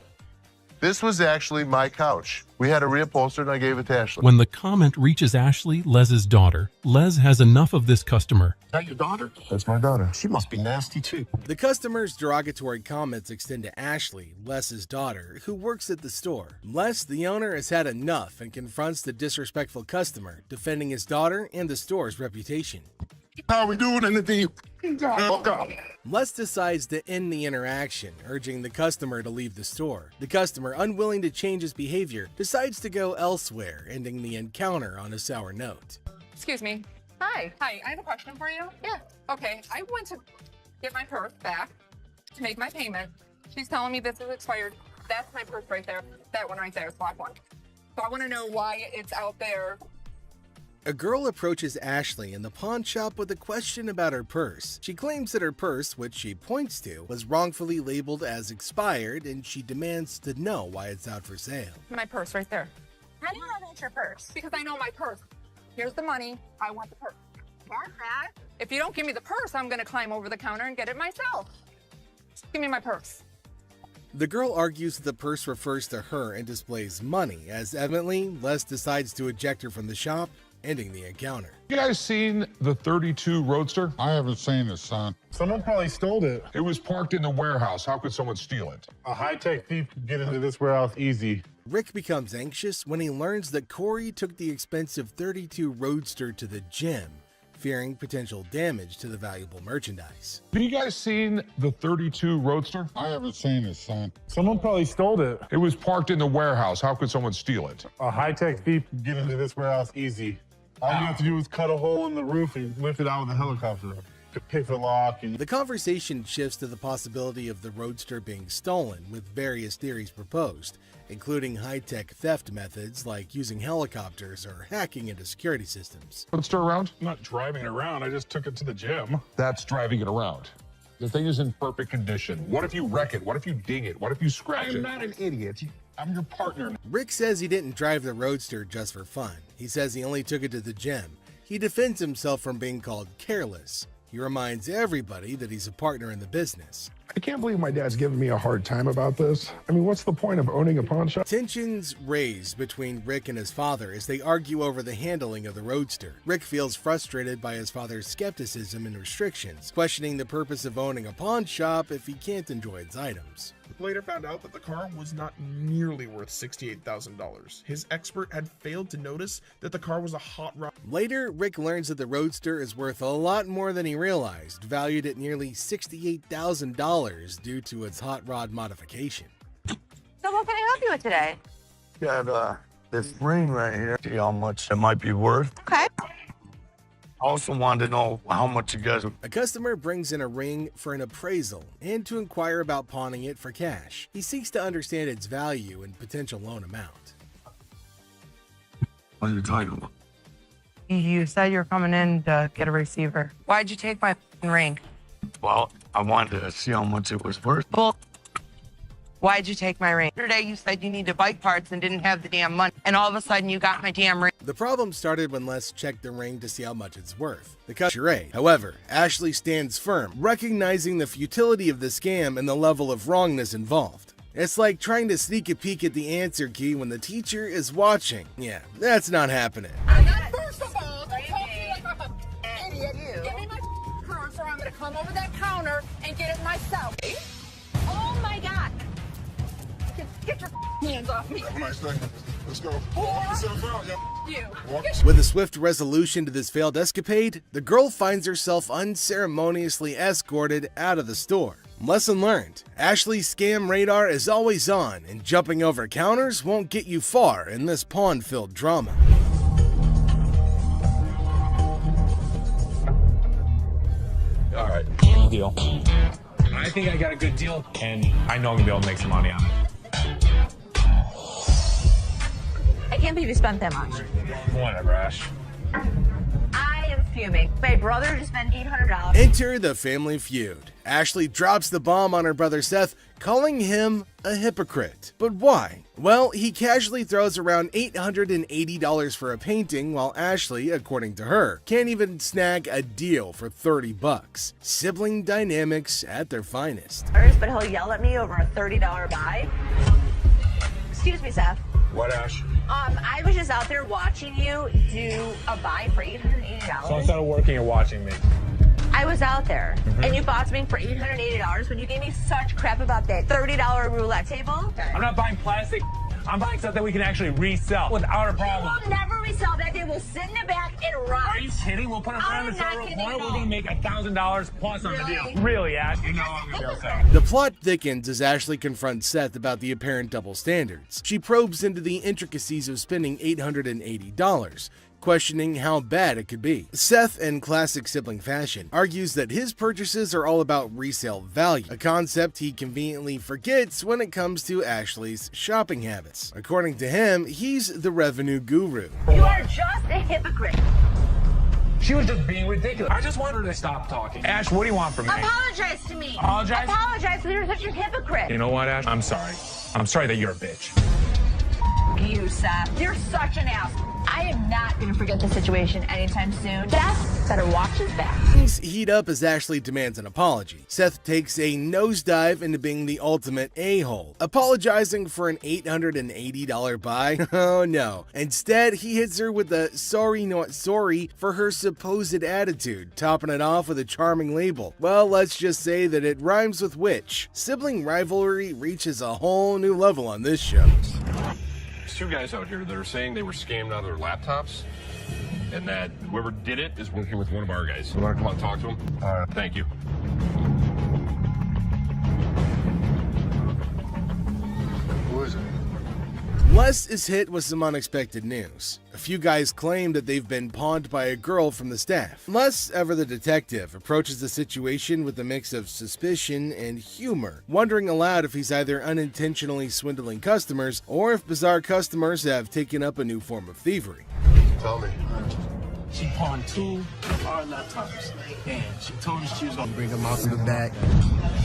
This was actually my couch. We had a reupholstered and I gave it to Ashley. When the comment reaches Ashley, Les's daughter, Les has enough of this customer. Is that your daughter? That's my daughter. She must be nasty too. The customer's derogatory comments extend to Ashley, Les's daughter, who works at the store. Les, the owner, has had enough and confronts the disrespectful customer, defending his daughter and the store's reputation. How are we doing anything? Les decides to end the interaction, urging the customer to leave the store. The customer, unwilling to change his behavior, decides to go elsewhere, ending the encounter on a sour note. Excuse me. Hi. Hi, I have a question for you. Yeah. Okay, I went to get my purse back to make my payment. She's telling me this is expired. That's my purse right there. That one right there, the black one. So I want to know why it's out there. A girl approaches Ashley in the pawn shop with a question about her purse. She claims that her purse, which she points to, was wrongfully labeled as expired, and she demands to know why it's out for sale. My purse right there. How do you know that's your purse? Because I know my purse. Here's the money. I want the purse. Want that? If you don't give me the purse, I'm going to climb over the counter and get it myself. Give me my purse. The girl argues that the purse refers to her and displays money, as evidently, Les decides to eject her from the shop, ending the encounter. You guys seen the 32 Roadster? I haven't seen it, son. Someone probably stole it. It was parked in the warehouse. How could someone steal it? A high-tech thief could get into this warehouse easy. Rick becomes anxious when he learns that Corey took the expensive 32 Roadster to the gym, fearing potential damage to the valuable merchandise. Have you guys seen the 32 Roadster? I haven't seen it, son. Someone probably stole it. It was parked in the warehouse. How could someone steal it? A high-tech thief could get into this warehouse easy. All you have to do is cut a hole in the roof and lift it out with a helicopter. To pick the lock and... The conversation shifts to the possibility of the Roadster being stolen, with various theories proposed, including high-tech theft methods like using helicopters or hacking into security systems. Roadster around? I'm not driving it around, I just took it to the gym. That's driving it around. The thing is in perfect condition. What if you wreck it? What if you ding it? What if you scratch it? I'm not an idiot. I'm your partner. Rick says he didn't drive the Roadster just for fun. He says he only took it to the gym. He defends himself from being called careless. He reminds everybody that he's a partner in the business. I can't believe my dad's giving me a hard time about this. I mean, what's the point of owning a pawn shop? Tensions raise between Rick and his father as they argue over the handling of the Roadster. Rick feels frustrated by his father's skepticism and restrictions, questioning the purpose of owning a pawn shop if he can't enjoy its items. Later found out that the car was not nearly worth $68,000. His expert had failed to notice that the car was a hot rod. Later, Rick learns that the Roadster is worth a lot more than he realized, valued at nearly $68,000 due to its hot rod modification. So what can I help you with today? Got this ring right here. See how much it might be worth. Okay. I also wanted to know how much you guys... A customer brings in a ring for an appraisal and to inquire about pawning it for cash. He seeks to understand its value and potential loan amount. What are you talking about? You said you're coming in to get a receiver. Why'd you take my ring? Well, I wanted to see how much it was worth. Bull. Why'd you take my ring? Yesterday you said you needed bike parts and didn't have the damn money, and all of a sudden you got my damn ring. The problem started when Les checked the ring to see how much it's worth. The customer. However, Ashley stands firm, recognizing the futility of the scam and the level of wrongness involved. It's like trying to sneak a peek at the answer key when the teacher is watching. Yeah, that's not happening. First of all, I told you like I'm an idiot. Give me my purse or I'm gonna come over that counter and get it myself. Oh my God. Get your hands off me. Have a nice day. Let's go. You. With a swift resolution to this failed escapade, the girl finds herself unceremoniously escorted out of the store. Lesson learned. Ashley's scam radar is always on, and jumping over counters won't get you far in this pawn-filled drama. All right, deal. I think I got a good deal, and I know I'm gonna be able to make some money on it. I can't believe you spent that much. Whatever, Ash. I am fuming. My brother just spent $800. Enter the family feud. Ashley drops the bomb on her brother Seth, calling him a hypocrite. But why? Well, he casually throws around $880 for a painting, while Ashley, according to her, can't even snag a deal for $30. Sibling dynamics at their finest. But he'll yell at me over a $30 buy. Excuse me, Seth. What, Ash? I was just out there watching you do a buy for $880. So instead of working and watching me. I was out there, and you bought something for $880 when you gave me such crap about that $30 roulette table. I'm not buying plastic. I'm buying stuff that we can actually resell without a problem. You will never resell that. They will sit in the back and rot. Are you kidding? We'll put it around the third corner. We're going to make $1,000 plus on the deal. Really, Ash? You know I'm going to be upset. The plot thickens as Ashley confronts Seth about the apparent double standards. She probes into the intricacies of spending $880. Questioning how bad it could be. Seth, in classic sibling fashion, argues that his purchases are all about resale value, a concept he conveniently forgets when it comes to Ashley's shopping habits. According to him, he's the revenue guru. You are just a hypocrite. She was just being ridiculous. I just want her to stop talking. Ash, what do you want from me? Apologize to me. Apologize? Apologize because you're such a hypocrite. You know what, Ash? I'm sorry. I'm sorry that you're a bitch. You, Seth. You're such an ass. I am not going to forget the situation anytime soon. Seth better watch his back. Things heat up as Ashley demands an apology. Seth takes a nosedive into being the ultimate a-hole, apologizing for an $880 buy. Oh no. Instead, he hits her with a sorry not sorry for her supposed attitude, topping it off with a charming label. Well, let's just say that it rhymes with witch. Sibling rivalry reaches a whole new level on this show. There's two guys out here that are saying they were scammed out of their laptops, and that whoever did it is working with one of our guys. You want to come out and talk to him? All right. Thank you. Who is it? Les is hit with some unexpected news. A few guys claim that they've been pawned by a girl from the staff. Les, ever the detective, approaches the situation with a mix of suspicion and humor, wondering aloud if he's either unintentionally swindling customers or if bizarre customers have taken up a new form of thievery. Tell me. She pawned 2 of our laptops, and she told us she was gonna bring them out to the back.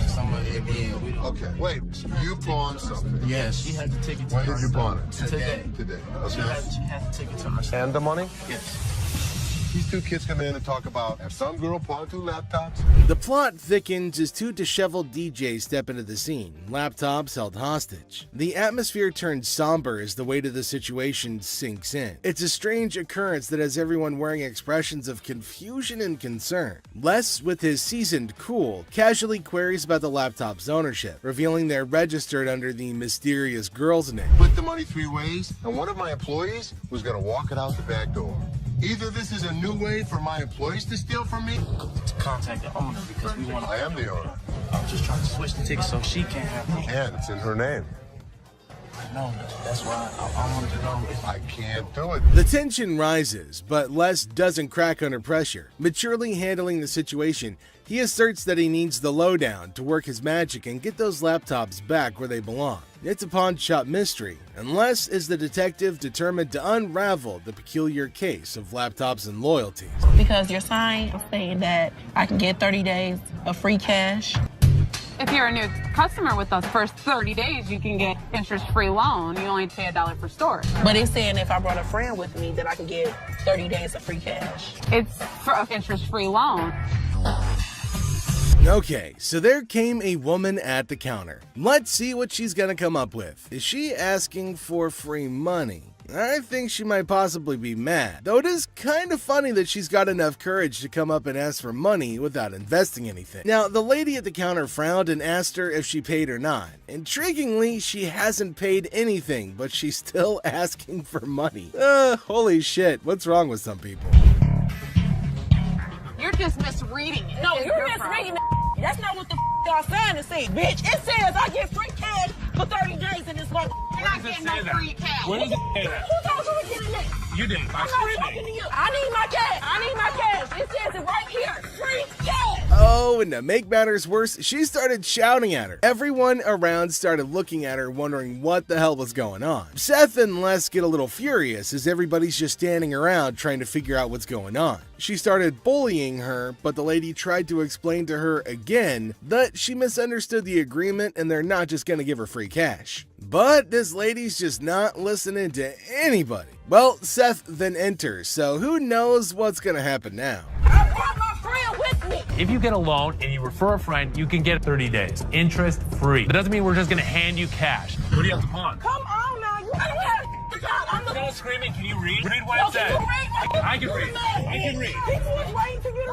Some of it did. Okay, wait. You pawned something? Yes, she had to take it to When her. did you pawn it? Today. Today. She Okay. had to take it to her. And the money? Yes. These two kids come in and talk about some girl pawned 2 laptops. The plot thickens as 2 disheveled DJs step into the scene, laptops held hostage. The atmosphere turns somber as the weight of the situation sinks in. It's a strange occurrence that has everyone wearing expressions of confusion and concern. Les, with his seasoned cool, casually queries about the laptop's ownership, revealing they're registered under the mysterious girl's name. Split the money 3 ways, and one of my employees was gonna walk it out the back door. Either this is a new way for my employees to steal from me. To contact the owner because we want to. I am the owner. I'm just trying to switch the ticket so she can't have them. And it's in her name. No, that's why I wanted to know if I can't do it. The tension rises, but Les doesn't crack under pressure. Maturely handling the situation, he asserts that he needs the lowdown to work his magic and get those laptops back where they belong. It's a pawn shop mystery, and Les is the detective determined to unravel the peculiar case of laptops and loyalties. Because your sign is saying that I can get 30 days of free cash. If you're a new customer with us, first 30 days, you can get interest-free loan. You only pay $1 for storage. But it's saying if I brought a friend with me that I could get 30 days of free cash. It's for an interest-free loan. Okay, so there came a woman at the counter. Let's see what she's gonna come up with. Is she asking for free money? I think she might possibly be mad, though it is kind of funny that she's got enough courage to come up and ask for money without investing anything. Now, the lady at the counter frowned and asked her if she paid or not. Intriguingly, she hasn't paid anything, but she's still asking for money. Holy shit, what's wrong with some people? You're just misreading it. No, you're misreading it. That's not what the y'all saying to say, bitch. It says I get free cash for 30 days in this month. You're not getting no free cash. Where does it say that? Who told you we're getting that? You did. I'm not talking to you. I need my cash. I need my cash. It says it right here. Free cash. Oh, and to make matters worse, she started shouting at her. Everyone around started looking at her, wondering what the hell was going on. Seth and Les get a little furious as everybody's just standing around trying to figure out what's going on. She started bullying her, but the lady tried to explain to her again that she misunderstood the agreement and they're not just gonna give her free cash. But this lady's just not listening to anybody. Well, Seth then enters, so who knows what's gonna happen now. I brought my friend with me. If you get a loan and you refer a friend, you can get 30 days, interest free. That doesn't mean we're just gonna hand you cash. What do you have to pawn? Come on now. You don't have to I'm the Don't scream it. Can you read? Read what it says. I can read. I can read. People was waiting to get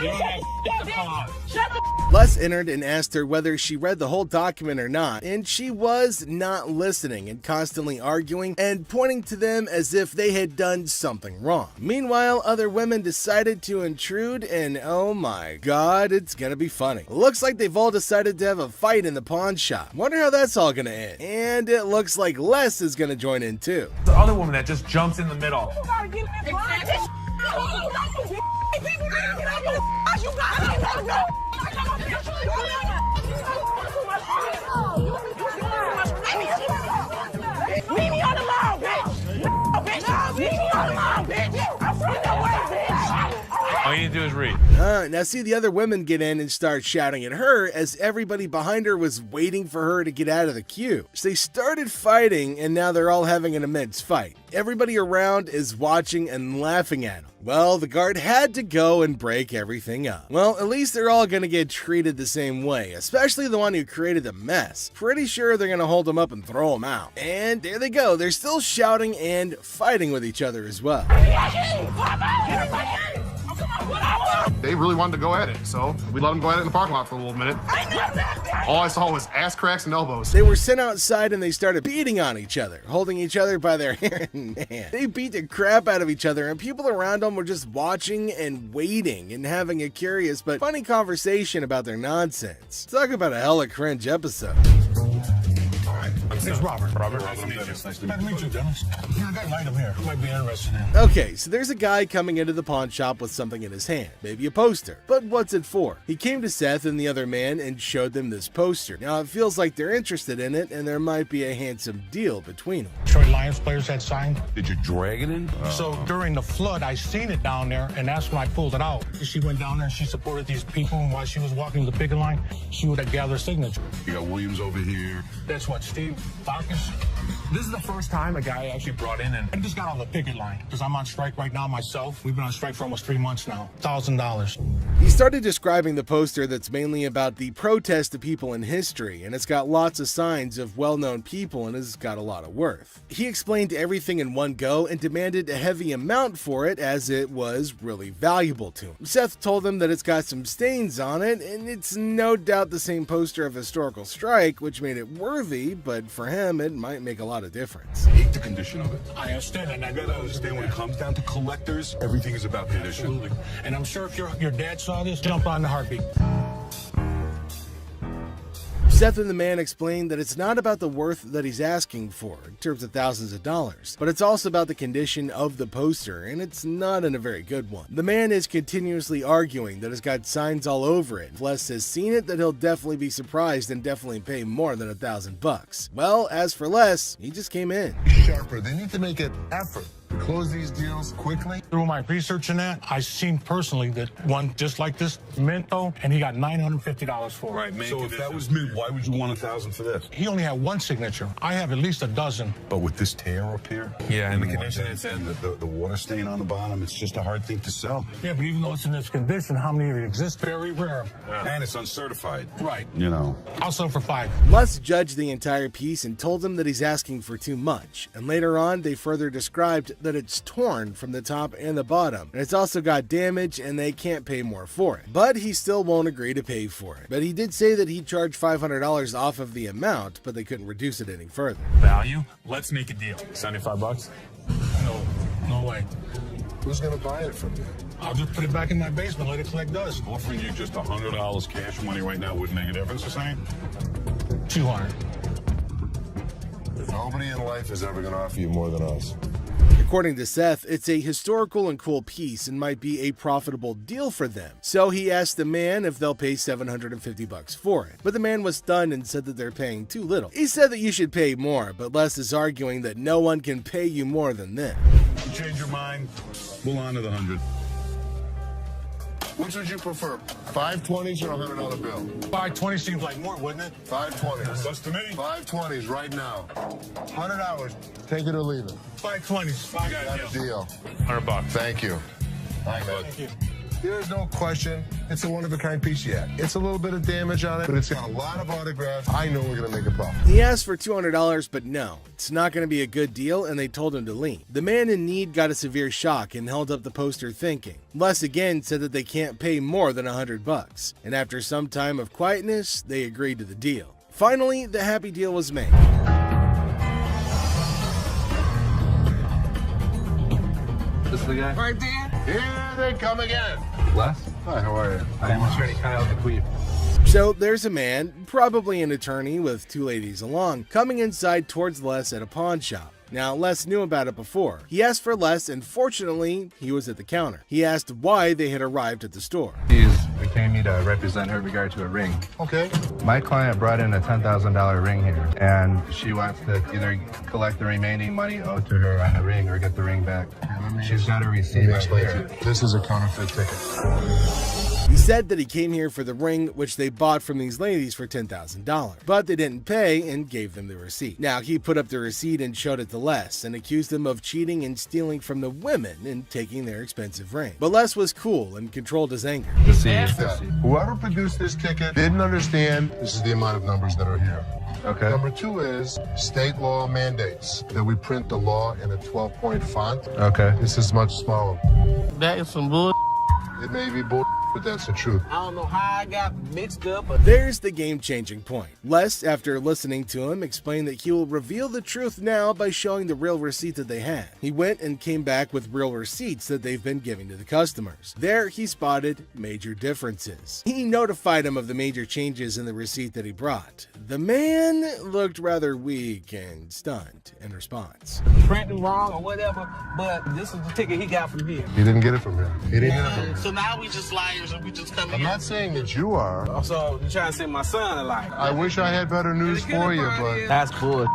You don't have to pawn. Shut the Les entered and asked her whether she read the whole document or not, and she was not listening and constantly arguing and pointing to them as if they had done something wrong. Meanwhile, other women decided to intrude, and oh my god, it's gonna be funny. Looks like they've all decided to have a fight in the pawn shop. Wonder how that's all gonna end. And it looks like Les is gonna join in too. The other woman that just jumps in the middle. You gotta get in this You gotta go. Leave me on the lawn, bitch. No, bitch. Leave me on the lawn, bitch. I'm from the way, bitch. All you need to do is read. Now see the other women get in and start shouting at her as everybody behind her was waiting for her to get out of the queue. So they started fighting and now they're all having an immense fight. Everybody around is watching and laughing at them. Well, the guard had to go and break everything up. Well, at least they're all gonna get treated the same way, especially the one who created the mess. Pretty sure they're gonna hold him up and throw him out. And there they go, they're still shouting and fighting with each other as well. They really wanted to go at it, so we let them go at it in the parking lot for a little minute. All I saw was ass cracks and elbows. They were sent outside and they started beating on each other, holding each other by their hair. Man, they beat the crap out of each other and people around them were just watching and waiting and having a curious but funny conversation about their nonsense. Talk about a hella cringe episode. It's Robert. Robert, nice to meet you. Nice to meet you, Dennis. Yeah, I got an item here. Might be interested in. Okay, so there's a guy coming into the pawn shop with something in his hand, maybe a poster. But what's it for? He came to Seth and the other man and showed them this poster. Now it feels like they're interested in it and there might be a handsome deal between them. Detroit Lions players had signed. Did you drag it in? So during the flood, I seen it down there, and that's when I pulled it out. She went down there and she supported these people, and while she was walking the picket line, she would have gathered signature. You got Williams over here. That's what, Steve Farkas? This is the first time a guy actually brought in, and I just got on the picket line because I'm on strike right now myself. We've been on strike for almost 3 months now. $1,000. He started describing the poster that's mainly about the protest of people in history, and it's got lots of signs of well-known people and has got a lot of worth. He explained everything in one go and demanded a heavy amount for it as it was really valuable to him. Seth told him that it's got some stains on it, and it's no doubt the same poster of historical strike, which made it worthy, but for him it might make a lot of difference. Hate the condition of it. I understand, and I gotta understand when it comes down to collectors, everything is about condition. Absolutely. And I'm sure if your dad saw this, jump on the heartbeat. Seth and the man explained that it's not about the worth that he's asking for in terms of thousands of dollars, but it's also about the condition of the poster, and it's not in a very good one. The man is continuously arguing that it's got signs all over it. If Les has seen it, that he'll definitely be surprised and definitely pay more than $1,000. Well, as for Les, he just came in. Sharper. They need to make an effort to close these deals quickly. Through my research in that, I seen personally that one just like this, Minto, and he got $950 for it. Right, man. So if that was me, why would you want $1,000 for this? He only had one signature. I have at least a dozen. But with this tear up here, Yeah, and the and condition it's in, the water stain on the bottom, it's just a hard thing to sell. Yeah, but even though it's in this condition, how many of it exist? Very rare. And it's uncertified. Right. You know. I'll sell for $5. Les judged the entire piece and told him that he's asking for too much, and later on they further described that it's torn from the top and the bottom, and it's also got damage and they can't pay more for it. But he still won't agree to pay for it. But he did say that he'd charge $500 off of the amount, but they couldn't reduce it any further. Value? Let's make a deal. $75? No way. Who's gonna buy it from you? I'll just put it back in my basement, let it collect dust. Offering you just $100 cash money right now wouldn't make a difference, the same? 200. Nobody in life is ever gonna offer you more than us. According to Seth, it's a historical and cool piece and might be a profitable deal for them. So he asked the man if they'll pay $750 for it. But the man was stunned and said that they're paying too little. He said that you should pay more, but Les is arguing that no one can pay you more than this. You change your mind, we'll honor the 100. Which would you prefer, 520s or a $100 bill? 520 seems like more, wouldn't it? 520s. That's to me. 520s right now. 100 hours. Take it or leave it. 520s. Got a deal. $100. Thank you. Thank you. There's no question. It's a one-of-a-kind piece yet. It's a little bit of damage on it, but it's got a lot of autographs. I know we're going to make a profit. He asked for $200, but no, it's not going to be a good deal, and they told him to leave. The man in need got a severe shock and held up the poster thinking. Les again said that they can't pay more than $100, and after some time of quietness, they agreed to the deal. Finally, the happy deal was made. This is the guy? Right there. Here they come again. Les? Hi, how are you? I'm attorney Kyle DeQueef. So there's a man, probably an attorney with two ladies along, coming inside towards Les at a pawn shop. Now, Les knew about it before. He asked for Les, and fortunately, he was at the counter. He asked why they had arrived at the store. She retained me to represent her in regard to a ring. Okay. My client brought in a $10,000 ring here, and she wants to either collect the remaining money owed to her on the ring or get the ring back. She's got a receipt right here. This is a counterfeit ticket. He said that he came here for the ring, which they bought from these ladies for $10,000, but they didn't pay and gave them the receipt. Now, he put up the receipt and showed it to Les and accused them of cheating and stealing from the women and taking their expensive ring. But Les was cool and controlled his anger. Whoever produced this ticket didn't understand this is the amount of numbers that are here. Okay. Number two is state law mandates that we print the law in a 12-point font. Okay. This is much smaller. That is some bull. It may be bull, but that's the truth. I don't know how I got mixed up, but There's the game-changing point. Les, after listening to him, explained that he will reveal the truth now by showing the real receipt that they had. He went and came back with real receipts that they've been giving to the customers. There, he spotted major differences. He notified him of the major changes in the receipt that he brought. The man looked rather weak and stunned in response. printing wrong or whatever, but this is the ticket he got from here. He didn't get it from him. He didn't get it from him. So now we just liars and we just come I'm not saying that you are. So you trying to send my son a liar? I wish I had better news for you, but That's bull.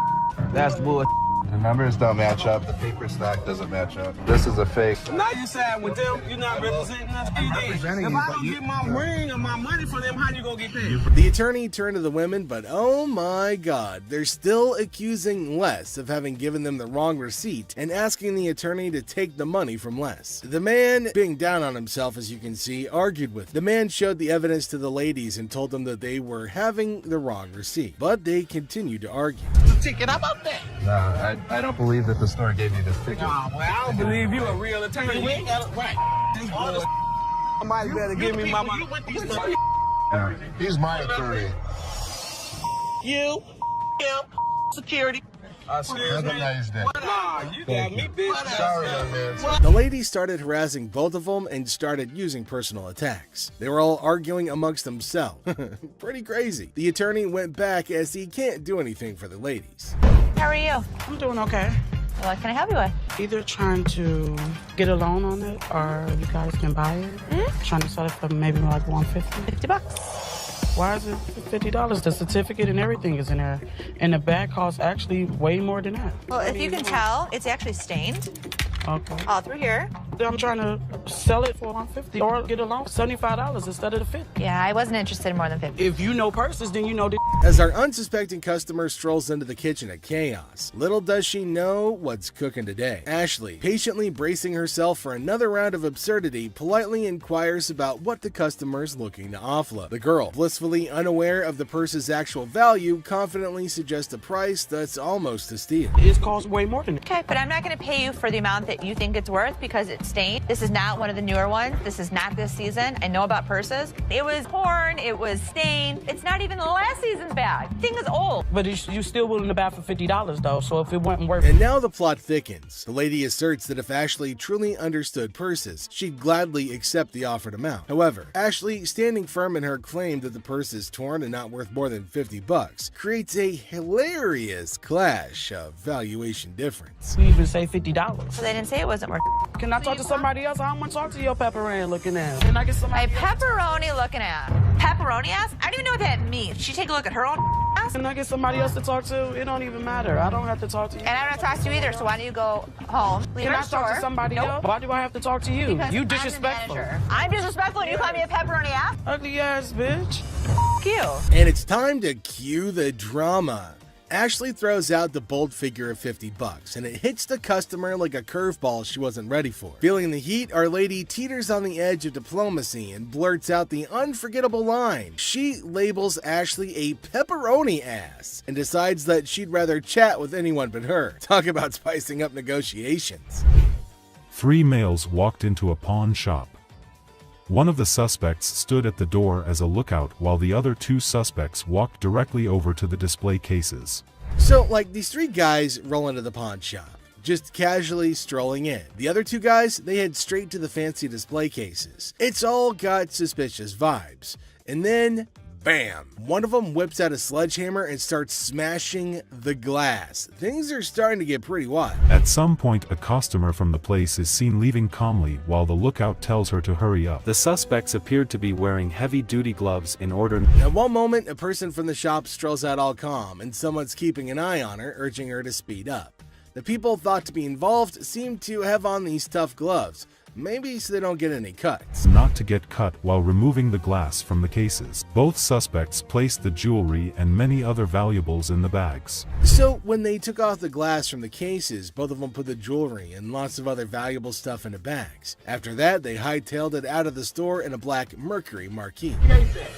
That's bull. The numbers don't match up. The paper stack doesn't match up. This is a fake. Now you side with them. You're not representing us. If I don't get my ring or my money from them, how you gonna get paid? The attorney turned to the women, but oh my god, they're still accusing Les of having given them the wrong receipt and asking the attorney to take the money from Les. The man, being down on himself as you can see, argued with. The man showed the evidence to the ladies and told them that they were having the wrong receipt, but they continued to argue. Ticket, how about that? No, I don't believe that the store gave you this ticket. Nah, well, I don't believe you a real attorney. We ain't got it right. I might better give me my money. Yeah. He's my attorney. You, him, security. Have a nice day. Nah, you got me, bitch. Sorry, man. The ladies started harassing both of them and started using personal attacks. They were all arguing amongst themselves. Pretty crazy. The attorney went back as he can't do anything for the ladies. How are you? I'm doing okay. What can I help you with? Either trying to get a loan on it or you guys can buy it. Trying to sell it for maybe like $150. $50. Why is it $50? The certificate and everything is in there. And the bag costs actually way more than that. Well, if you can tell, it's actually stained. Okay. All through here. I'm trying to sell it for $150 or get a loan for $75 instead of the $50. Yeah, I wasn't interested in more than 50. If you know purses, then you know the. As our unsuspecting customer strolls into the kitchen at Chaos, little does she know what's cooking today. Ashley, patiently bracing herself for another round of absurdity, politely inquires about what the customer's looking to offload. The girl, blissfully unaware of the purse's actual value, confidently suggests a price that's almost a steal. It costs way more than that. Okay, but I'm not going to pay you for the amount that you think it's worth because it's stained. This is not one of the newer ones. This is not this season. I know about purses. It was torn. It was stained. It's not even last season's bag. The thing is old. But you still willing to buy for $50 though, so if it wasn't worth it. And now the plot thickens. The lady asserts that if Ashley truly understood purses, she'd gladly accept the offered amount. However, Ashley, standing firm in her claim that the purse is torn and not worth more than $50, creates a hilarious clash of valuation difference. We even say $50. So they didn't say it wasn't worth it. Can I talk to somebody else? I don't want to talk to your pepperoni looking ass. Can I get somebody My pepperoni looking ass. Pepperoni ass? I don't even know what that means. She take a look at her own ass? Can I get somebody else to talk to? It don't even matter. I don't have to talk to you. And I don't talk to you either, so why don't you go home, leave Can our I store? talk to somebody else? Why do I have to talk to you? Because You I'm the disrespectful. manager. I'm disrespectful and you call me a pepperoni ass? Ugly ass bitch. F you. And it's time to cue the drama. Ashley throws out the bold figure of $50, and it hits the customer like a curveball she wasn't ready for. Feeling the heat, our lady teeters on the edge of diplomacy and blurts out the unforgettable line. She labels Ashley a pepperoni ass and decides that she'd rather chat with anyone but her. Talk about spicing up negotiations. 3 males walked into a pawn shop. One of the suspects stood at the door as a lookout while the other 2 suspects walked directly over to the display cases. So, like, these 3 guys roll into the pawn shop, just casually strolling in. The other 2 guys, they head straight to the fancy display cases. It's all got suspicious vibes. And then, bam! One of them whips out a sledgehammer and starts smashing the glass. Things are starting to get pretty wild. At some point, a customer from the place is seen leaving calmly while the lookout tells her to hurry up. The suspects appeared to be wearing heavy-duty gloves in order. At one moment, a person from the shop strolls out all calm, and someone's keeping an eye on her, urging her to speed up. The people thought to be involved seem to have on these tough gloves, maybe so they don't get any cuts. Not to get cut while removing the glass from the cases. Both suspects placed the jewelry and many other valuables in the bags. So when they took off the glass from the cases, both of them put the jewelry and lots of other valuable stuff into bags. After that, they hightailed it out of the store in a black Mercury Marquis. Case at?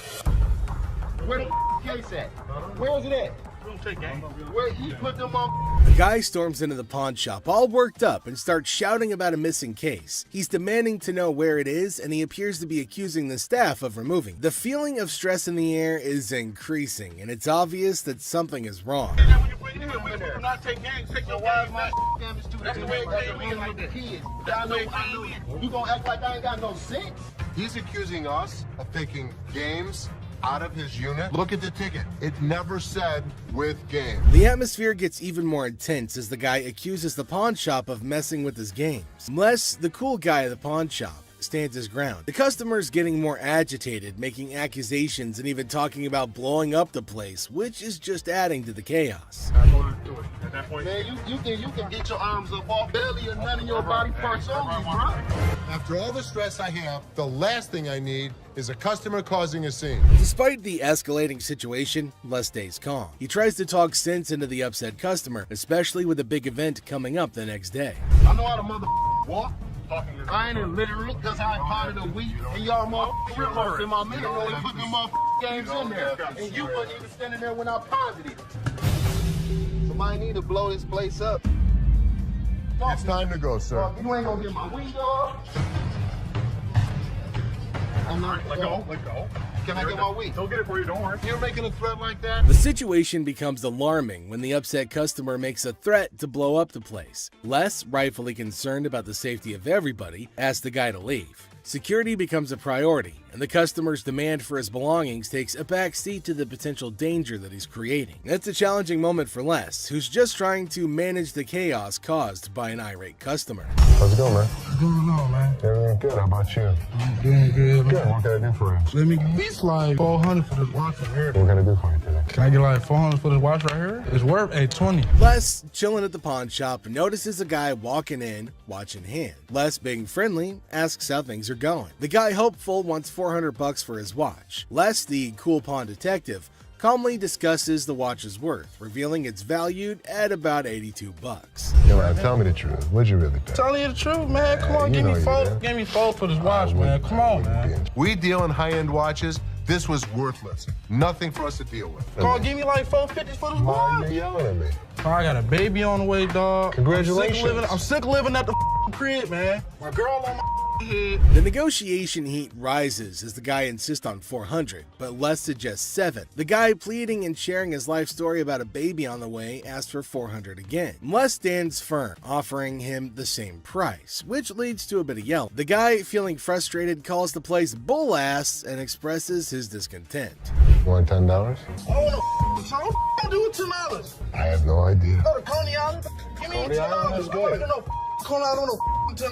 Where the case at? Where is it at? Where he put them on? The guy storms into the pawn shop all worked up and starts shouting about a missing case. He's demanding to know where it is, and he appears to be accusing the staff of removing. The feeling of stress in the air is increasing, and it's obvious that something is wrong. We do not take games. Take your wild my damage to that's the way it came like the kids. That's the way I knew it. You gonna act like I ain't got no sense? He's accusing us of taking games out of his unit. Look at the ticket. It never said with game. The atmosphere gets even more intense as the guy accuses the pawn shop of messing with his games. Les, the cool guy at the pawn shop, stands his ground. The customer's getting more agitated, making accusations and even talking about blowing up the place, which is just adding to the chaos. that point. Man, you think you can get your arms up off belly and none of your body parts on me, bro? After all the stress I have, the last thing I need is a customer causing a scene. Despite the escalating situation, Les stays calm. He tries to talk sense into the upset customer, especially with a big event coming up the next day. I know how to walk. I ain't literally because I potted a week and y'all motherfuckers in my middle and put them games in there. And you wasn't even standing there when I potted it. Somebody need to blow this place up. It's time to go, sir. You ain't gonna get my window up. I'm not. Let go. Can I get my weed? Don't get it for you, don't worry. You're making a threat like that? The situation becomes alarming when the upset customer makes a threat to blow up the place. Les, rightfully concerned about the safety of everybody, asks the guy to leave. Security becomes a priority, and the customer's demand for his belongings takes a back seat to the potential danger that he's creating. It's a challenging moment for Les, who's just trying to manage the chaos caused by an irate customer. How's it going, man? What's going on, man? Everything good. How about you? I'm doing good. Good. What can I do for you? Let me get this like 400 for this watch right here. What can I do for you today? Can I get like 400 for this watch right here? It's worth $820. Les, chilling at the pawn shop, notices a guy walking in, watch in hand. Les, being friendly, asks how things are going. The guy, hopeful, wants $400 for his watch. Les, the cool pawn detective, calmly discusses the watch's worth, revealing it's valued at about $82. Yo, man, tell me the truth. What'd you really pay? Telling you the truth, man. Come on, give me four for this watch, man. Come on, man. We deal in high-end watches. This was worthless. Nothing for us to deal with. Come on, give me like $450 for this watch. You yelling at me? Oh, I got a baby on the way, dog. Congratulations. I'm sick of living at the crib, man. My girl on my head. The negotiation heat rises as the guy insists on $400, but Les suggests $7. The guy, pleading and sharing his life story about a baby on the way, asks for $400 again. Les stands firm, offering him the same price, which leads to a bit of yelling. The guy, feeling frustrated, calls the place bull ass and expresses his discontent. You want $10? I don't do it $10. I have no idea. Go to Coney Island. Give me Coney Island $10. is good. No, Coney Island, no $10.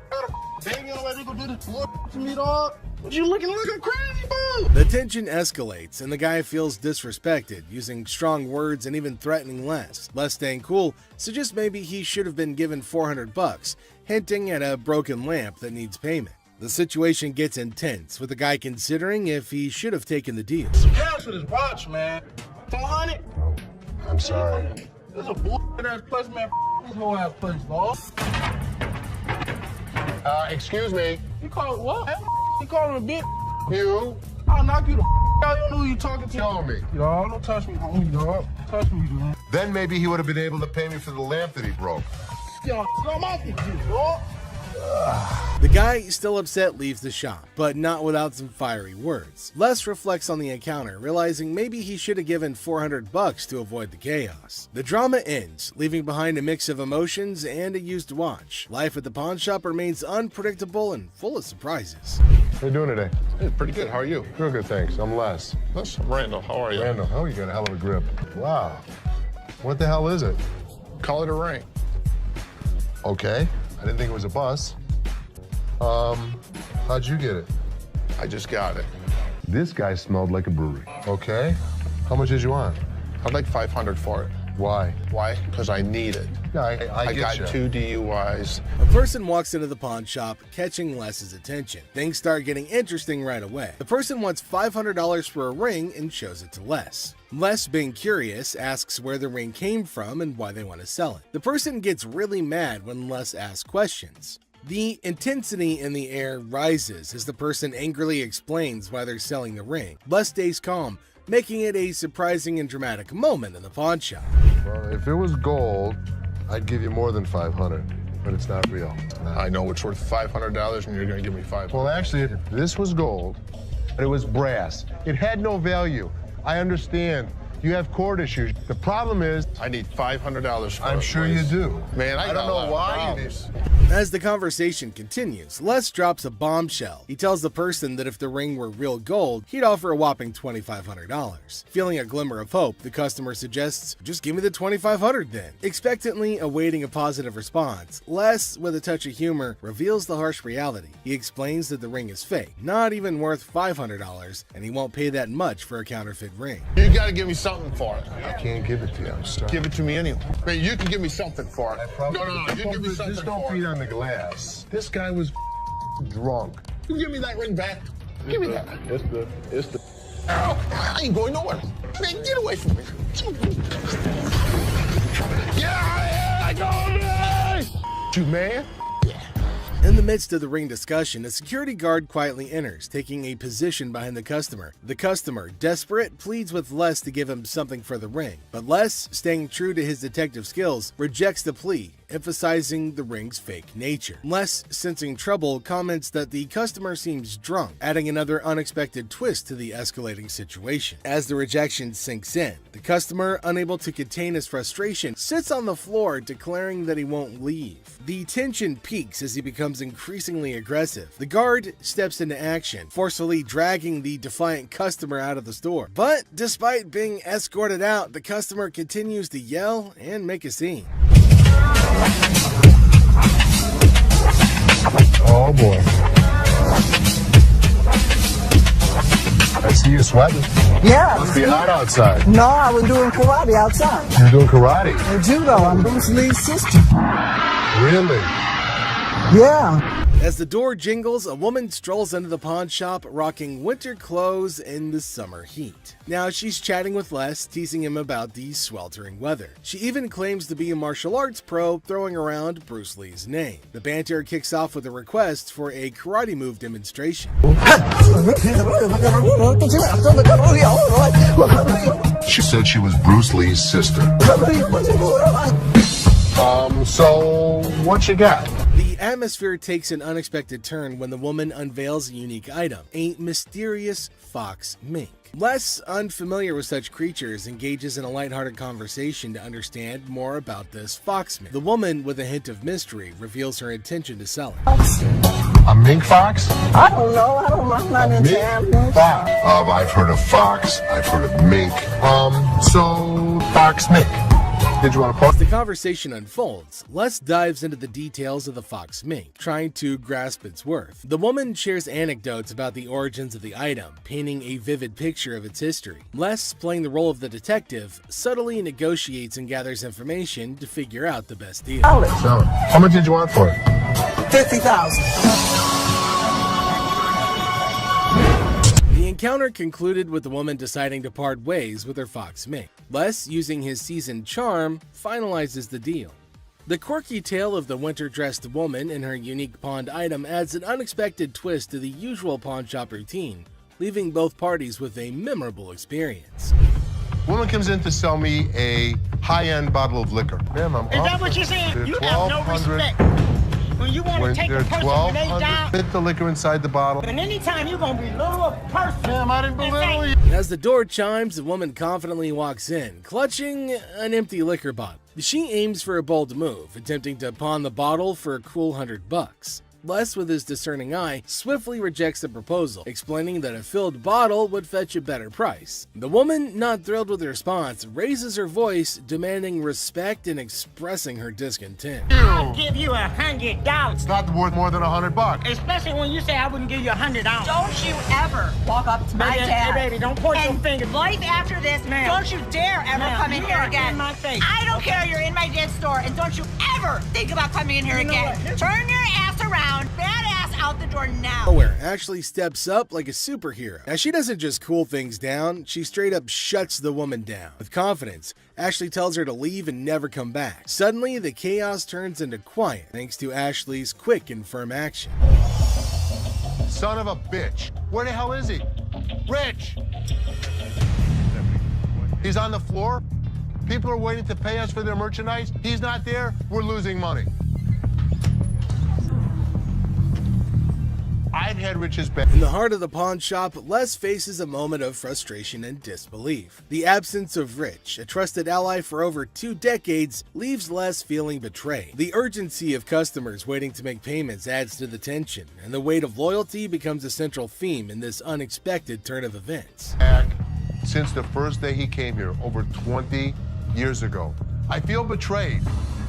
Got a baby on ready to go do this to me, dog. What you looking like a crazy fool? The tension escalates and the guy feels disrespected, using strong words and even threatening Les. Les, staying cool, suggests maybe he should have been given $400, hinting at a broken lamp that needs payment. The situation gets intense, with the guy considering if he should have taken the deal. Cash for this watch, man. 400? I'm sorry. This is a bullshit ass place, man. This whole ass place, dog. Excuse me. You call it what? You call it a bitch? You? I'll knock you the out. You don't know who you talking to. Show me. Y'all don't touch me, homie, dog. Touch me, man. Then maybe he would have been able to pay me for the lamp that he broke. Y'all, I'm off you, dog. The guy, still upset, leaves the shop, but not without some fiery words. Les reflects on the encounter, realizing maybe he should have given $400 to avoid the chaos. The drama ends, leaving behind a mix of emotions and a used watch. Life at the pawn shop remains unpredictable and full of surprises. How you doing today? Hey, pretty good. How are you? Real good, thanks. I'm Les. I'm Randall. How are you? Randall, oh, you got a hell of a grip. Wow. What the hell is it? Call it a ring. Okay. I didn't think it was a bus. How'd you get it? I just got it. This guy smelled like a brewery. Okay. How much did you want? I'd like $500 for it. Why? Why? Because I need it. Yeah, I got you. 2 DUIs. A person walks into the pawn shop, catching Les's attention. Things start getting interesting right away. The person wants $500 for a ring and shows it to Les. Les, being curious, asks where the ring came from and why they want to sell it. The person gets really mad when Les asks questions. The intensity in the air rises as the person angrily explains why they're selling the ring. Les stays calm, making it a surprising and dramatic moment in the pawn shop. Well, if it was gold, I'd give you more than $500, but it's not real. I know it's worth $500 and you're going to give me $500. Well, actually, if this was gold, but it was brass, it had no value. I understand. You have court issues. The problem is, I need $500 for it. I'm sure you do. Man, I don't know why you do. As the conversation continues, Les drops a bombshell. He tells the person that if the ring were real gold, he'd offer a whopping $2,500. Feeling a glimmer of hope, the customer suggests, just give me the $2,500 then. Expectantly awaiting a positive response, Les, with a touch of humor, reveals the harsh reality. He explains that the ring is fake, not even worth $500, and he won't pay that much for a counterfeit ring. You gotta give me something something for it. I can't give it to you. I'm sorry. Give it to me anyway. Man, you can give me something for it. No, you give me something Just don't for beat it. on the glass. This guy was drunk. You give me that ring back. Give me that. It's the. I ain't going nowhere. Man, get away from me. Get out of here! I go, you man. In the midst of the ring discussion, a security guard quietly enters, taking a position behind the customer. The customer, desperate, pleads with Les to give him something for the ring, but Les, staying true to his detective skills, rejects the plea, emphasizing the ring's fake nature. Les, sensing trouble, comments that the customer seems drunk, adding another unexpected twist to the escalating situation. As the rejection sinks in, the customer, unable to contain his frustration, sits on the floor, declaring that he won't leave. The tension peaks as he becomes increasingly aggressive. The guard steps into action, forcefully dragging the defiant customer out of the store. But despite being escorted out, the customer continues to yell and make a scene. Oh boy. I see you sweating. Yeah. Must be hot outside. No, I was doing karate outside. You're doing karate? And judo. I'm Bruce Lee's sister. Really? Yeah. As the door jingles, a woman strolls into the pawn shop rocking winter clothes in the summer heat. Now she's chatting with Les, teasing him about the sweltering weather. She even claims to be a martial arts pro, throwing around Bruce Lee's name. The banter kicks off with a request for a karate move demonstration. She said she was Bruce Lee's sister. So what you got? The atmosphere takes an unexpected turn when the woman unveils a unique item, a mysterious fox mink. Les, unfamiliar with such creatures, engages in a lighthearted conversation to understand more about this fox mink. The woman, with a hint of mystery, reveals her intention to sell it. A mink fox? I don't know. I'm not into animals. Fox. I've heard of fox. I've heard of mink. So fox mink. Did you want to pause? As the conversation unfolds, Les dives into the details of the fox mink, trying to grasp its worth. The woman shares anecdotes about the origins of the item, painting a vivid picture of its history. Les, playing the role of the detective, subtly negotiates and gathers information to figure out the best deal. So, how much did you want for it? $50,000. The encounter concluded with the woman deciding to part ways with her fox mink. Les, using his seasoned charm, finalizes the deal. The quirky tale of the winter-dressed woman and her unique pawned item adds an unexpected twist to the usual pawn shop routine, leaving both parties with a memorable experience. Woman comes in to sell me a high-end bottle of liquor. Ma'am, I'm Is that what you're saying? You have no respect. When you want to take a person when they down, fit the liquor inside the bottle. and anytime you're going to belittle a person. Ma'am, I didn't belittle you. As the door chimes, the woman confidently walks in, clutching an empty liquor bottle. She aims for a bold move, attempting to pawn the bottle for a cool $100. Les, with his discerning eye, swiftly rejects the proposal, explaining that a filled bottle would fetch a better price. The woman, not thrilled with the response, raises her voice, demanding respect and expressing her discontent. I'll give you $100. It's not worth more than $100. Especially when you say I wouldn't give you $100. Don't you ever walk up to my Baby, dad. hey, baby, don't point your finger. Life after this, Ma'am. don't you dare ever Ma'am, come in you here are again. in my face. I don't care. You're in my dad's store, and don't you ever think about coming in here You know again. what? Turn your ass around. Badass out the door now. Nowhere Ashley steps up like a superhero. Now, she doesn't just cool things down, she straight up shuts the woman down. With confidence, Ashley tells her to leave and never come back. Suddenly, the chaos turns into quiet thanks to Ashley's quick and firm action. Son of a bitch. Where the hell is he? Rich! He's on the floor. People are waiting to pay us for their merchandise. He's not there. We're losing money. I've had Rich's back. In the heart of the pawn shop, Les faces a moment of frustration and disbelief. The absence of Rich, a trusted ally for over 2 decades, leaves Les feeling betrayed. The urgency of customers waiting to make payments adds to the tension, and the weight of loyalty becomes a central theme in this unexpected turn of events. Since the first day he came here, over 20 years ago. I feel betrayed.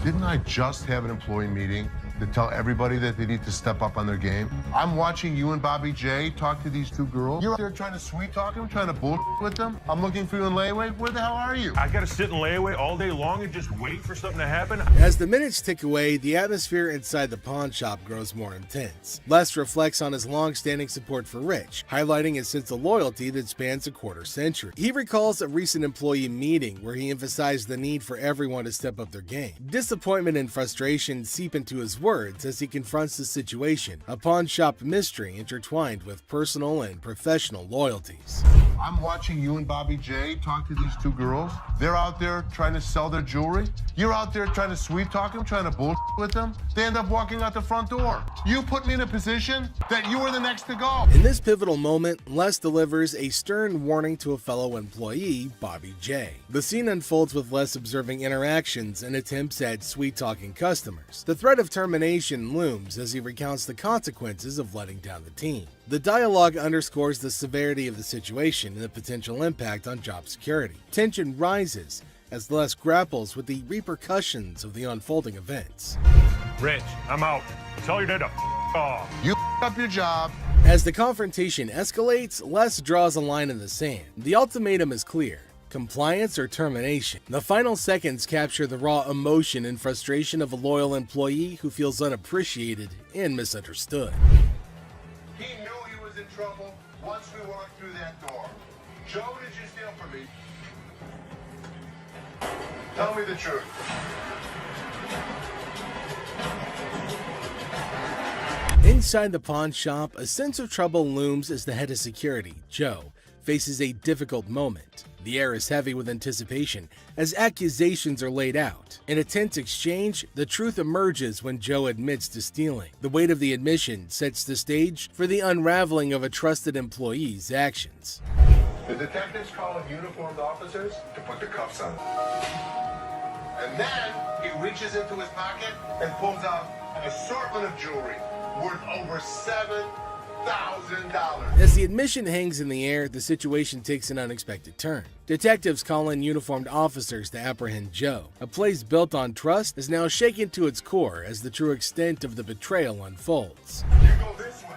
Didn't I just have an employee meeting to tell everybody that they need to step up on their game? I'm watching you and Bobby J talk to these two girls. You're out there trying to sweet talk them, trying to bullshit with them. I'm looking for you in layaway. Where the hell are you? I gotta sit in layaway all day long and just wait for something to happen? As the minutes tick away, the atmosphere inside the pawn shop grows more intense. Les reflects on his long-standing support for Rich, highlighting his sense of loyalty that spans a quarter century. He recalls a recent employee meeting where he emphasized the need for everyone to step up their game. Disappointment and frustration seep into his words as he confronts the situation, a pawn shop mystery intertwined with personal and professional loyalties. I'm watching you and Bobby J talk to these two girls. They're out there trying to sell their jewelry. You're out there trying to sweet talk them, trying to bullshit with them. They end up walking out the front door. You put me in a position that you were the next to go. In this pivotal moment, Les delivers a stern warning to a fellow employee, Bobby J. The scene unfolds with Les observing interactions and attempts at sweet-talking customers. The threat of termination looms as he recounts the consequences of letting down the team. The dialogue underscores the severity of the situation and the potential impact on job security. Tension rises as Les grapples with the repercussions of the unfolding events. Rich, I'm out. Tell your dad to off. You up your job. As the confrontation escalates, Les draws a line in the sand. The ultimatum is clear: compliance or termination. The final seconds capture the raw emotion and frustration of a loyal employee who feels unappreciated and misunderstood. He knew he was in trouble once we walked through that door. Joe, did you steal from me? Tell me the truth. Inside the pawn shop, a sense of trouble looms as the head of security, Joe, faces a difficult moment. The air is heavy with anticipation as accusations are laid out. In a tense exchange, the truth emerges when Joe admits to stealing. The weight of the admission sets the stage for the unraveling of a trusted employee's actions. The detectives call in uniformed officers to put the cuffs on. And then he reaches into his pocket and pulls out an assortment of jewelry worth over $7,000. As the admission hangs in the air, the situation takes an unexpected turn. Detectives call in uniformed officers to apprehend Joe. A place built on trust is now shaken to its core as the true extent of the betrayal unfolds. You go this way.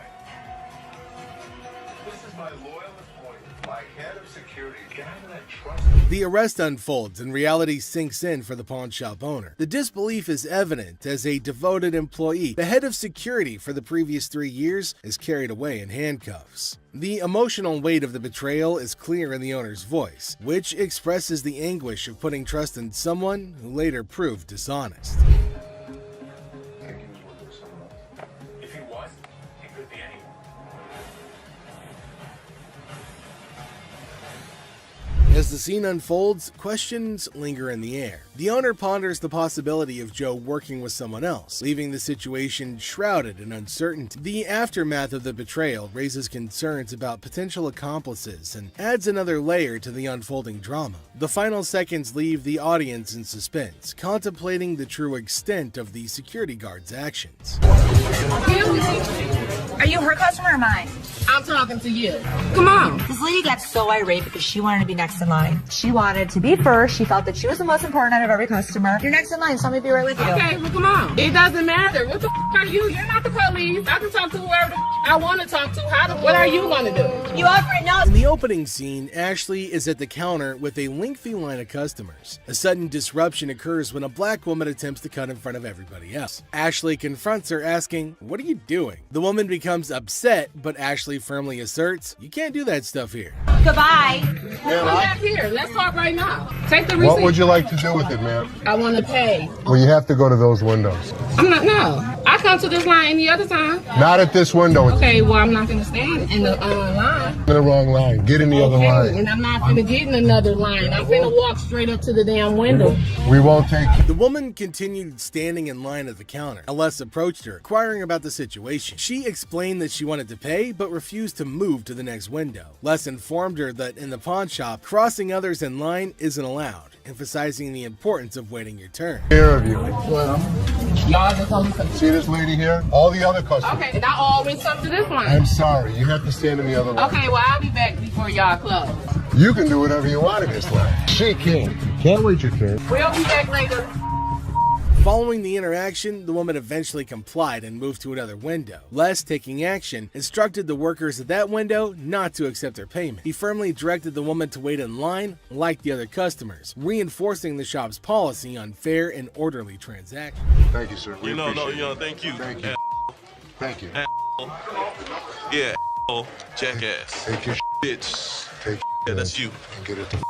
This is my loyalist point, my head of security, guy that I trust. The arrest unfolds and reality sinks in for the pawn shop owner. The disbelief is evident as a devoted employee, the head of security for the previous 3 years, is carried away in handcuffs. The emotional weight of the betrayal is clear in the owner's voice, which expresses the anguish of putting trust in someone who later proved dishonest. If he was, he could be anyone. As the scene unfolds, questions linger in the air. The owner ponders the possibility of Joe working with someone else, leaving the situation shrouded in uncertainty. The aftermath of the betrayal raises concerns about potential accomplices and adds another layer to the unfolding drama. The final seconds leave the audience in suspense, contemplating the true extent of the security guard's actions. Are you her customer or mine? I'm talking to you. Come on. This lady got so irate because she wanted to be next in line. She wanted to be first. She felt that she was the most important out of every customer. You're next in line, so let me be right with you. Okay, well, come on. It doesn't matter. What the are you? You're not the police. I can talk to whoever I want to talk to. What are you going to do? You already know. In the opening scene, Ashley is at the counter with a lengthy line of customers. A sudden disruption occurs when a black woman attempts to cut in front of everybody else. Ashley confronts her, asking, "What are you doing?" The woman becomes upset, but Ashley firmly asserts, "You can't do that stuff here." Goodbye. Come back here. Let's talk right now. Take the receipt. What would you like to do with it, ma'am? I want to pay. Well, you have to go to those windows. No. I come to this line any other time. Not at this window. Okay, well, I'm not going to stand in the line. In the wrong line. Get in the other line. And I'm not going to get in another line. I'm going to walk straight up to the damn window. We won't take you. The woman continued standing in line at the counter. Les approached her, inquiring about the situation. She explained that she wanted to pay, but refused to move to the next window. Les informed her that in the pawn shop, crossing others in line isn't allowed, emphasizing the importance of waiting your turn. Here of you. Well, y'all just told me to See this lady here? All the other customers. Okay, and I always come to this line. I'm sorry. You have to stand in the other line. Okay, well, I'll be back before y'all close. You can do whatever you want in this line. She can't. Can't wait your turn. We'll be back later. Following the interaction, the woman eventually complied and moved to another window. Les, taking action, instructed the workers at that window not to accept their payment. He firmly directed the woman to wait in line like the other customers, reinforcing the shop's policy on fair and orderly transactions. Thank you, sir. Thank you. Thank you. Thank you. Yeah, jackass. Take your bitch. Take yeah, that's you. And get it to you.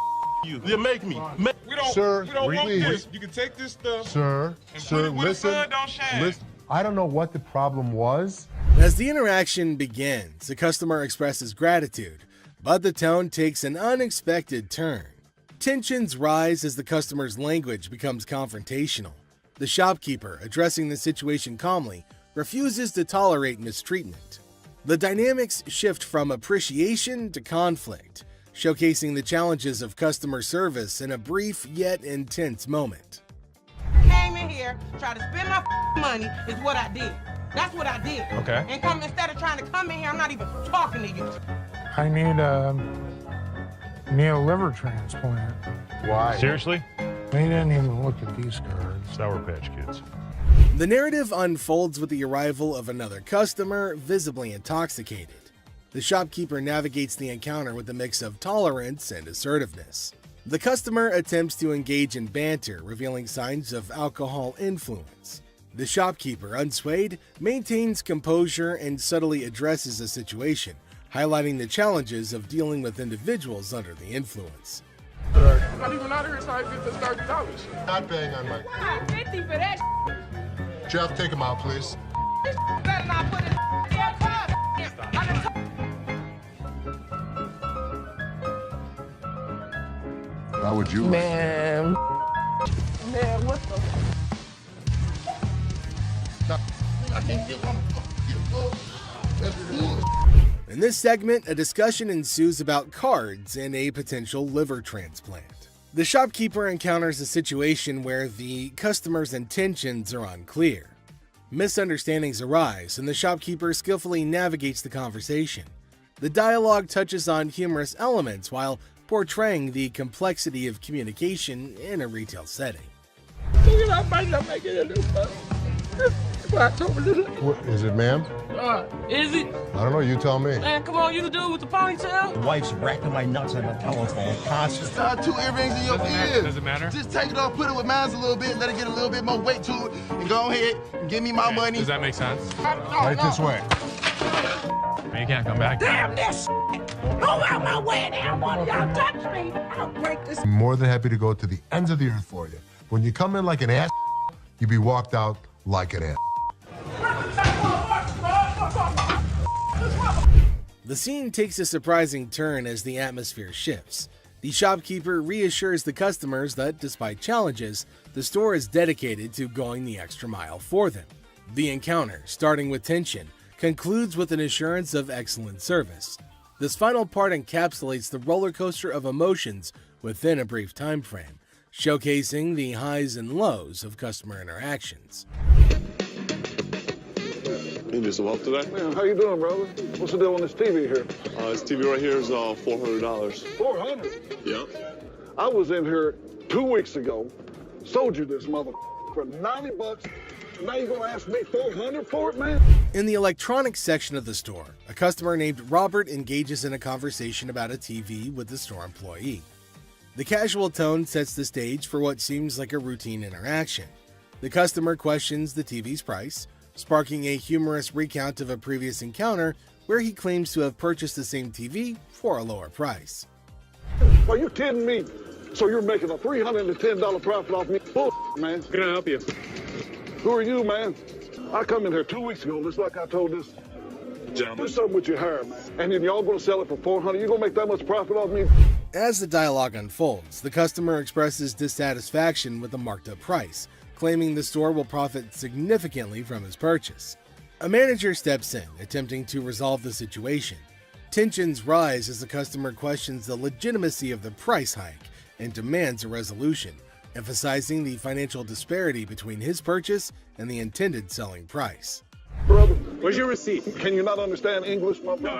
You make me. We don't, Sir, we don't want please. this. You can take this stuff. Sir, listen. I don't know what the problem was. As the interaction begins, the customer expresses gratitude, but the tone takes an unexpected turn. Tensions rise as the customer's language becomes confrontational. The shopkeeper, addressing the situation calmly, refuses to tolerate mistreatment. The dynamics shift from appreciation to conflict, showcasing the challenges of customer service in a brief yet intense moment. Came in here, tried to spend my money is what I did. That's what I did. Okay. And come instead of trying to come in here, I'm not even talking to you. I need a liver transplant. Why? Seriously? They didn't even look at these cards. Sour Patch Kids. The narrative unfolds with the arrival of another customer, visibly intoxicated. The shopkeeper navigates the encounter with a mix of tolerance and assertiveness. The customer attempts to engage in banter, revealing signs of alcohol influence. The shopkeeper, unswayed, maintains composure and subtly addresses the situation, highlighting the challenges of dealing with individuals under the influence. I'm not even out here trying to get this $30. Not paying on my. $50 for that. Jeff, take him out, please. Better not put it How would you? Man, what the? In this segment, a discussion ensues about cards and a potential liver transplant. The shopkeeper encounters a situation where the customer's intentions are unclear. Misunderstandings arise, and the shopkeeper skillfully navigates the conversation. The dialogue touches on humorous elements while portraying the complexity of communication in a retail setting. What, is it, ma'am? Is it? I don't know. You tell me. Man, come on, you the dude with the ponytail? The wife's racking my nuts on the telephone constantly. Two earrings in your ears. Does it matter? Just take it off, put it with mine a little bit, let it get a little bit more weight to it, and go ahead and give me my money. Does that make sense? Right this way. Man, you can't come back. Damn this! Go out my way now! One of y'all touch me! I'll break this. I'm more than happy to go to the ends of the earth for you. When you come in like an ass, you be walked out like an ass. The scene takes a surprising turn as the atmosphere shifts. The shopkeeper reassures the customers that, despite challenges, the store is dedicated to going the extra mile for them. The encounter, starting with tension, concludes with an assurance of excellent service. This final part encapsulates the roller coaster of emotions within a brief time frame, showcasing the highs and lows of customer interactions. You just walk today? Man, how you doing, brother? What's the deal on this TV here? This TV right here is $400. $400? Yeah. I was in here 2 weeks ago, sold you this mother for $90. Now you gonna ask me $400 for it, man? In the electronics section of the store, a customer named Robert engages in a conversation about a TV with the store employee. The casual tone sets the stage for what seems like a routine interaction. The customer questions the TV's price, sparking a humorous recount of a previous encounter where he claims to have purchased the same TV for a lower price. Are you kidding me? So you're making a $310 profit off me? Bull, man. Can I help you? Who are you, man? I come in here 2 weeks ago, just like I told this Gentlemen. do something with your hair, man. And then y'all gonna sell it for $400. You gonna make that much profit off me? As the dialogue unfolds, the customer expresses dissatisfaction with the marked up price, claiming the store will profit significantly from his purchase. A manager steps in, attempting to resolve the situation. Tensions rise as the customer questions the legitimacy of the price hike and demands a resolution, emphasizing the financial disparity between his purchase and the intended selling price. Brother, Where's your receipt? can you not understand English, my brother? No,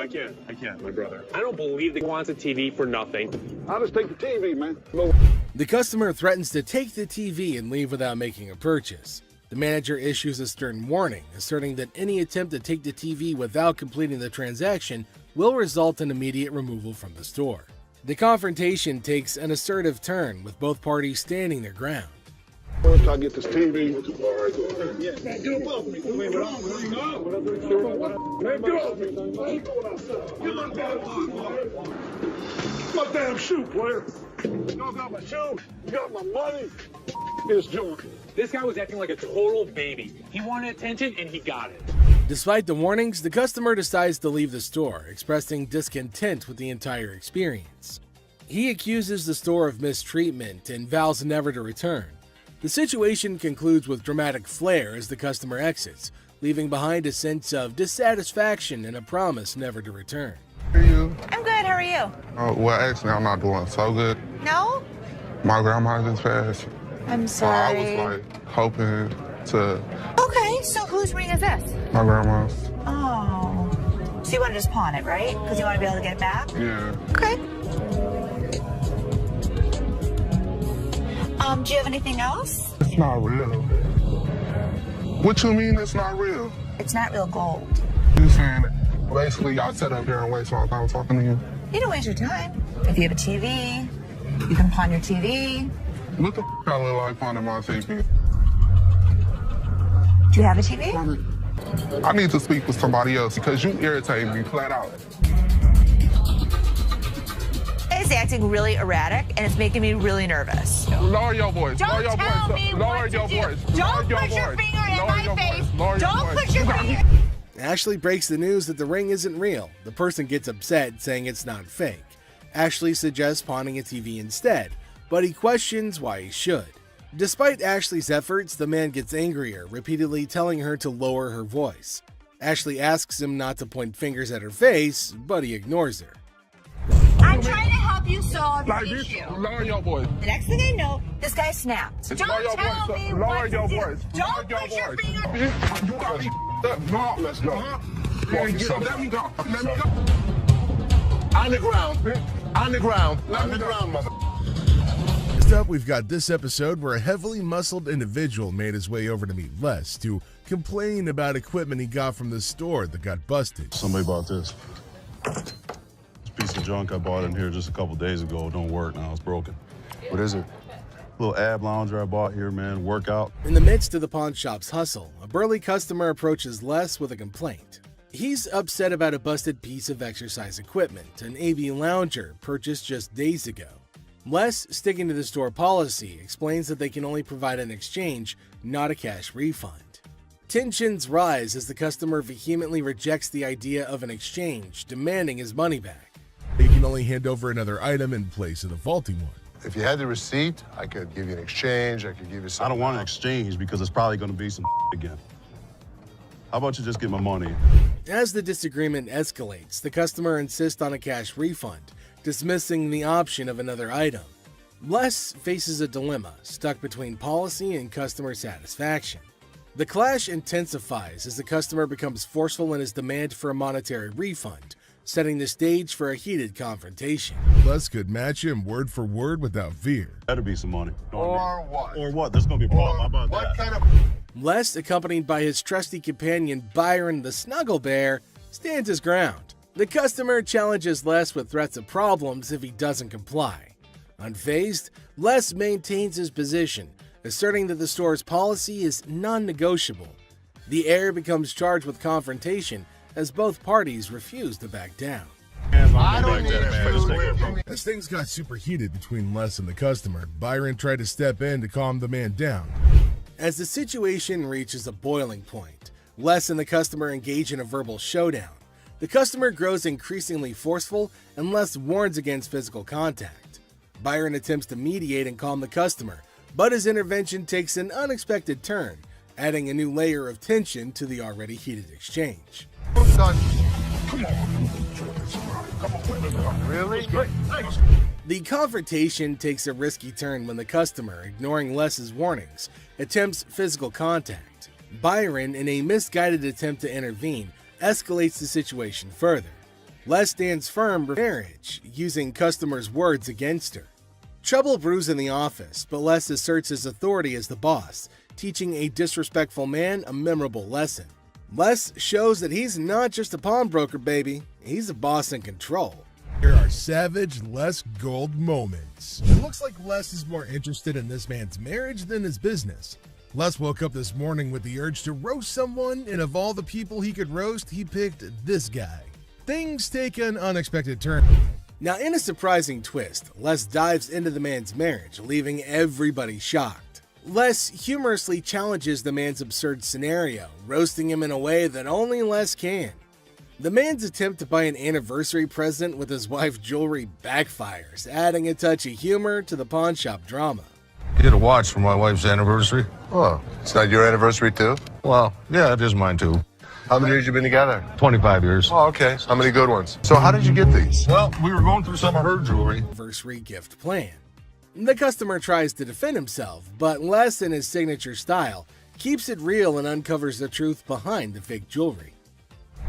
I can't, my brother. I don't believe that he wants a TV for nothing. I'll just take the TV, man. No. The customer threatens to take the TV and leave without making a purchase. The manager issues a stern warning, asserting that any attempt to take the TV without completing the transaction will result in immediate removal from the store. The confrontation takes an assertive turn, with both parties standing their ground. Once I get this TV. My damn shoe, player. You got my shoe. You got my money. It's Jordan. This guy was acting like a total baby. He wanted attention and he got it. Despite the warnings, the customer decides to leave the store, expressing discontent with the entire experience. He accuses the store of mistreatment and vows never to return. The situation concludes with dramatic flair as the customer exits, leaving behind a sense of dissatisfaction and a promise never to return. How are you? I'm good. How are you? Well, actually, I'm not doing so good. No? My grandma just passed. I'm sorry. I was like hoping to. Okay, so whose ring is this? My grandma's. Oh. So you want to just pawn it, right? Because you want to be able to get it back? Yeah. Okay. Do you have anything else? It's not real. What you mean it's not real? It's not real gold. You saying that basically y'all sat up here and waste my time talking to you? You don't waste your time. If you have a TV, you can pawn your TV. What the f*** I look like finding my TV? Do you have a TV? I need to speak with somebody else because you irritate me flat out. It's acting really erratic, and it's making me really nervous. Lower your voice. Don't Lower your tell voice. me Lower what to your do. voice. Don't Lower put your voice. finger in Lower my your face. voice. Lower Don't your put voice. your You got finger. me. Ashley breaks the news that the ring isn't real. The person gets upset, saying it's not fake. Ashley suggests pawning a TV instead, but he questions why he should. Despite Ashley's efforts, the man gets angrier, repeatedly telling her to lower her voice. Ashley asks him not to point fingers at her face, but he ignores her. I'm trying to help you solve Like your this, issue. lower your voice. The next thing I know, this guy snapped. Lower Don't your tell voice. me Lower what your to do. voice. Don't Lower your put your voice. finger. You got me up. No, let's go. Let me go. Let me go. On the ground. On the ground. On the ground, mother. Next up, we've got this episode where a heavily muscled individual made his way over to meet Les to complain about equipment he got from the store that got busted. Somebody bought this. This piece of junk I bought in here just a couple days ago. It don't work now. It's broken. What is it? Little ab lounger I bought here, man. Workout. In the midst of the pawn shop's hustle, a burly customer approaches Les with a complaint. He's upset about a busted piece of exercise equipment, an AB lounger purchased just days ago. Les, sticking to the store policy, explains that they can only provide an exchange, not a cash refund. Tensions rise as the customer vehemently rejects the idea of an exchange, demanding his money back. They can only hand over another item in place of the faulty one. If you had the receipt, I could give you an exchange. I could give you some. I don't want an exchange because it's probably going to be some again. How about you just get my money? As the disagreement escalates, the customer insists on a cash refund, dismissing the option of another item. Les faces a dilemma, stuck between policy and customer satisfaction. The clash intensifies as the customer becomes forceful in his demand for a monetary refund, setting the stage for a heated confrontation. Les could match him word for word without fear. Better be some money. Or what? Or what? There's going to be a problem. How about What that? kind of? Les, accompanied by his trusty companion Byron the Snuggle Bear, stands his ground. The customer challenges Les with threats of problems if he doesn't comply. Unfazed, Les maintains his position, asserting that the store's policy is non-negotiable. The heir becomes charged with confrontation as both parties refuse to back down. I don't need it. As things got super heated between Les and the customer, Byron tried to step in to calm the man down. As the situation reaches a boiling point, Les and the customer engage in a verbal showdown. The customer grows increasingly forceful and Les warns against physical contact. Byron attempts to mediate and calm the customer, but his intervention takes an unexpected turn, adding a new layer of tension to the already heated exchange. Really? The confrontation takes a risky turn when the customer, ignoring Les's warnings, attempts physical contact. Byron, in a misguided attempt to intervene, escalates the situation further. Les stands firm for marriage, using customers' words against her. Trouble brews in the office, but Les asserts his authority as the boss, teaching a disrespectful man a memorable lesson. Les shows that he's not just a pawnbroker, baby. He's a boss in control. Here are savage Les Gold moments. It looks like Les is more interested in this man's marriage than his business. Les woke up this morning with the urge to roast someone, and of all the people he could roast, he picked this guy. Things take an unexpected turn. Now, in a surprising twist, Les dives into the man's marriage, leaving everybody shocked. Les humorously challenges the man's absurd scenario, roasting him in a way that only Les can. The man's attempt to buy an anniversary present with his wife's jewelry backfires, adding a touch of humor to the pawn shop drama. You did a watch for my wife's anniversary. Oh, it's not your anniversary too? Well, yeah, it is mine too. How many years you been together? 25 years. Oh, okay. How many good ones? So how did you get these? Well, we were going through some of her jewelry. Anniversary gift plan. The customer tries to defend himself, but Les, in his signature style, keeps it real and uncovers the truth behind the fake jewelry.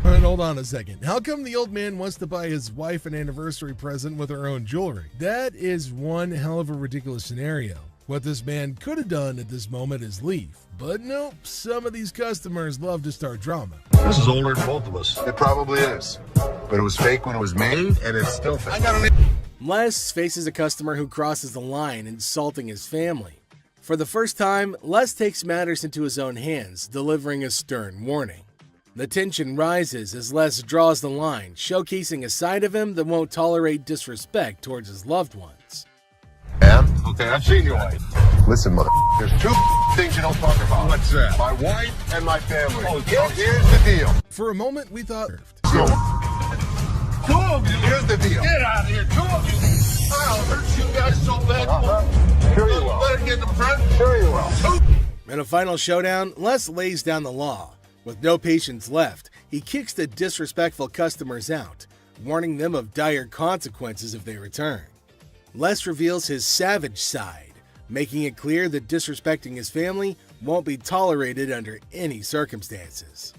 But hold on a second. How come the old man wants to buy his wife an anniversary present with her own jewelry? That is one hell of a ridiculous scenario. What this man could have done at this moment is leave. But nope, some of these customers love to start drama. This is older than both of us. It probably is. But it was fake when it was made, and it's still fake. Les faces a customer who crosses the line, insulting his family. For the first time, Les takes matters into his own hands, delivering a stern warning. The tension rises as Les draws the line, showcasing a side of him that won't tolerate disrespect towards his loved ones. And? Okay, I've seen your wife. Listen, mother, there's two things you don't talk about. What's that? My wife and my family. Oh, so here's the deal. For a moment, we thought... So, Two of you. here's the deal. Get out of here, two of you. I'll hurt you guys so bad. Sure you will. Better get the front. Sure you will. In a final showdown, Les lays down the law. With no patience left, he kicks the disrespectful customers out, warning them of dire consequences if they return. Les reveals his savage side, making it clear that disrespecting his family won't be tolerated under any circumstances.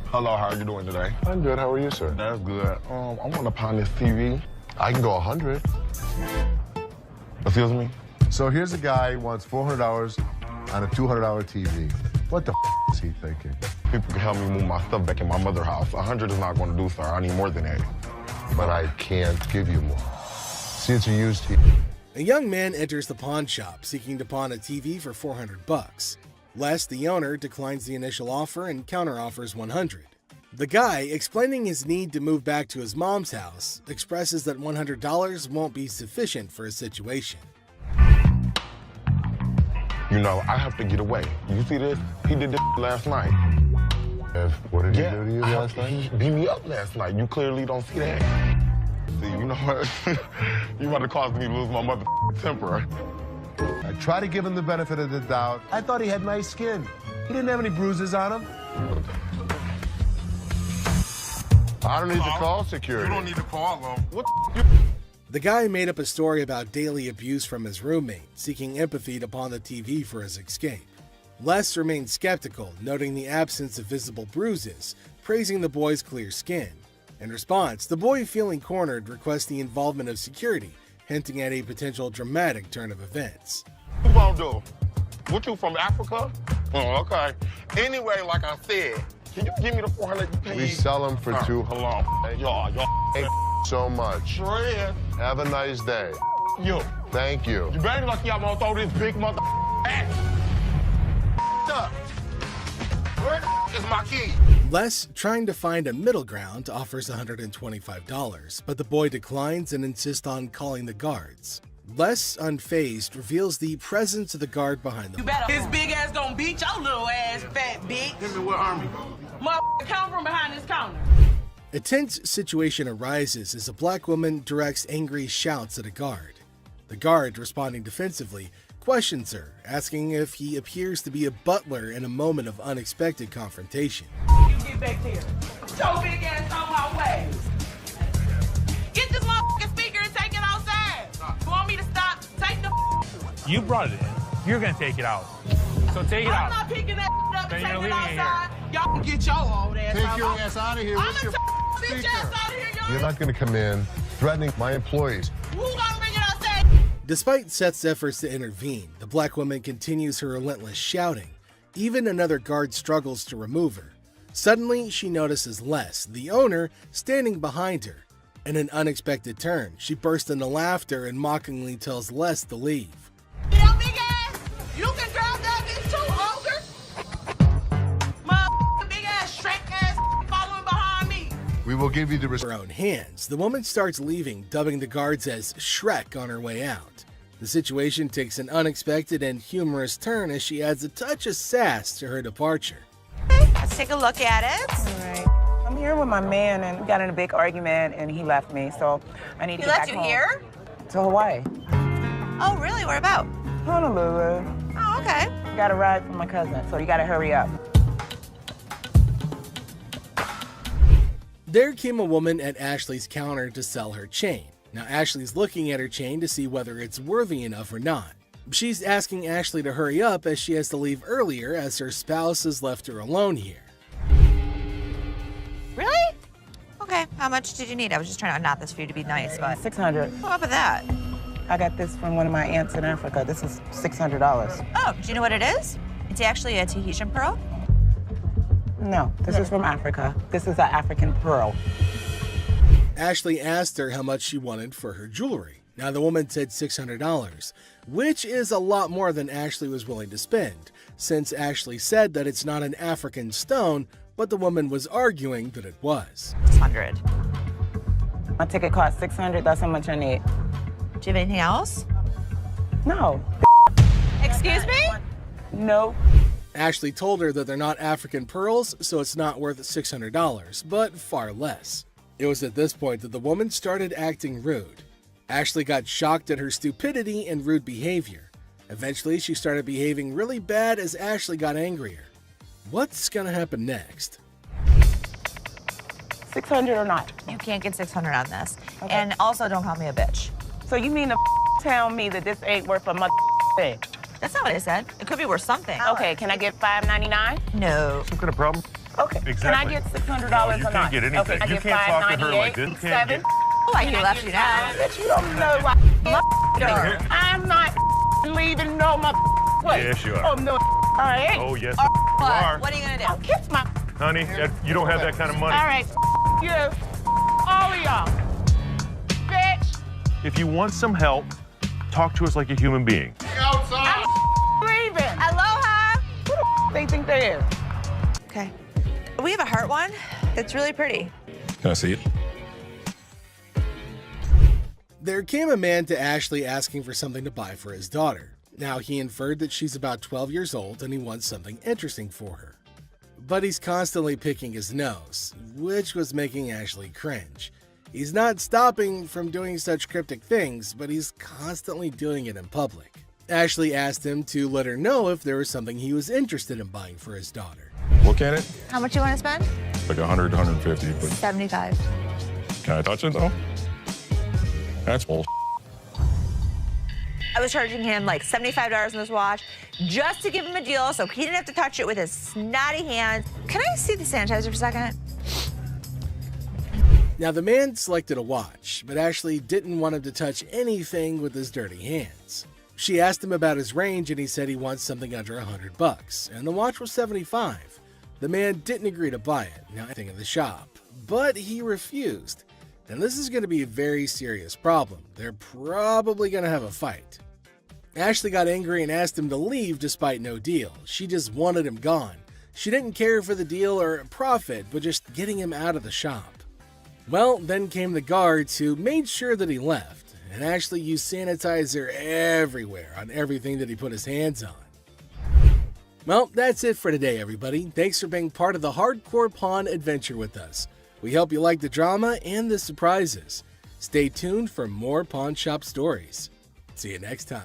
Hello, how are you doing today? I'm good. How are you, sir? That's good. I want to pawn this TV. I can go 100. Excuse me? So here's a guy who wants $400 on a $200 TV. What the is he thinking? People can help me move my stuff back in my mother's house. 100 is not going to do, sir. I need more than that. But I can't give you more. See, it's a used TV. A young man enters the pawn shop seeking to pawn a TV for $400. Les, the owner, declines the initial offer and counteroffers $100. The guy, explaining his need to move back to his mom's house, expresses that $100 won't be sufficient for his situation. You know, I have to get away. You see this? He did this last night. What did he do to you last night? He beat me up last night. You clearly don't see that. See, you know what? You about to cause me to lose my mother temper. I try to give him the benefit of the doubt. I thought he had nice skin. He didn't have any bruises on him. I don't need to call security. You don't need to call them. What The guy made up a story about daily abuse from his roommate, seeking empathy to pawn the TV for his escape. Les remained skeptical, noting the absence of visible bruises, praising the boy's clear skin. In response, the boy, feeling cornered, requests the involvement of security, hinting at a potential dramatic turn of events. you gonna do? What, you from Africa? Oh, okay. Anyway, like I said, can you give me the 400 you paid? We sell them for $200. Hold on. Y'all. Thank so much. Fred. Have a nice day. You. Thank you. You better lucky I'm gonna throw this big mother at up. Where is my key? Les, trying to find a middle ground, offers $125, but the boy declines and insists on calling the guards. Les, unfazed, reveals the presence of the guard behind the better. His big ass gonna beat your little ass, fat bitch. Give me what army? Motherfucker, come from behind this counter. A tense situation arises as a black woman directs angry shouts at a guard. The guard, responding defensively, questions her, asking if he appears to be a butler in a moment of unexpected confrontation. You get back here. Your big ass on my way. Get this motherfucking speaker and take it outside. You want me to stop? Take the You brought it in. You're gonna take it out. So take it out. I'm not picking that up Then and you're taking it leaving it outside. Y'all can get your old ass out. Take your ass out of here. I'm What's gonna your take bitch ass out of here, y'all. You're not going to come in threatening my employees. Who gonna bring it outside? Despite Seth's efforts to intervene, the black woman continues her relentless shouting. Even another guard struggles to remove her. Suddenly, she notices Les, the owner, standing behind her. In an unexpected turn, she bursts into laughter and mockingly tells Les to leave. You know, big ass, you can grab that bitch too, ogre. Motherfucking big ass, Shrek ass following behind me. We will give you the With her own hands, the woman starts leaving, dubbing the guards as Shrek on her way out. The situation takes an unexpected and humorous turn as she adds a touch of sass to her departure. Let's take a look at it. All right. I'm here with my man, and we got in a big argument, and he left me, so I need to He get left back you home. here? To Hawaii. Oh, really? Where about? Honolulu. Oh, okay. Got a ride from my cousin, so you gotta hurry up. There came a woman at Ashley's counter to sell her chain. Now Ashley's looking at her chain to see whether it's worthy enough or not. She's asking Ashley to hurry up as she has to leave earlier as her spouse has left her alone here. Really? Okay. How much did you need? I was just trying to knot this for you to be nice, but $600. What up with that? I got this from one of my aunts in Africa. This is $600. Oh, do you know what it is? It's actually a Tahitian pearl. No, this is from Africa. This is an African pearl. Ashley asked her how much she wanted for her jewelry. Now the woman said $600, which is a lot more than Ashley was willing to spend, since Ashley said that it's not an African stone, but the woman was arguing that it was. 600. My ticket cost $600. That's how much I need. Do you have anything else? No. Excuse me? No. Ashley told her that they're not African pearls, so it's not worth $600, but far less. It was at this point that the woman started acting rude. Ashley got shocked at her stupidity and rude behavior. Eventually, she started behaving really bad as Ashley got angrier. What's gonna happen next? 600 or not? You can't get 600 on this. Okay. And also, don't call me a bitch. So you mean to tell me that this ain't worth a mother thing? That's not what I said. It could be worth something. Okay, can I get $5.99? No. Some kind of problem? Okay. Exactly. Can I get $600 No, or you not? can't get anything. Okay, I You get can't talk to her like $5.98, this. You can't $7. Oh, I he left you now. Bitch, you don't know why. I'm not leaving no place. Yes, you are. Oh, no. All right. Oh, yes, What? you are. What are you gonna do? I'll kiss my. Honey, you don't have that kind of money. All right. You. All of y'all. Bitch. If you want some help, talk to us like a human being. I'm leaving. Aloha. Who the they think they is? Okay. We have a heart one. It's really pretty. Can I see it? There came a man to Ashley asking for something to buy for his daughter. Now he inferred that she's about 12 years old and he wants something interesting for her. But he's constantly picking his nose, which was making Ashley cringe. He's not stopping from doing such cryptic things, but he's constantly doing it in public. Ashley asked him to let her know if there was something he was interested in buying for his daughter. Look at it. How much you want to spend? Like 100, 150, but 75. can I touch it though? That's bull. I was charging him like $75 on this watch just to give him a deal so he didn't have to touch it with his snotty hands. Can I see the sanitizer for a second? Now the man selected a watch, but Ashley didn't want him to touch anything with his dirty hands. She asked him about his range and he said he wants something under $100, and the watch was $75. The man didn't agree to buy it, now anything in the shop, but he refused. And this is going to be a very serious problem. They're probably going to have a fight. Ashley got angry and asked him to leave despite no deal. She just wanted him gone. She didn't care for the deal or profit, but just getting him out of the shop. Well, then came the guards who made sure that he left, and Ashley used sanitizer everywhere on everything that he put his hands on. Well, that's it for today, everybody. Thanks for being part of the Hardcore Pawn adventure with us. We hope you like the drama and the surprises. Stay tuned for more pawn shop stories. See you next time.